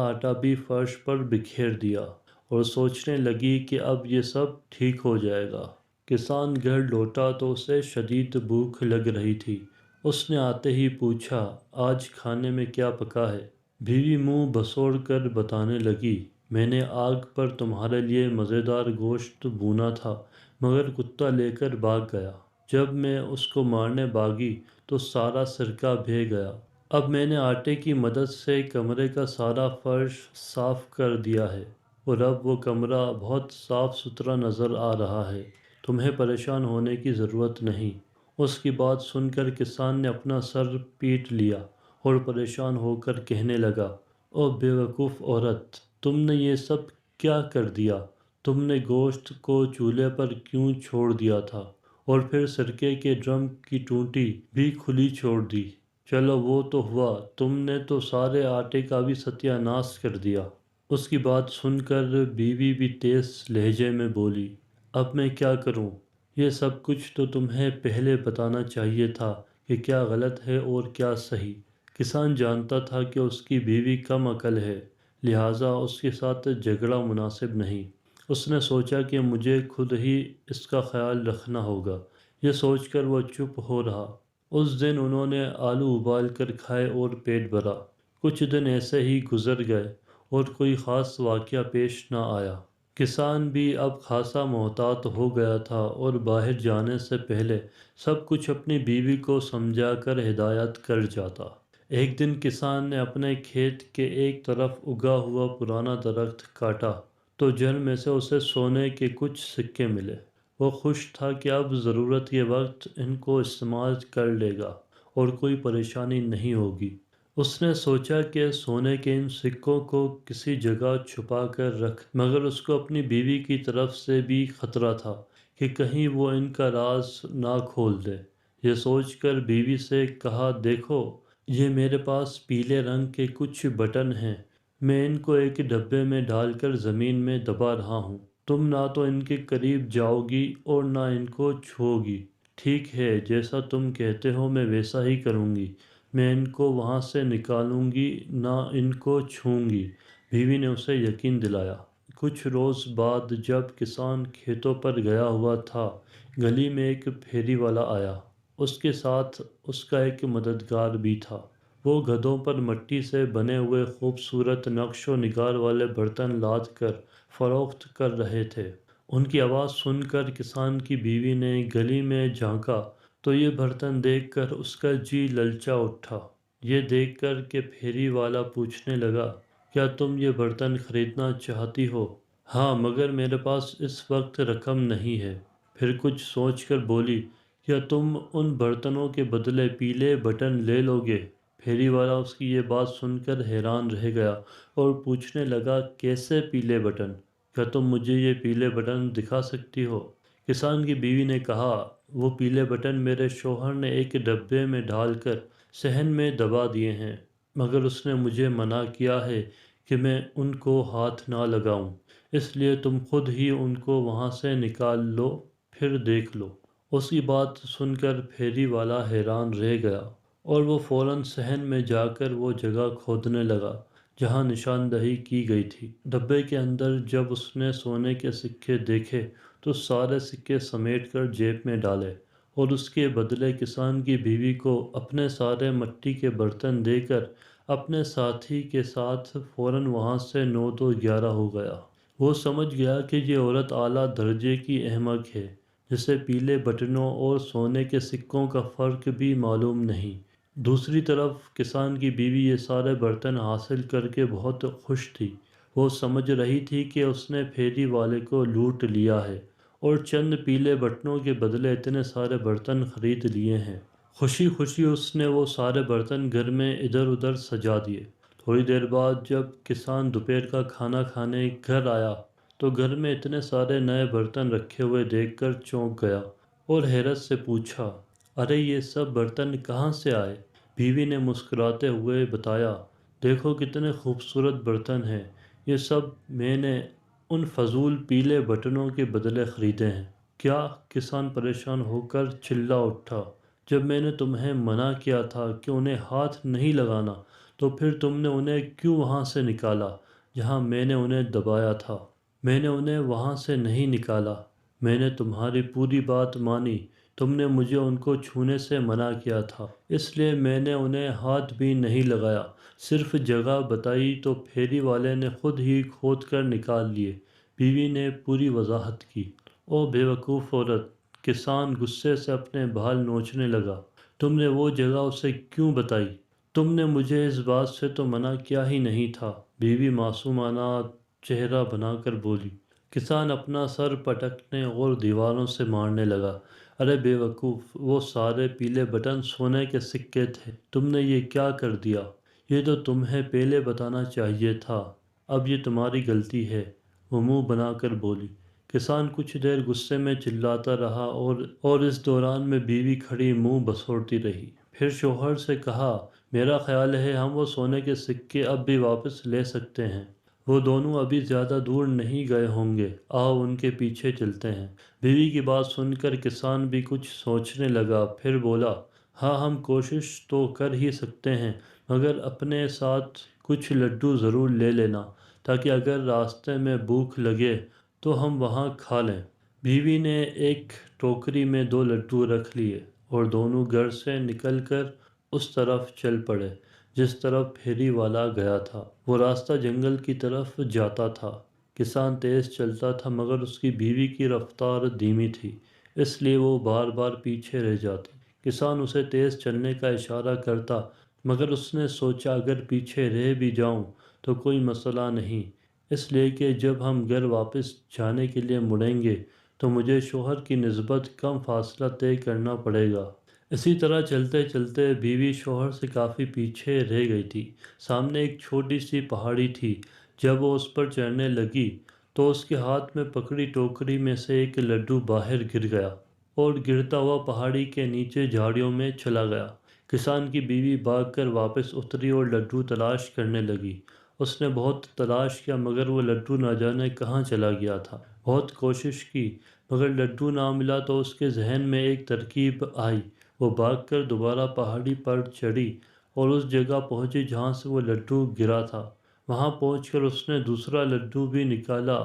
آٹا بھی فرش پر بکھیر دیا اور سوچنے لگی کہ اب یہ سب ٹھیک ہو جائے گا۔ کسان گھر لوٹا تو اسے شدید بھوک لگ رہی تھی۔ اس نے آتے ہی پوچھا، آج کھانے میں کیا پکا ہے؟ بیوی منہ بسوڑ کر بتانے لگی، میں نے آگ پر تمہارے لیے مزیدار گوشت بھونا تھا مگر کتا لے کر بھاگ گیا۔ جب میں اس کو مارنے بھاگی تو سارا سرکہ بہہ گیا۔ اب میں نے آٹے کی مدد سے کمرے کا سارا فرش صاف کر دیا ہے اور اب وہ کمرہ بہت صاف ستھرا نظر آ رہا ہے۔ تمہیں پریشان ہونے کی ضرورت نہیں۔ اس کی بات سن کر کسان نے اپنا سر پیٹ لیا اور پریشان ہو کر کہنے لگا، او بے وقوف عورت، تم نے یہ سب کیا کر دیا؟ تم نے گوشت کو چولہے پر کیوں چھوڑ دیا تھا اور پھر سرکے کے ڈرم کی ٹوٹی بھی کھلی چھوڑ دی؟ چلو وہ تو ہوا، تم نے تو سارے آٹے کا بھی ستیہ ناش کر دیا۔ اس کی بات سن کر بیوی بھی تیز لہجے میں بولی، اب میں کیا کروں؟ یہ سب کچھ تو تمہیں پہلے بتانا چاہیے تھا کہ کیا غلط ہے اور کیا صحیح۔ کسان جانتا تھا کہ اس کی بیوی کم عقل ہے، لہٰذا اس کے ساتھ جھگڑا مناسب نہیں۔ اس نے سوچا کہ مجھے خود ہی اس کا خیال رکھنا ہوگا۔ یہ سوچ کر وہ چپ ہو رہا۔ اس دن انہوں نے آلو ابال کر کھائے اور پیٹ بھرا۔ کچھ دن ایسے ہی گزر گئے اور کوئی خاص واقعہ پیش نہ آیا۔ کسان بھی اب خاصا محتاط ہو گیا تھا اور باہر جانے سے پہلے سب کچھ اپنی بیوی کو سمجھا کر ہدایت کر جاتا۔ ایک دن کسان نے اپنے کھیت کے ایک طرف اگا ہوا پرانا درخت کاٹا تو جڑ میں سے اسے سونے کے کچھ سکے ملے۔ وہ خوش تھا کہ اب ضرورت کے وقت ان کو استعمال کر لے گا اور کوئی پریشانی نہیں ہوگی۔ اس نے سوچا کہ سونے کے ان سکوں کو کسی جگہ چھپا کر رکھ، مگر اس کو اپنی بیوی کی طرف سے بھی خطرہ تھا کہ کہیں وہ ان کا راز نہ کھول دے۔ یہ سوچ کر بیوی سے کہا، دیکھو، یہ میرے پاس پیلے رنگ کے کچھ بٹن ہیں، میں ان کو ایک ڈبے میں ڈال کر زمین میں دبا رہا ہوں۔ تم نہ تو ان کے قریب جاؤ گی اور نہ ان کو چھو گی۔ ٹھیک ہے، جیسا تم کہتے ہو میں ویسا ہی کروں گی۔ میں ان کو وہاں سے نکالوں گی، نہ ان کو چھوں گی۔ بیوی نے اسے یقین دلایا۔ کچھ روز بعد جب کسان کھیتوں پر گیا ہوا تھا، گلی میں ایک پھیری والا آیا۔ اس کے ساتھ اس کا ایک مددگار بھی تھا۔ وہ گدھوں پر مٹی سے بنے ہوئے خوبصورت نقش و نگار والے برتن لاد کر فروخت کر رہے تھے۔ ان کی آواز سن کر کسان کی بیوی نے گلی میں جھانکا تو یہ برتن دیکھ کر اس کا جی للچا اٹھا۔ یہ دیکھ کر کہ پھیری والا پوچھنے لگا، کیا تم یہ برتن خریدنا چاہتی ہو؟ ہاں، مگر میرے پاس اس وقت رقم نہیں ہے۔ پھر کچھ سوچ کر بولی، کیا تم ان برتنوں کے بدلے پیلے بٹن لے لو گے؟ پھیری والا اس کی یہ بات سن کر حیران رہ گیا اور پوچھنے لگا، کیسے پیلے بٹن؟ کیا تم مجھے یہ پیلے بٹن دکھا سکتی ہو؟ کسان کی بیوی نے کہا، وہ پیلے بٹن میرے شوہر نے ایک ڈبے میں ڈال کر صحن میں دبا دیے ہیں، مگر اس نے مجھے منع کیا ہے کہ میں ان کو ہاتھ نہ لگاؤں، اس لیے تم خود ہی ان کو وہاں سے نکال لو، پھر دیکھ لو۔ اس کی بات سن کر پھیری والا حیران رہ گیا اور وہ فوراً صحن میں جا کر وہ جگہ کھودنے لگا جہاں نشاندہی کی گئی تھی۔ ڈبے کے اندر جب اس نے سونے کے سکے دیکھے تو سارے سکے سمیٹ کر جیب میں ڈالے اور اس کے بدلے کسان کی بیوی کو اپنے سارے مٹی کے برتن دے کر اپنے ساتھی کے ساتھ فوراً وہاں سے 9 تو 11 ہو گیا۔ وہ سمجھ گیا کہ یہ عورت اعلیٰ درجے کی احمق ہے، جسے پیلے بٹنوں اور سونے کے سکوں کا فرق بھی معلوم نہیں۔ دوسری طرف کسان کی بیوی یہ سارے برتن حاصل کر کے بہت خوش تھی۔ وہ سمجھ رہی تھی کہ اس نے پھیری والے کو لوٹ لیا ہے اور چند پیلے بٹنوں کے بدلے اتنے سارے برتن خرید لیے ہیں۔ خوشی خوشی اس نے وہ سارے برتن گھر میں ادھر ادھر سجا دیے۔ تھوڑی دیر بعد جب کسان دوپہر کا کھانا کھانے گھر آیا تو گھر میں اتنے سارے نئے برتن رکھے ہوئے دیکھ کر چونک گیا اور حیرت سے پوچھا، ارے یہ سب برتن کہاں سے آئے؟ بیوی نے مسکراتے ہوئے بتایا، دیکھو کتنے خوبصورت برتن ہیں، یہ سب میں نے ان فضول پیلے بٹنوں کے بدلے خریدے ہیں۔ کیا؟ کسان پریشان ہو کر چلا اٹھا، جب میں نے تمہیں منع کیا تھا کہ انہیں ہاتھ نہیں لگانا تو پھر تم نے انہیں کیوں وہاں سے نکالا جہاں میں نے انہیں دبایا تھا؟ میں نے انہیں وہاں سے نہیں نکالا، میں نے تمہاری پوری بات مانی، تم نے مجھے ان کو چھونے سے منع کیا تھا، اس لیے میں نے انہیں ہاتھ بھی نہیں لگایا، صرف جگہ بتائی تو پھیری والے نے خود ہی کھود کر نکال لیے۔ بیوی نے پوری وضاحت کی۔ او بے وقوف عورت! کسان غصے سے اپنے بال نوچنے لگا، تم نے وہ جگہ اسے کیوں بتائی؟ تم نے مجھے اس بات سے تو منع کیا ہی نہیں تھا، بیوی معصومانہ چہرہ بنا کر بولی۔ کسان اپنا سر پٹکنے اور دیواروں سے مارنے لگا، ارے بے وقوف! وہ سارے پیلے بٹن سونے کے سکے تھے، تم نے یہ کیا کر دیا؟ یہ تو تمہیں پہلے بتانا چاہیے تھا، اب یہ تمہاری غلطی ہے، وہ منہ بنا کر بولی۔ کسان کچھ دیر غصے میں چلاتا رہا اور اس دوران میں بیوی کھڑی منہ بسوڑتی رہی۔ پھر شوہر سے کہا، میرا خیال ہے ہم وہ سونے کے سکے اب بھی واپس لے سکتے ہیں، وہ دونوں ابھی زیادہ دور نہیں گئے ہوں گے، آؤ ان کے پیچھے چلتے ہیں۔ بیوی کی بات سن کر کسان بھی کچھ سوچنے لگا، پھر بولا، ہاں ہم کوشش تو کر ہی سکتے ہیں، مگر اپنے ساتھ کچھ لڈو ضرور لے لینا تاکہ اگر راستے میں بھوک لگے تو ہم وہاں کھا لیں۔ بیوی نے ایک ٹوکری میں 2 لڈو رکھ لیے اور دونوں گھر سے نکل کر اس طرف چل پڑے جس طرف پھیری والا گیا تھا۔ وہ راستہ جنگل کی طرف جاتا تھا۔ کسان تیز چلتا تھا مگر اس کی بیوی کی رفتار دھیمی تھی، اس لیے وہ بار بار پیچھے رہ جاتی۔ کسان اسے تیز چلنے کا اشارہ کرتا مگر اس نے سوچا اگر پیچھے رہ بھی جاؤں تو کوئی مسئلہ نہیں، اس لیے کہ جب ہم گھر واپس جانے کے لیے مڑیں گے تو مجھے شوہر کی نسبت کم فاصلہ طے کرنا پڑے گا۔ اسی طرح چلتے چلتے بیوی شوہر سے کافی پیچھے رہ گئی تھی۔ سامنے ایک چھوٹی سی پہاڑی تھی۔ جب وہ اس پر چڑھنے لگی تو اس کے ہاتھ میں پکڑی ٹوکری میں سے ایک لڈو باہر گر گیا اور گرتا ہوا پہاڑی کے نیچے جھاڑیوں میں چلا گیا۔ کسان کی بیوی بھاگ کر واپس اتری اور لڈو تلاش کرنے لگی۔ اس نے بہت تلاش کیا مگر وہ لڈو نہ جانے کہاں چلا گیا تھا۔ بہت کوشش کی مگر لڈو نہ ملا تو اس کے ذہن میں ایک ترکیب آئی۔ وہ بھاگ کر دوبارہ پہاڑی پر چڑھی اور اس جگہ پہنچی جہاں سے وہ لڈو گرا تھا۔ وہاں پہنچ کر اس نے دوسرا لڈو بھی نکالا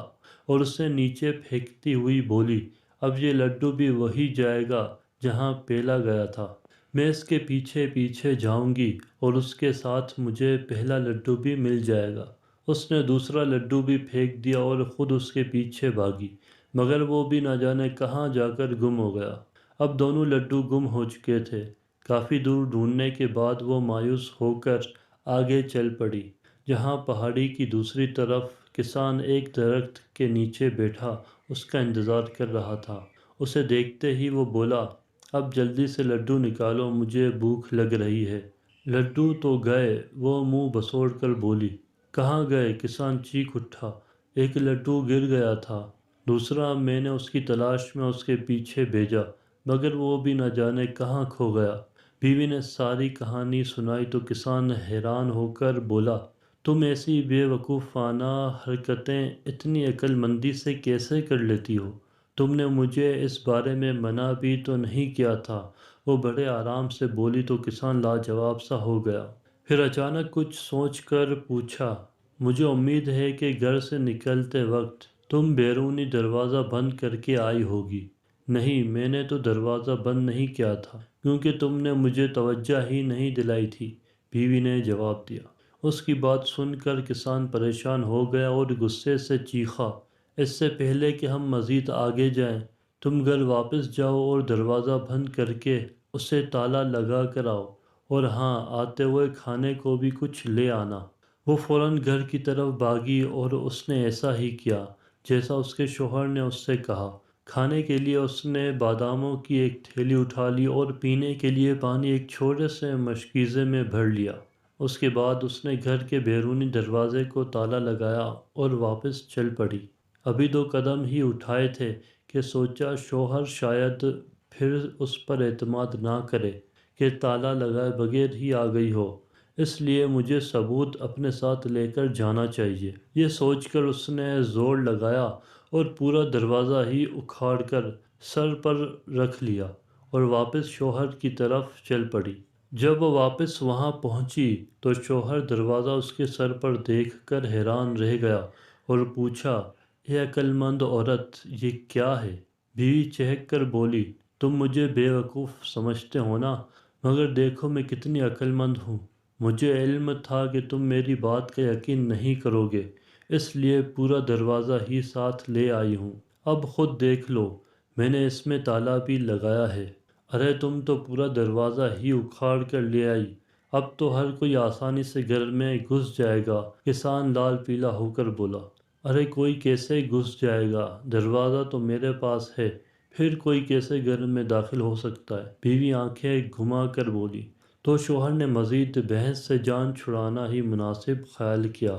اور اسے نیچے پھینکتی ہوئی بولی، اب یہ لڈو بھی وہی جائے گا جہاں پہلا گیا تھا۔ میں اس کے پیچھے پیچھے جاؤں گی اور اس کے ساتھ مجھے پہلا لڈو بھی مل جائے گا۔ اس نے دوسرا لڈو بھی پھینک دیا اور خود اس کے پیچھے بھاگی مگر وہ بھی نہ جانے کہاں جا کر گم ہو گیا۔ اب دونوں لڈو گم ہو چکے تھے۔ کافی دور ڈھونڈنے کے بعد وہ مایوس ہو کر آگے چل پڑی جہاں پہاڑی کی دوسری طرف کسان ایک درخت کے نیچے بیٹھا اس کا انتظار کر رہا تھا۔ اسے دیکھتے ہی وہ بولا، اب جلدی سے لڈو نکالو، مجھے بھوک لگ رہی ہے۔ لڈو تو گئے، وہ منہ بسوڑ کر بولی۔ کہاں گئے؟ کسان چیخ اٹھا۔ ایک لڈو گر گیا تھا، دوسرا میں نے اس کی تلاش میں اس کے پیچھے بھیجا مگر وہ بھی نہ جانے کہاں کھو گیا۔ بیوی نے ساری کہانی سنائی تو کسان حیران ہو کر بولا، تم ایسی بے وقوفانہ حرکتیں اتنی عقل مندی سے کیسے کر لیتی ہو؟ تم نے مجھے اس بارے میں منع بھی تو نہیں کیا تھا۔ وہ بڑے آرام سے بولی تو کسان لاجواب سا ہو گیا۔ پھر اچانک کچھ سوچ کر پوچھا، مجھے امید ہے کہ گھر سے نکلتے وقت تم بیرونی دروازہ بند کر کے آئی ہوگی۔ نہیں، میں نے تو دروازہ بند نہیں کیا تھا کیونکہ تم نے مجھے توجہ ہی نہیں دلائی تھی، بیوی نے جواب دیا۔ اس کی بات سن کر کسان پریشان ہو گیا اور غصے سے چیخا، اس سے پہلے کہ ہم مزید آگے جائیں، تم گھر واپس جاؤ اور دروازہ بند کر کے اسے تالا لگا کر آؤ، اور ہاں، آتے ہوئے کھانے کو بھی کچھ لے آنا۔ وہ فوراً گھر کی طرف بھاگی اور اس نے ایسا ہی کیا جیسا اس کے شوہر نے اس سے کہا۔ کھانے کے لیے اس نے باداموں کی ایک تھیلی اٹھا لی اور پینے کے لیے پانی ایک چھوٹے سے مشکیزے میں بھر لیا۔ اس کے بعد اس نے گھر کے بیرونی دروازے کو تالا لگایا اور واپس چل پڑی۔ ابھی 2 قدم ہی اٹھائے تھے کہ سوچا شوہر شاید پھر اس پر اعتماد نہ کرے کہ تالا لگائے بغیر ہی آ گئی ہو، اس لیے مجھے ثبوت اپنے ساتھ لے کر جانا چاہیے۔ یہ سوچ کر اس نے زور لگایا اور پورا دروازہ ہی اکھاڑ کر سر پر رکھ لیا اور واپس شوہر کی طرف چل پڑی۔ جب وہ واپس وہاں پہنچی تو شوہر دروازہ اس کے سر پر دیکھ کر حیران رہ گیا اور پوچھا، اے عقل مند عورت، یہ کیا ہے؟ بیوی چہک کر بولی، تم مجھے بے وقوف سمجھتے ہو نا، مگر دیکھو میں کتنی عقل مند ہوں۔ مجھے علم تھا کہ تم میری بات کا یقین نہیں کرو گے، اس لیے پورا دروازہ ہی ساتھ لے آئی ہوں۔ اب خود دیکھ لو، میں نے اس میں تالا بھی لگایا ہے۔ ارے تم تو پورا دروازہ ہی اکھاڑ کر لے آئی، اب تو ہر کوئی آسانی سے گھر میں گھس جائے گا۔ کسان لال پیلا ہو کر بولا، ارے کوئی کیسے گھس جائے گا؟ دروازہ تو میرے پاس ہے، پھر کوئی کیسے گھر میں داخل ہو سکتا ہے؟ بیوی آنکھیں گھما کر بولی۔ تو شوہر نے مزید بحث سے جان چھڑانا ہی مناسب خیال کیا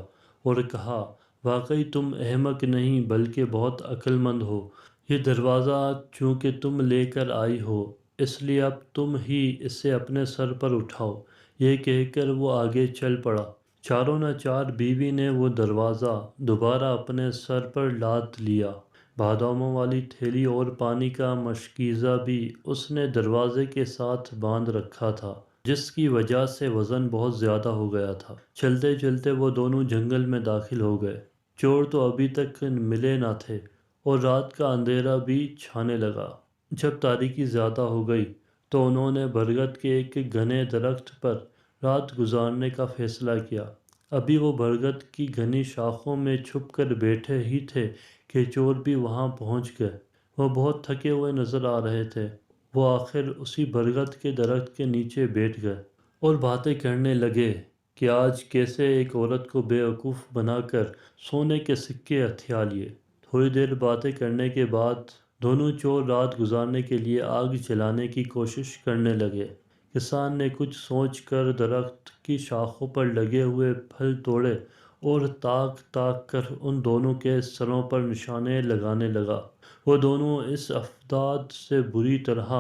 اور کہا، واقعی تم احمق نہیں بلکہ بہت عقل مند ہو۔ یہ دروازہ چونکہ تم لے کر آئی ہو اس لیے اب تم ہی اسے اپنے سر پر اٹھاؤ۔ یہ کہہ کر وہ آگے چل پڑا۔ چاروں نہ چار بیوی نے وہ دروازہ دوبارہ اپنے سر پر لاد لیا۔ باداموں والی تھیلی اور پانی کا مشکیزہ بھی اس نے دروازے کے ساتھ باندھ رکھا تھا، جس کی وجہ سے وزن بہت زیادہ ہو گیا تھا۔ چلتے چلتے وہ دونوں جنگل میں داخل ہو گئے۔ چور تو ابھی تک ملے نہ تھے اور رات کا اندھیرا بھی چھانے لگا۔ جب تاریکی زیادہ ہو گئی تو انہوں نے برگد کے ایک گھنے درخت پر رات گزارنے کا فیصلہ کیا۔ ابھی وہ برگد کی گھنی شاخوں میں چھپ کر بیٹھے ہی تھے کہ چور بھی وہاں پہنچ گئے۔ وہ بہت تھکے ہوئے نظر آ رہے تھے۔ وہ آخر اسی برگد کے درخت کے نیچے بیٹھ گئے اور باتیں کرنے لگے کہ آج کیسے ایک عورت کو بے وقوف بنا کر سونے کے سکے ہتھیا لیے۔ تھوڑی دیر باتیں کرنے کے بعد دونوں چور رات گزارنے کے لیے آگ جلانے کی کوشش کرنے لگے۔ کسان نے کچھ سوچ کر درخت کی شاخوں پر لگے ہوئے پھل توڑے اور تاک تاک کر ان دونوں کے سروں پر نشانے لگانے لگا۔ وہ دونوں اس افراد سے بری طرح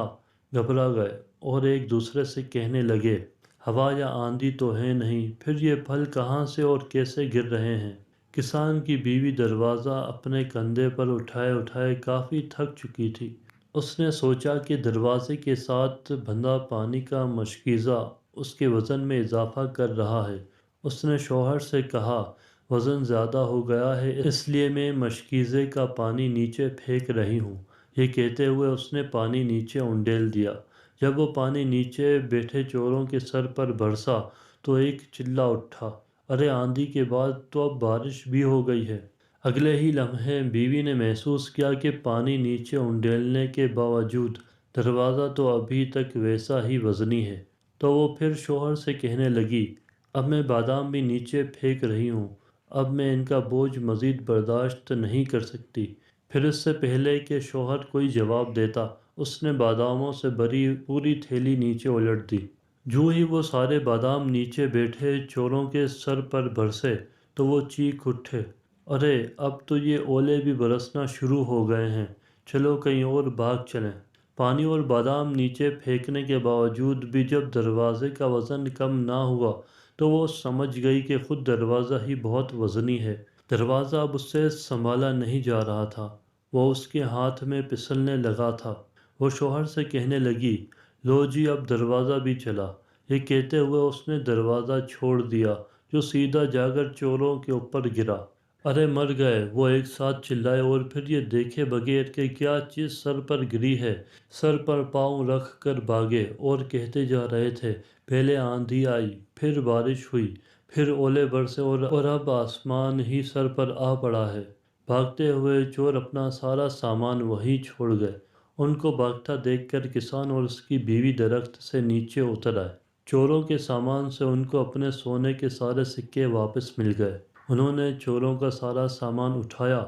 گھبرا گئے اور ایک دوسرے سے کہنے لگے، ہوا یا آندھی تو ہے نہیں، پھر یہ پھل کہاں سے اور کیسے گر رہے ہیں؟ کسان کی بیوی دروازہ اپنے کندھے پر اٹھائے اٹھائے کافی تھک چکی تھی۔ اس نے سوچا کہ دروازے کے ساتھ بندھا پانی کا مشکیزہ اس کے وزن میں اضافہ کر رہا ہے۔ اس نے شوہر سے کہا، وزن زیادہ ہو گیا ہے اس لیے میں مشکیزے کا پانی نیچے پھینک رہی ہوں۔ یہ کہتے ہوئے اس نے پانی نیچے انڈیل دیا۔ جب وہ پانی نیچے بیٹھے چوروں کے سر پر برسا تو ایک چلہ اٹھا، ارے آندھی کے بعد تو اب بارش بھی ہو گئی ہے۔ اگلے ہی لمحے بیوی نے محسوس کیا کہ پانی نیچے انڈیلنے کے باوجود دروازہ تو ابھی تک ویسا ہی وزنی ہے۔ تو وہ پھر شوہر سے کہنے لگی، اب میں بادام بھی نیچے پھینک رہی ہوں، اب میں ان کا بوجھ مزید برداشت نہیں کر سکتی۔ پھر اس سے پہلے کہ شوہر کوئی جواب دیتا، اس نے باداموں سے بھری پوری تھیلی نیچے الٹ دی۔ جو ہی وہ سارے بادام نیچے بیٹھے چوروں کے سر پر برسے تو وہ چیخ اٹھے، ارے اب تو یہ اولے بھی برسنا شروع ہو گئے ہیں، چلو کہیں اور بھاگ چلیں۔ پانی اور بادام نیچے پھینکنے کے باوجود بھی جب دروازے کا وزن کم نہ ہوا تو وہ سمجھ گئی کہ خود دروازہ ہی بہت وزنی ہے۔ دروازہ اب اس سے سنبھالا نہیں جا رہا تھا، وہ اس کے ہاتھ میں پھسلنے لگا تھا۔ وہ شوہر سے کہنے لگی، لو جی اب دروازہ بھی چلا۔ یہ کہتے ہوئے اس نے دروازہ چھوڑ دیا جو سیدھا جا کر چوروں کے اوپر گرا۔ ارے مر گئے، وہ ایک ساتھ چلائے اور پھر یہ دیکھے بغیر کہ کیا چیز سر پر گری ہے، سر پر پاؤں رکھ کر بھاگے اور کہتے جا رہے تھے، پہلے آندھی آئی، پھر بارش ہوئی، پھر اولے برسے اور اب آسمان ہی سر پر آ پڑا ہے۔ بھاگتے ہوئے چور اپنا سارا سامان وہیں چھوڑ گئے۔ ان کو بھاگتا دیکھ کر کسان اور اس کی بیوی درخت سے نیچے اتر آئے۔ چوروں کے سامان سے ان کو اپنے سونے کے سارے سکے واپس مل گئے۔ انہوں نے چوروں کا سارا سامان اٹھایا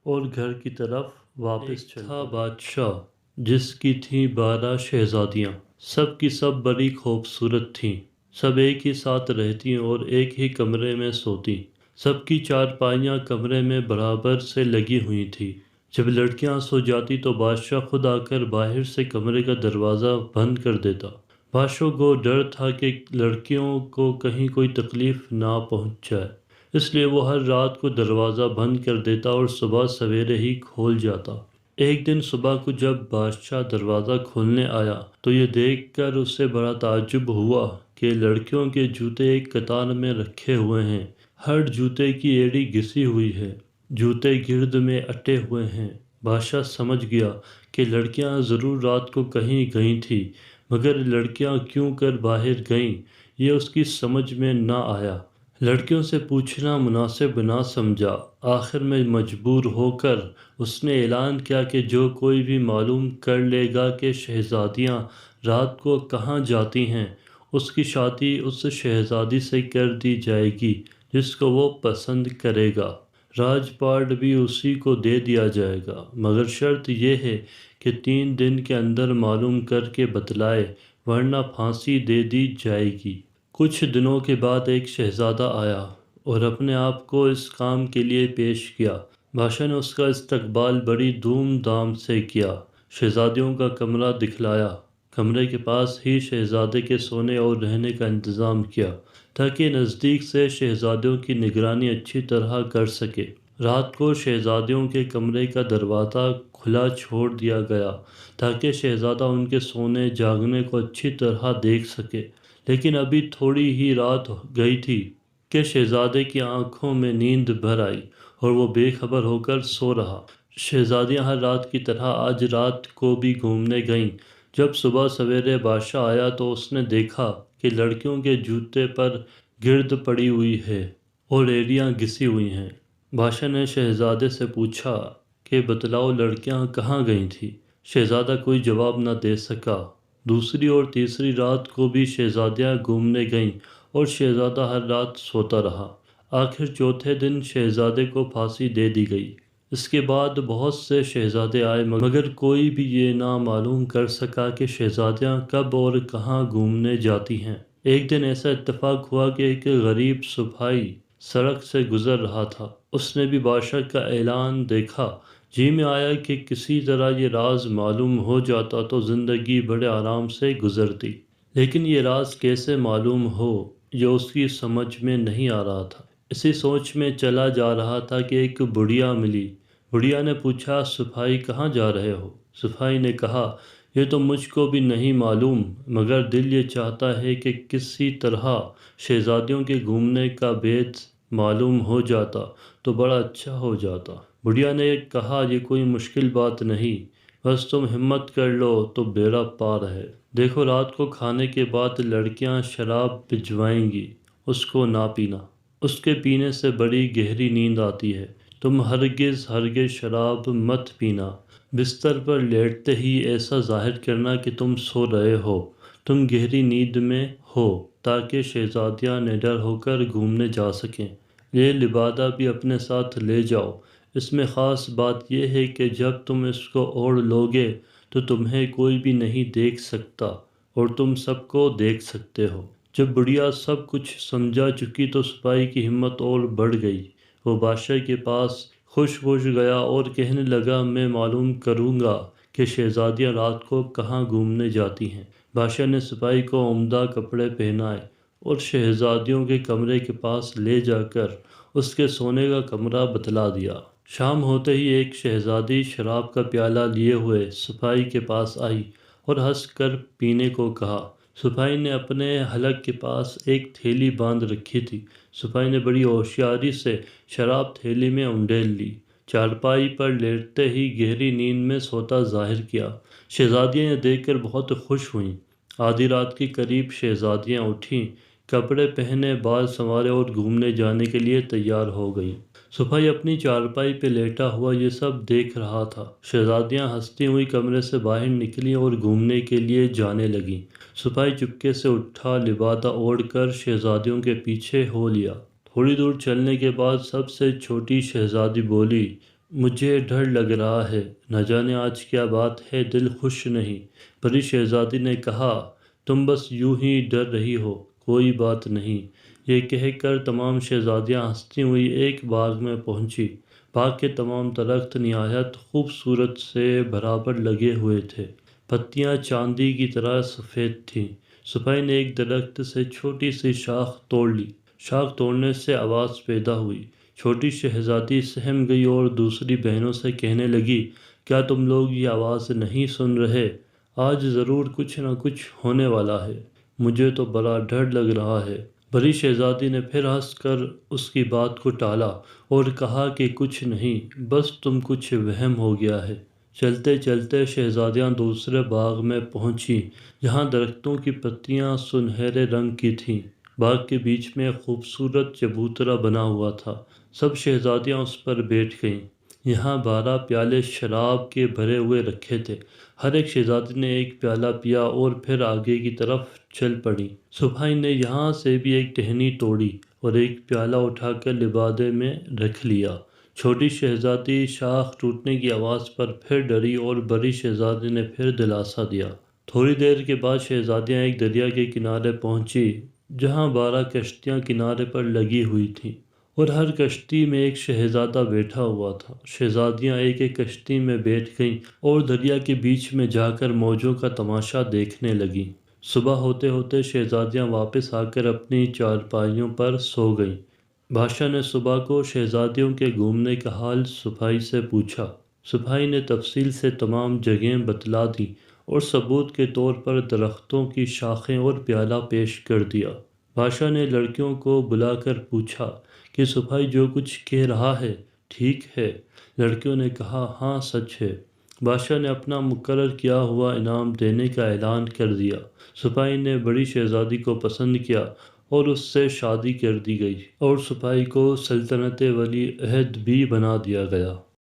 اور گھر کی طرف واپس چل پڑے۔ تھا بادشاہ جس کی تھیں 12 شہزادیاں، سب کی سب بڑی خوبصورت تھیں، سب ایک ہی ساتھ رہتی اور ایک ہی کمرے میں سوتی۔ سب کی چارپائیاں کمرے میں برابر سے لگی ہوئی تھیں۔ جب لڑکیاں سو جاتی تو بادشاہ خود آ کر باہر سے کمرے کا دروازہ بند کر دیتا۔ بادشاہ کو ڈر تھا کہ لڑکیوں کو کہیں کوئی تکلیف نہ پہنچ جائے، اس لیے وہ ہر رات کو دروازہ بند کر دیتا اور صبح سویرے ہی کھول جاتا۔ ایک دن صبح کو جب بادشاہ دروازہ کھولنے آیا تو یہ دیکھ کر اسے بڑا تعجب ہوا کہ لڑکیوں کے جوتے ایک قطار میں رکھے ہوئے ہیں، ہر جوتے کی ایڑی گھسی ہوئی ہے، جوتے گرد میں اٹے ہوئے ہیں۔ بادشاہ سمجھ گیا کہ لڑکیاں ضرور رات کو کہیں گئی تھیں، مگر لڑکیاں کیوں کر باہر گئیں یہ اس کی سمجھ میں نہ آیا۔ لڑکیوں سے پوچھنا مناسب نہ سمجھا۔ آخر میں مجبور ہو کر اس نے اعلان کیا کہ جو کوئی بھی معلوم کر لے گا کہ شہزادیاں رات کو کہاں جاتی ہیں، اس کی شادی اس شہزادی سے کر دی جائے گی جس کو وہ پسند کرے گا۔ راج پاٹ بھی اسی کو دے دیا جائے گا، مگر شرط یہ ہے کہ 3 دن کے اندر معلوم کر کے بتلائے، ورنہ پھانسی دے دی جائے گی۔ کچھ دنوں کے بعد ایک شہزادہ آیا اور اپنے آپ کو اس کام کے لیے پیش کیا۔ بادشاہ نے اس کا استقبال بڑی دھوم دھام سے کیا، شہزادیوں کا کمرہ دکھلایا، کمرے کے پاس ہی شہزادے کے سونے اور رہنے کا انتظام کیا تاکہ نزدیک سے شہزادیوں کی نگرانی اچھی طرح کر سکے۔ رات کو شہزادیوں کے کمرے کا دروازہ کھلا چھوڑ دیا گیا تاکہ شہزادہ ان کے سونے جاگنے کو اچھی طرح دیکھ سکے، لیکن ابھی تھوڑی ہی رات گئی تھی کہ شہزادے کی آنکھوں میں نیند بھر آئی اور وہ بے خبر ہو کر سو رہا۔ شہزادیاں ہر رات کی طرح آج رات کو بھی گھومنے گئیں۔ جب صبح سویرے بادشاہ آیا تو اس نے دیکھا کہ لڑکیوں کے جوتے پر گرد پڑی ہوئی ہے اور ایڑیاں گھسی ہوئی ہیں۔ بادشاہ نے شہزادے سے پوچھا کہ بتلاؤ لڑکیاں کہاں گئی تھیں؟ شہزادہ کوئی جواب نہ دے سکا۔ دوسری اور تیسری رات کو بھی شہزادیاں گھومنے گئیں اور شہزادہ ہر رات سوتا رہا۔ آخر چوتھے دن شہزادے کو پھانسی دے دی گئی۔ اس کے بعد بہت سے شہزادے آئے مگر کوئی بھی یہ نہ معلوم کر سکا کہ شہزادیاں کب اور کہاں گھومنے جاتی ہیں۔ ایک دن ایسا اتفاق ہوا کہ ایک غریب سپاہی سڑک سے گزر رہا تھا۔ اس نے بھی بادشاہ کا اعلان دیکھا۔ جی میں آیا کہ کسی طرح یہ راز معلوم ہو جاتا تو زندگی بڑے آرام سے گزرتی، لیکن یہ راز کیسے معلوم ہو یہ اس کی سمجھ میں نہیں آ رہا تھا۔ اسی سوچ میں چلا جا رہا تھا کہ ایک بڑھیا ملی۔ بڑھیا نے پوچھا، سپاہی کہاں جا رہے ہو؟ سپاہی نے کہا، یہ تو مجھ کو بھی نہیں معلوم مگر دل یہ چاہتا ہے کہ کسی طرح شہزادیوں کے گھومنے کا بھید معلوم ہو جاتا تو بڑا اچھا ہو جاتا۔ بڑھیا نے کہا، یہ کوئی مشکل بات نہیں، بس تم ہمت کر لو تو بیڑا پار ہے۔ دیکھو رات کو کھانے کے بعد لڑکیاں شراب بھجوائیں گی، اس کو نہ پینا۔ اس کے پینے سے بڑی گہری نیند آتی ہے۔ تم ہرگز شراب مت پینا۔ بستر پر لیٹتے ہی ایسا ظاہر کرنا کہ تم سو رہے ہو، تم گہری نیند میں ہو، تاکہ شہزادیاں نڈر ہو کر گھومنے جا سکیں۔ یہ لبادہ بھی اپنے ساتھ لے جاؤ۔ اس میں خاص بات یہ ہے کہ جب تم اس کو اوڑھ لوگے تو تمہیں کوئی بھی نہیں دیکھ سکتا اور تم سب کو دیکھ سکتے ہو۔ جب بڑھیا سب کچھ سمجھا چکی تو سپاہی کی ہمت اور بڑھ گئی۔ وہ بادشاہ کے پاس خوش گیا اور کہنے لگا، میں معلوم کروں گا کہ شہزادیاں رات کو کہاں گھومنے جاتی ہیں۔ بادشاہ نے سپاہی کو عمدہ کپڑے پہنائے اور شہزادیوں کے کمرے کے پاس لے جا کر اس کے سونے کا کمرہ بتلا دیا۔ شام ہوتے ہی ایک شہزادی شراب کا پیالہ لیے ہوئے سپاہی کے پاس آئی اور ہنس کر پینے کو کہا۔ سپاہی نے اپنے حلق کے پاس ایک تھیلی باندھ رکھی تھی۔ سپاہی نے بڑی ہوشیاری سے شراب تھیلی میں انڈیل لی، چارپائی پر لیٹتے ہی گہری نیند میں سوتا ظاہر کیا۔ شہزادیاں یہ دیکھ کر بہت خوش ہوئیں۔ آدھی رات کے قریب شہزادیاں اٹھیں، کپڑے پہنے، بال سنوارے اور گھومنے جانے کے لیے تیار ہو گئیں۔ سپاہی اپنی چارپائی پہ لیٹا ہوا یہ سب دیکھ رہا تھا۔ شہزادیاں ہنستی ہوئی کمرے سے باہر نکلیں اور گھومنے کے لیے جانے لگیں۔ سپاہی چپکے سے اٹھا، لبادہ اوڑھ کر شہزادیوں کے پیچھے ہو لیا۔ تھوڑی دور چلنے کے بعد سب سے چھوٹی شہزادی بولی، مجھے ڈر لگ رہا ہے، نہ جانے آج کیا بات ہے، دل خوش نہیں۔ بڑی شہزادی نے کہا، تم بس یوں ہی ڈر رہی ہو، کوئی بات نہیں۔ یہ کہہ کر تمام شہزادیاں ہنستی ہوئی ایک باغ میں پہنچی۔ باغ کے تمام درخت نہایت خوبصورت سے برابر لگے ہوئے تھے، پتیاں چاندی کی طرح سفید تھیں۔ سپاہی نے ایک درخت سے چھوٹی سی شاخ توڑ لی۔ شاخ توڑنے سے آواز پیدا ہوئی۔ چھوٹی شہزادی سہم گئی اور دوسری بہنوں سے کہنے لگی، کیا تم لوگ یہ آواز نہیں سن رہے؟ آج ضرور کچھ نہ کچھ ہونے والا ہے، مجھے تو بڑا ڈر لگ رہا ہے۔ بڑی شہزادی نے پھر ہنس کر اس کی بات کو ٹالا اور کہا کہ کچھ نہیں، بس تم کچھ وہم ہو گیا ہے۔ چلتے چلتے شہزادیاں دوسرے باغ میں پہنچیں جہاں درختوں کی پتیاں سنہرے رنگ کی تھیں۔ باغ کے بیچ میں ایک خوبصورت چبوترا بنا ہوا تھا۔ سب شہزادیاں اس پر بیٹھ گئیں۔ یہاں 12 پیالے شراب کے بھرے ہوئے رکھے تھے۔ ہر ایک شہزادی نے ایک پیالہ پیا اور پھر آگے کی طرف چل پڑی۔ سپاہی نے یہاں سے بھی ایک ٹہنی توڑی اور ایک پیالہ اٹھا کر لبادے میں رکھ لیا۔ چھوٹی شہزادی شاخ ٹوٹنے کی آواز پر پھر ڈری اور بڑی شہزادی نے پھر دلاسا دیا۔ تھوڑی دیر کے بعد شہزادیاں ایک دریا کے کنارے پہنچی جہاں 12 کشتیاں کنارے پر لگی ہوئی تھیں اور ہر کشتی میں ایک شہزادہ بیٹھا ہوا تھا۔ شہزادیاں ایک ایک کشتی میں بیٹھ گئیں اور دریا کے بیچ میں جا کر موجوں کا تماشا دیکھنے لگیں۔ صبح ہوتے ہوتے شہزادیاں واپس آ کر اپنی چارپائیوں پر سو گئیں۔ بادشاہ نے صبح کو شہزادیوں کے گھومنے کا حال سپاہی سے پوچھا۔ سپاہی نے تفصیل سے تمام جگہیں بتلا دیں اور ثبوت کے طور پر درختوں کی شاخیں اور پیالہ پیش کر دیا۔ بادشاہ نے لڑکیوں کو بلا کر پوچھا کہ سپاہی جو کچھ کہہ رہا ہے ٹھیک ہے؟ لڑکیوں نے کہا، ہاں سچ ہے۔ بادشاہ نے اپنا مقرر کیا ہوا انعام دینے کا اعلان کر دیا۔ سپاہی نے بڑی شہزادی کو پسند کیا اور اس سے شادی کر دی گئی اور سپاہی کو سلطنت ولی عہد بھی بنا دیا گیا۔